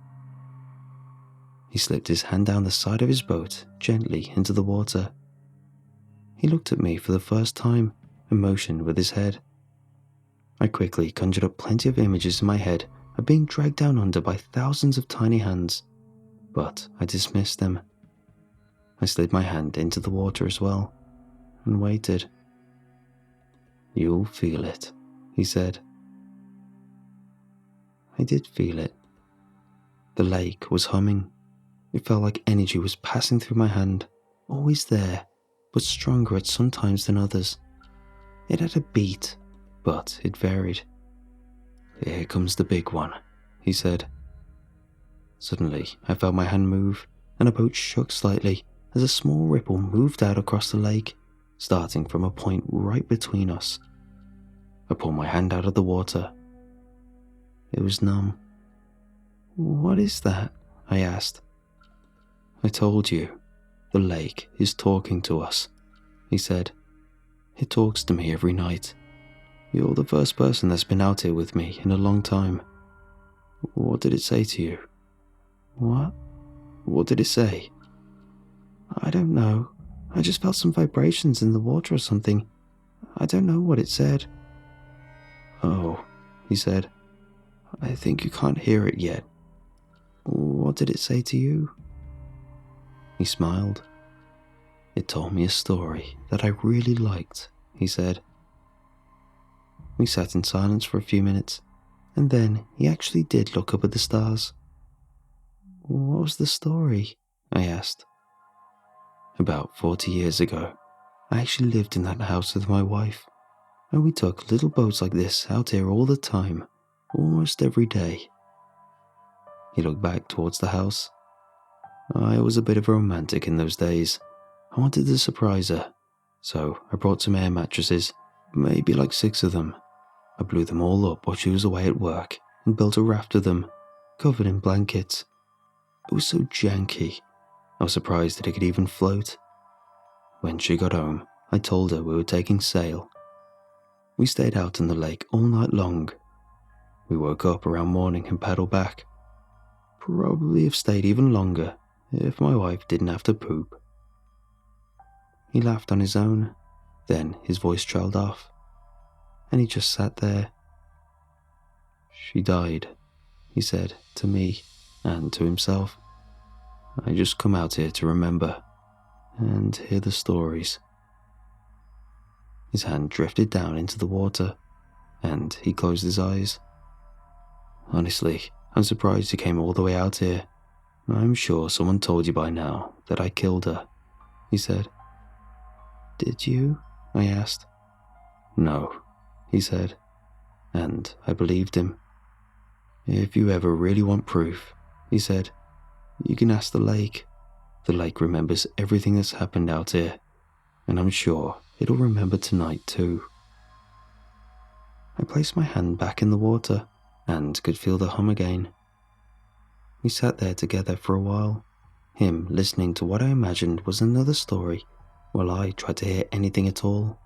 He slipped his hand down the side of his boat gently into the water. He looked at me for the first time and motioned with his head. I quickly conjured up plenty of images in my head of being dragged down under by thousands of tiny hands, but I dismissed them. I slid my hand into the water as well, and waited. "You'll feel it," he said. I did feel it. The lake was humming. It felt like energy was passing through my hand, always there, but stronger at some times than others. It had a beat, but it varied. "Here comes the big one," he said. Suddenly, I felt my hand move, and a boat shook slightly as a small ripple moved out across the lake, starting from a point right between us. I pulled my hand out of the water. It was numb. "What is that?" I asked. "I told you, the lake is talking to us," he said. "It talks to me every night. You're the first person that's been out here with me in a long time. What did it say to you?" "What? What did it say?" "I don't know. I just felt some vibrations in the water or something. I don't know what it said." "Oh," he said. "I think you can't hear it yet. What did it say to you?" He smiled. "It told me a story that I really liked," he said. We sat in silence for a few minutes, and then he actually did look up at the stars. "What was the story?" I asked. "About 40 years ago, I actually lived in that house with my wife, and we took little boats like this out here all the time, almost every day." He looked back towards the house. "I was a bit of a romantic in those days. I wanted to surprise her, so I brought some air mattresses, maybe like 6 of them. I blew them all up while she was away at work and built a raft of them, covered in blankets. It was so janky, I was surprised that it could even float. When she got home, I told her we were taking sail. We stayed out on the lake all night long. We woke up around morning and paddled back. Probably have stayed even longer if my wife didn't have to poop." He laughed on his own, then his voice trailed off, and he just sat there. "She died," he said to me and to himself. "I just come out here to remember and hear the stories." His hand drifted down into the water, and he closed his eyes. "Honestly, I'm surprised he came all the way out here. I'm sure someone told you by now that I killed her, he said. Did you? I asked. No, he said, and I believed him. If you ever really want proof, he said, you can ask the lake. The lake remembers everything that's happened out here, and I'm sure it'll remember tonight too. I placed my hand back in the water and could feel the hum again. We sat there together for a while, him listening to what I imagined was another story while I tried to hear anything at all.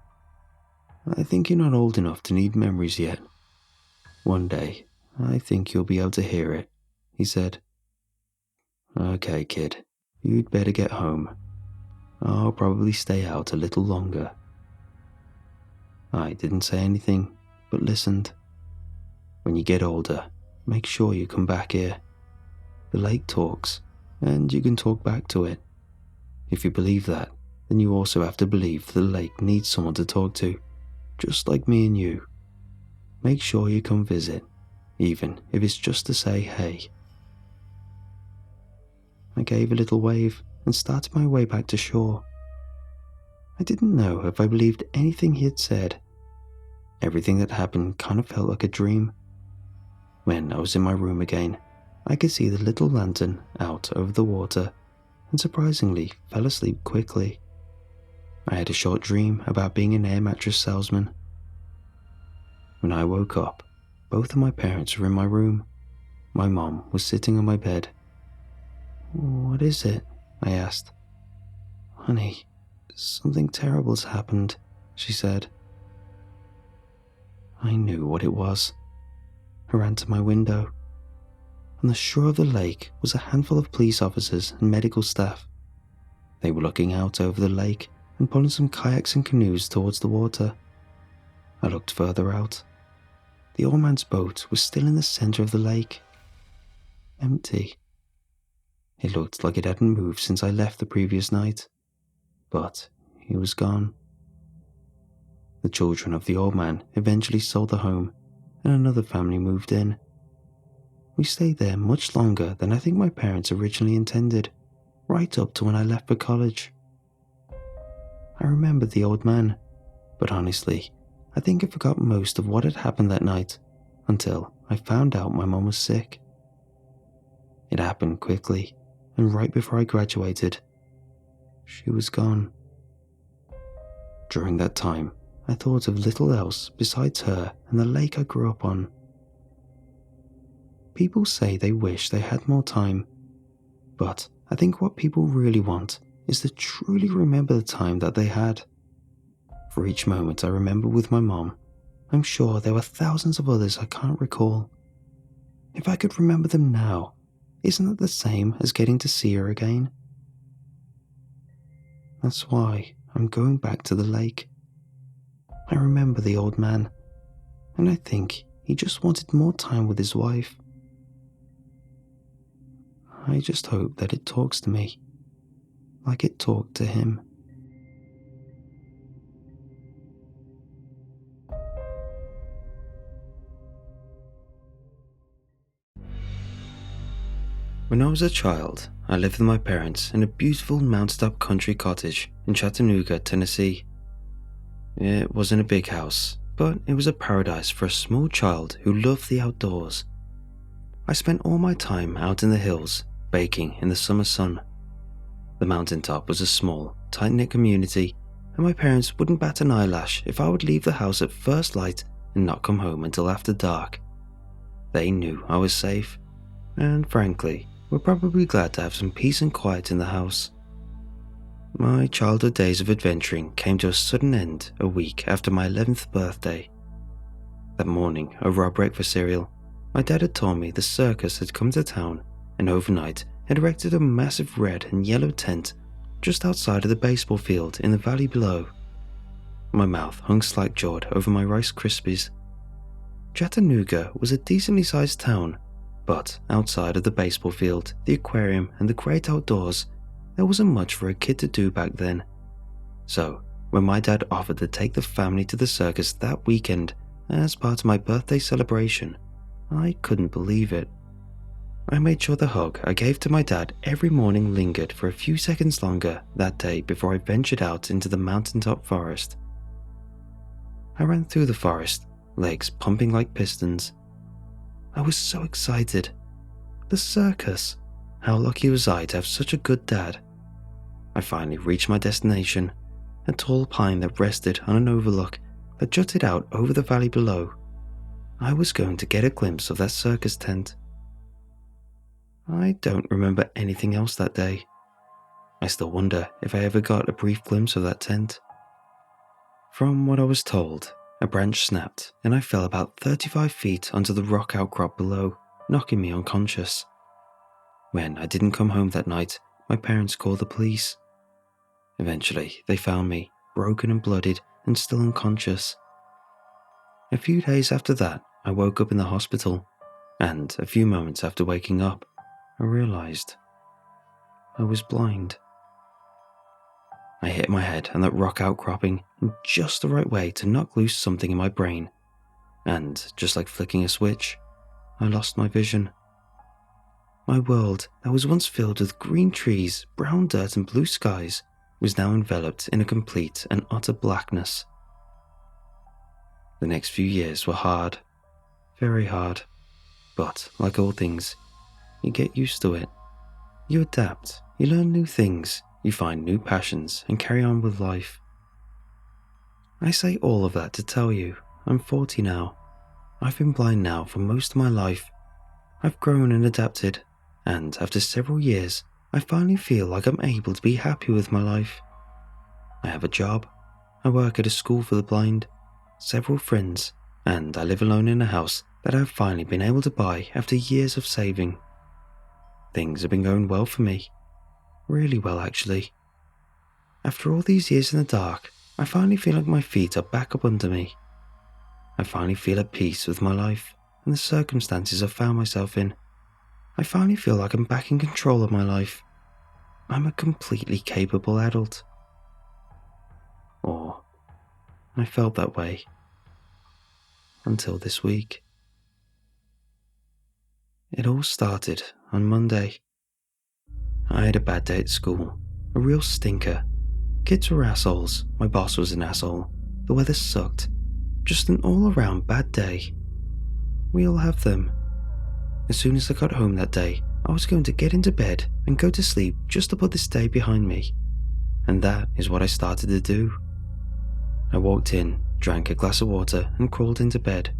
I think you're not old enough to need memories yet. One day, I think you'll be able to hear it, he said. Okay, kid, you'd better get home. I'll probably stay out a little longer. I didn't say anything, but listened. When you get older, make sure you come back here. The lake talks, and you can talk back to it. If you believe that, then you also have to believe the lake needs someone to talk to, just like me and you. Make sure you come visit, even if it's just to say hey. I gave a little wave and started my way back to shore. I didn't know if I believed anything he had said. Everything that happened kind of felt like a dream. When I was in my room again, I could see the little lantern out over the water and surprisingly fell asleep quickly. I had a short dream about being an air mattress salesman. When I woke up, both of my parents were in my room. My mom was sitting on my bed. What is it? I asked. Honey, something terrible's happened, she said. I knew what it was. I ran to my window. On the shore of the lake was a handful of police officers and medical staff. They were looking out over the lake and pulling some kayaks and canoes towards the water. I looked further out. The old man's boat was still in the center of the lake. Empty. It looked like it hadn't moved since I left the previous night, but he was gone. The children of the old man eventually sold the home, and another family moved in. We stayed there much longer than I think my parents originally intended, right up to when I left for college. I remembered the old man, but honestly, I think I forgot most of what had happened that night until I found out my mom was sick. It happened quickly, and right before I graduated, she was gone. During that time, I thought of little else besides her and the lake I grew up on. People say they wish they had more time, but I think what people really want is to truly remember the time that they had. For each moment I remember with my mom, I'm sure there were thousands of others I can't recall. If I could remember them now, isn't it the same as getting to see her again? That's why I'm going back to the lake. I remember the old man, and I think he just wanted more time with his wife. I just hope that it talks to me, like it talked to him. When I was a child, I lived with my parents in a beautiful mountaintop country cottage in Chattanooga, Tennessee. It wasn't a big house, but it was a paradise for a small child who loved the outdoors. I spent all my time out in the hills, baking in the summer sun. The mountaintop was a small, tight-knit community, and my parents wouldn't bat an eyelash if I would leave the house at first light and not come home until after dark. They knew I was safe, and frankly, were probably glad to have some peace and quiet in the house. My childhood days of adventuring came to a sudden end a week after my 11th birthday. That morning, over our breakfast cereal, my dad had told me the circus had come to town and overnight had erected a massive red and yellow tent just outside of the baseball field in the valley below. My mouth hung slack-jawed over my Rice Krispies. Chattanooga was a decently sized town, but outside of the baseball field, the aquarium, and the great outdoors, there wasn't much for a kid to do back then. So, when my dad offered to take the family to the circus that weekend as part of my birthday celebration, I couldn't believe it. I made sure the hug I gave to my dad every morning lingered for a few seconds longer that day before I ventured out into the mountaintop forest. I ran through the forest, legs pumping like pistons. I was so excited. The circus! How lucky was I to have such a good dad? I finally reached my destination, a tall pine that rested on an overlook that jutted out over the valley below. I was going to get a glimpse of that circus tent. I don't remember anything else that day. I still wonder if I ever got a brief glimpse of that tent. From what I was told, a branch snapped and I fell about 35 feet onto the rock outcrop below, knocking me unconscious. When I didn't come home that night, my parents called the police. Eventually, they found me, broken and bloodied and still unconscious. A few days after that, I woke up in the hospital, and a few moments after waking up, I realized I was blind. I hit my head on that rock outcropping in just the right way to knock loose something in my brain, and just like flicking a switch, I lost my vision. My world that was once filled with green trees, brown dirt and blue skies was now enveloped in a complete and utter blackness. The next few years were hard, very hard, but like all things, you get used to it. You adapt, you learn new things, you find new passions and carry on with life. I say all of that to tell you, I'm 40 now. I've been blind now for most of my life. I've grown and adapted, and after several years, I finally feel like I'm able to be happy with my life. I have a job, I work at a school for the blind, several friends, and I live alone in a house that I've finally been able to buy after years of saving. Things have been going well for me. Really well, actually. After all these years in the dark, I finally feel like my feet are back up under me. I finally feel at peace with my life and the circumstances I've found myself in. I finally feel like I'm back in control of my life. I'm a completely capable adult. Or I felt that way. Until this week. It all started on Monday. I had a bad day at school, a real stinker. Kids were assholes, my boss was an asshole, the weather sucked, just an all-around bad day. We all have them. As soon as I got home that day, I was going to get into bed and go to sleep just to put this day behind me. And that is what I started to do. I walked in, drank a glass of water and crawled into bed.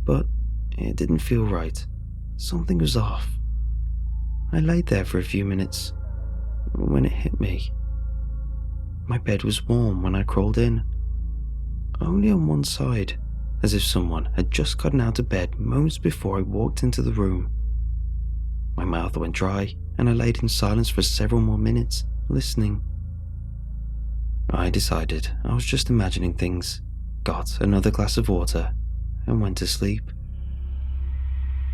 But it didn't feel right. Something was off. I laid there for a few minutes when it hit me. My bed was warm when I crawled in. Only on one side, as if someone had just gotten out of bed moments before I walked into the room. My mouth went dry and I laid in silence for several more minutes, listening. I decided I was just imagining things, got another glass of water, and went to sleep.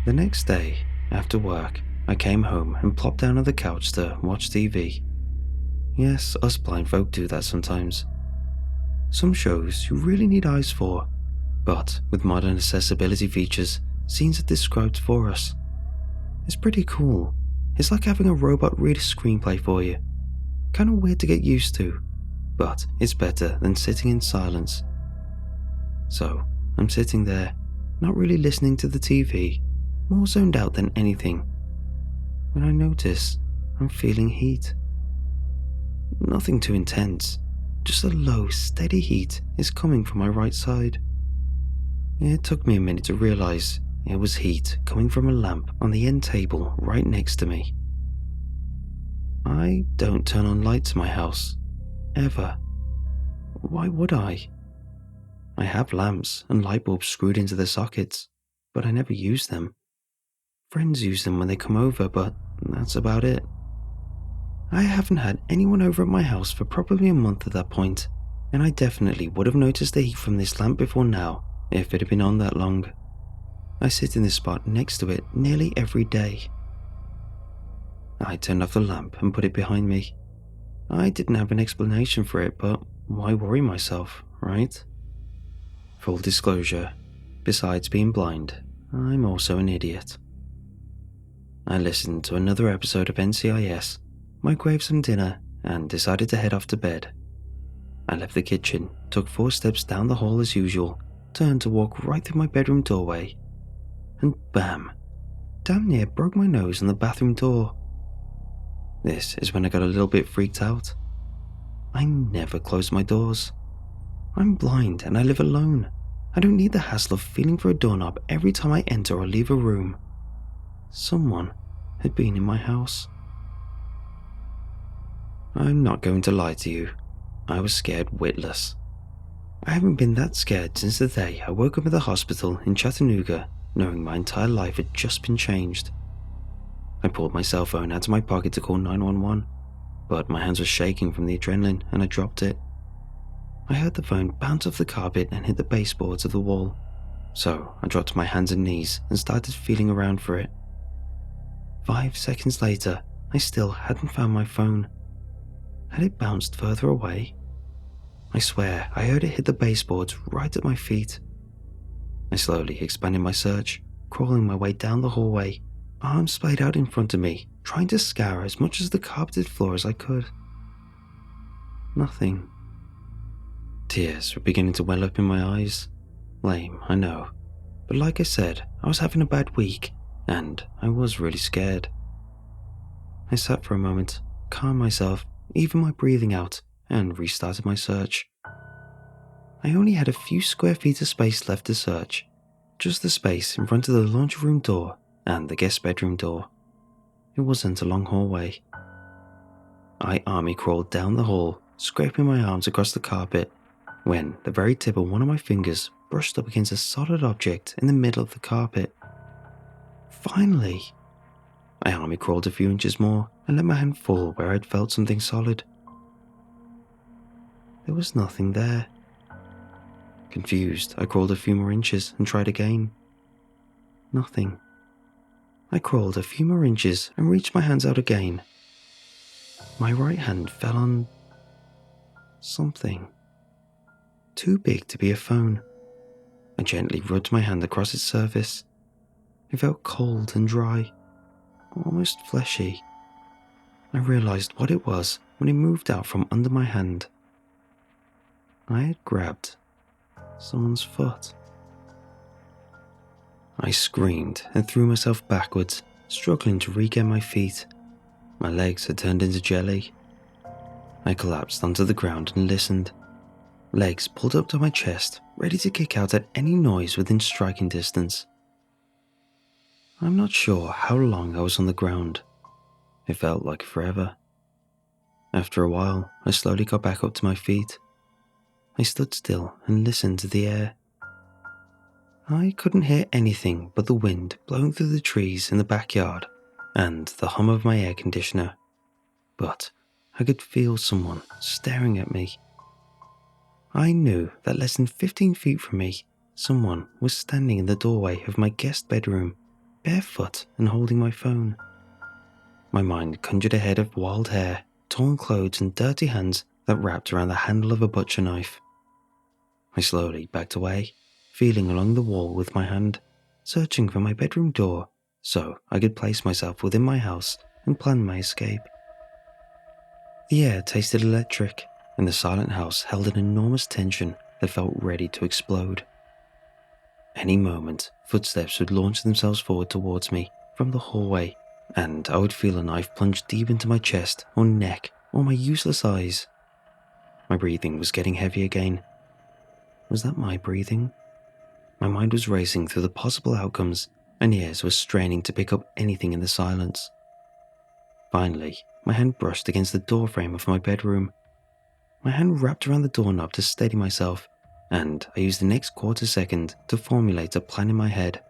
The next day, after work, I came home and plopped down on the couch to watch TV. Yes, us blind folk do that sometimes. Some shows you really need eyes for, but with modern accessibility features, scenes are described for us. It's pretty cool. It's like having a robot read a screenplay for you. Kinda weird to get used to, but it's better than sitting in silence. So, I'm sitting there, not really listening to the TV, more zoned out than anything, when I notice I'm feeling heat. Nothing too intense, just a low, steady heat is coming from my right side. It took me a minute to realize it was heat coming from a lamp on the end table right next to me. I don't turn on lights in my house, ever. Why would I? I have lamps and light bulbs screwed into their sockets, but I never use them. Friends use them when they come over, but that's about it. I haven't had anyone over at my house for probably a month at that point, and I definitely would have noticed the heat from this lamp before now if it had been on that long. I sit in this spot next to it nearly every day. I turned off the lamp and put it behind me. I didn't have an explanation for it, but why worry myself, right? Full disclosure, besides being blind, I'm also an idiot. I listened to another episode of NCIS, microwaved some dinner, and decided to head off to bed. I left the kitchen, took 4 steps down the hall as usual, turned to walk right through my bedroom doorway, and bam! Damn near broke my nose on the bathroom door. This is when I got a little bit freaked out. I never close my doors. I'm blind and I live alone. I don't need the hassle of feeling for a doorknob every time I enter or leave a room. Someone had been in my house. I'm not going to lie to you. I was scared witless. I haven't been that scared since the day I woke up at the hospital in Chattanooga, knowing my entire life had just been changed. I pulled my cell phone out of my pocket to call 911, but my hands were shaking from the adrenaline and I dropped it. I heard the phone bounce off the carpet and hit the baseboards of the wall, so I dropped to my hands and knees and started feeling around for it. 5 seconds later, I still hadn't found my phone. Had it bounced further away? I swear I heard it hit the baseboards right at my feet. I slowly expanded my search, crawling my way down the hallway, arms splayed out in front of me, trying to scour as much of the carpeted floor as I could. Nothing. Tears were beginning to well up in my eyes. Lame, I know. But like I said, I was having a bad week, and I was really scared. I sat for a moment, calmed myself, even my breathing out, and restarted my search. I only had a few square feet of space left to search, just the space in front of the laundry room door and the guest bedroom door. It wasn't a long hallway. I army crawled down the hall, scraping my arms across the carpet, when the very tip of one of my fingers brushed up against a solid object in the middle of the carpet. Finally! I army crawled a few inches more and let my hand fall where I'd felt something solid. There was nothing there. Confused, I crawled a few more inches and tried again. Nothing. I crawled a few more inches and reached my hands out again. My right hand fell on something. Too big to be a phone. I gently rubbed my hand across its surface. It felt cold and dry, almost fleshy. I realized what it was when it moved out from under my hand. I had grabbed someone's foot. I screamed and threw myself backwards, struggling to regain my feet. My legs had turned into jelly. I collapsed onto the ground and listened. Legs pulled up to my chest, ready to kick out at any noise within striking distance. I'm not sure how long I was on the ground. It felt like forever. After a while, I slowly got back up to my feet. I stood still and listened to the air. I couldn't hear anything but the wind blowing through the trees in the backyard and the hum of my air conditioner, but I could feel someone staring at me. I knew that less than 15 feet from me, someone was standing in the doorway of my guest bedroom, barefoot and holding my phone. My mind conjured a head of wild hair, torn clothes and dirty hands that wrapped around the handle of a butcher knife. I slowly backed away, feeling along the wall with my hand, searching for my bedroom door so I could place myself within my house and plan my escape. The air tasted electric, and the silent house held an enormous tension that felt ready to explode. Any moment, footsteps would launch themselves forward towards me from the hallway, and I would feel a knife plunge deep into my chest or neck or my useless eyes. My breathing was getting heavy again. Was that my breathing? My mind was racing through the possible outcomes, and ears were straining to pick up anything in the silence. Finally, my hand brushed against the doorframe of my bedroom. My hand wrapped around the doorknob to steady myself, and I used the next quarter second to formulate a plan in my head.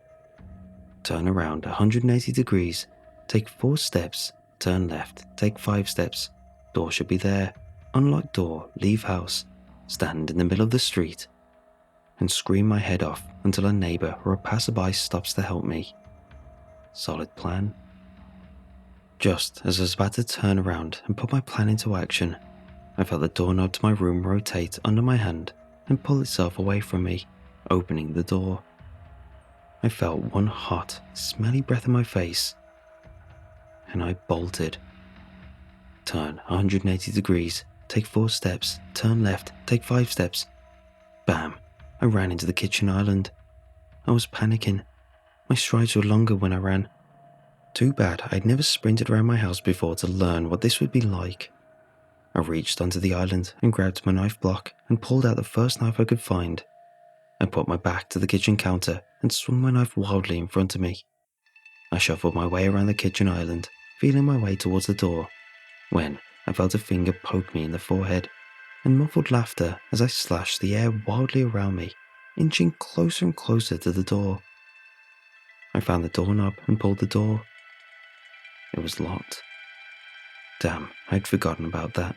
Turn around 180 degrees, take 4 steps, turn left, take 5 steps, door should be there, unlock door, leave house, stand in the middle of the street, and scream my head off until a neighbor or a passerby stops to help me. Solid plan. Just as I was about to turn around and put my plan into action, I felt the doorknob to my room rotate under my hand and pull itself away from me, opening the door. I felt one hot, smelly breath in my face. and I bolted. Turn 180 degrees, take 4 steps, turn left, take 5 steps. Bam! I ran into the kitchen island. I was panicking. My strides were longer when I ran. Too bad I'd never sprinted around my house before to learn what this would be like. I reached onto the island and grabbed my knife block and pulled out the first knife I could find. I put my back to the kitchen counter and swung my knife wildly in front of me. I shuffled my way around the kitchen island, feeling my way towards the door, when I felt a finger poke me in the forehead and muffled laughter as I slashed the air wildly around me, inching closer and closer to the door. I found the doorknob and pulled the door. It was locked. Damn, I'd forgotten about that.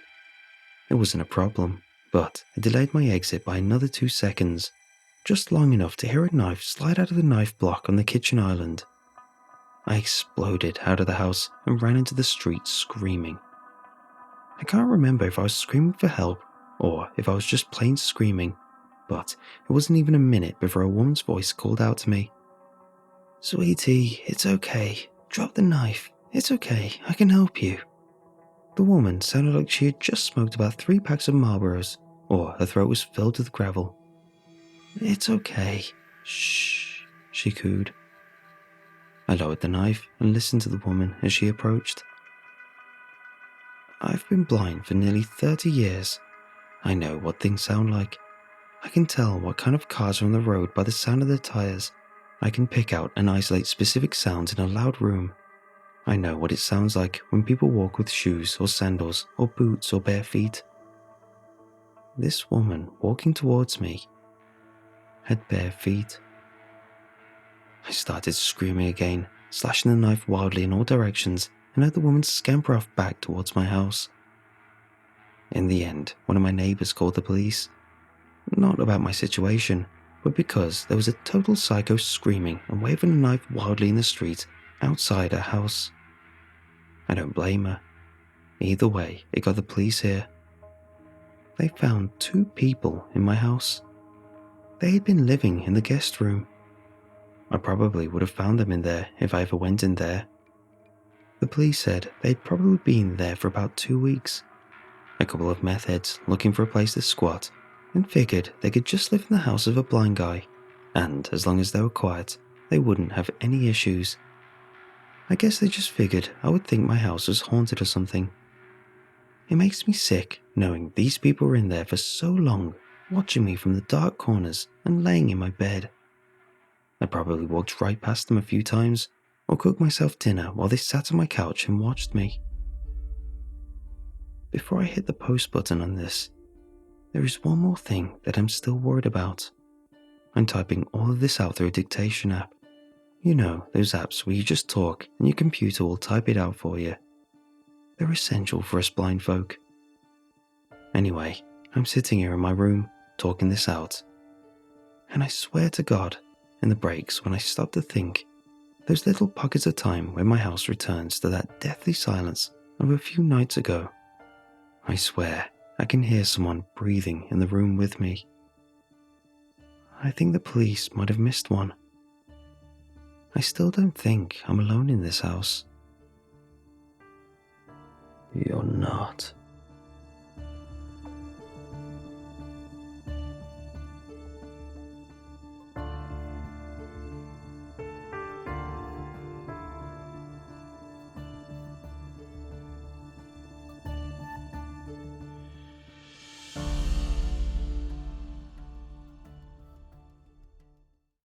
It wasn't a problem, but it delayed my exit by another 2 seconds, just long enough to hear a knife slide out of the knife block on the kitchen island. I exploded out of the house and ran into the street screaming. I can't remember if I was screaming for help or if I was just plain screaming, but it wasn't even a minute before a woman's voice called out to me. "Sweetie, it's okay. Drop the knife. It's okay. I can help you." The woman sounded like she had just smoked about 3 packs of Marlboros, or her throat was filled with gravel. "It's okay. Shh," she cooed. I lowered the knife and listened to the woman as she approached. I've been blind for nearly 30 years. I know what things sound like. I can tell what kind of cars are on the road by the sound of their tires. I can pick out and isolate specific sounds in a loud room. I know what it sounds like when people walk with shoes or sandals or boots or bare feet. This woman walking towards me had bare feet. I started screaming again, slashing the knife wildly in all directions, and had the woman scamper off back towards my house. In the end, one of my neighbors called the police. Not about my situation, but because there was a total psycho screaming and waving a knife wildly in the street outside her house. I don't blame her. Either way, it got the police here. They found 2 people in my house. They had been living in the guest room. I probably would have found them in there if I ever went in there. The police said they'd probably been there for about 2 weeks. A couple of meth heads looking for a place to squat, and figured they could just live in the house of a blind guy, and as long as they were quiet, they wouldn't have any issues. I guess they just figured I would think my house was haunted or something. It makes me sick knowing these people were in there for so long, watching me from the dark corners and laying in my bed. I probably walked right past them a few times, or cooked myself dinner while they sat on my couch and watched me. Before I hit the post button on this, there is one more thing that I'm still worried about. I'm typing all of this out through a dictation app. You know, those apps where you just talk and your computer will type it out for you. They're essential for us blind folk. Anyway, I'm sitting here in my room, talking this out. And I swear to God, in the breaks when I stop to think, those little pockets of time when my house returns to that deathly silence of a few nights ago, I swear I can hear someone breathing in the room with me. I think the police might have missed one. I still don't think I'm alone in this house. You're not.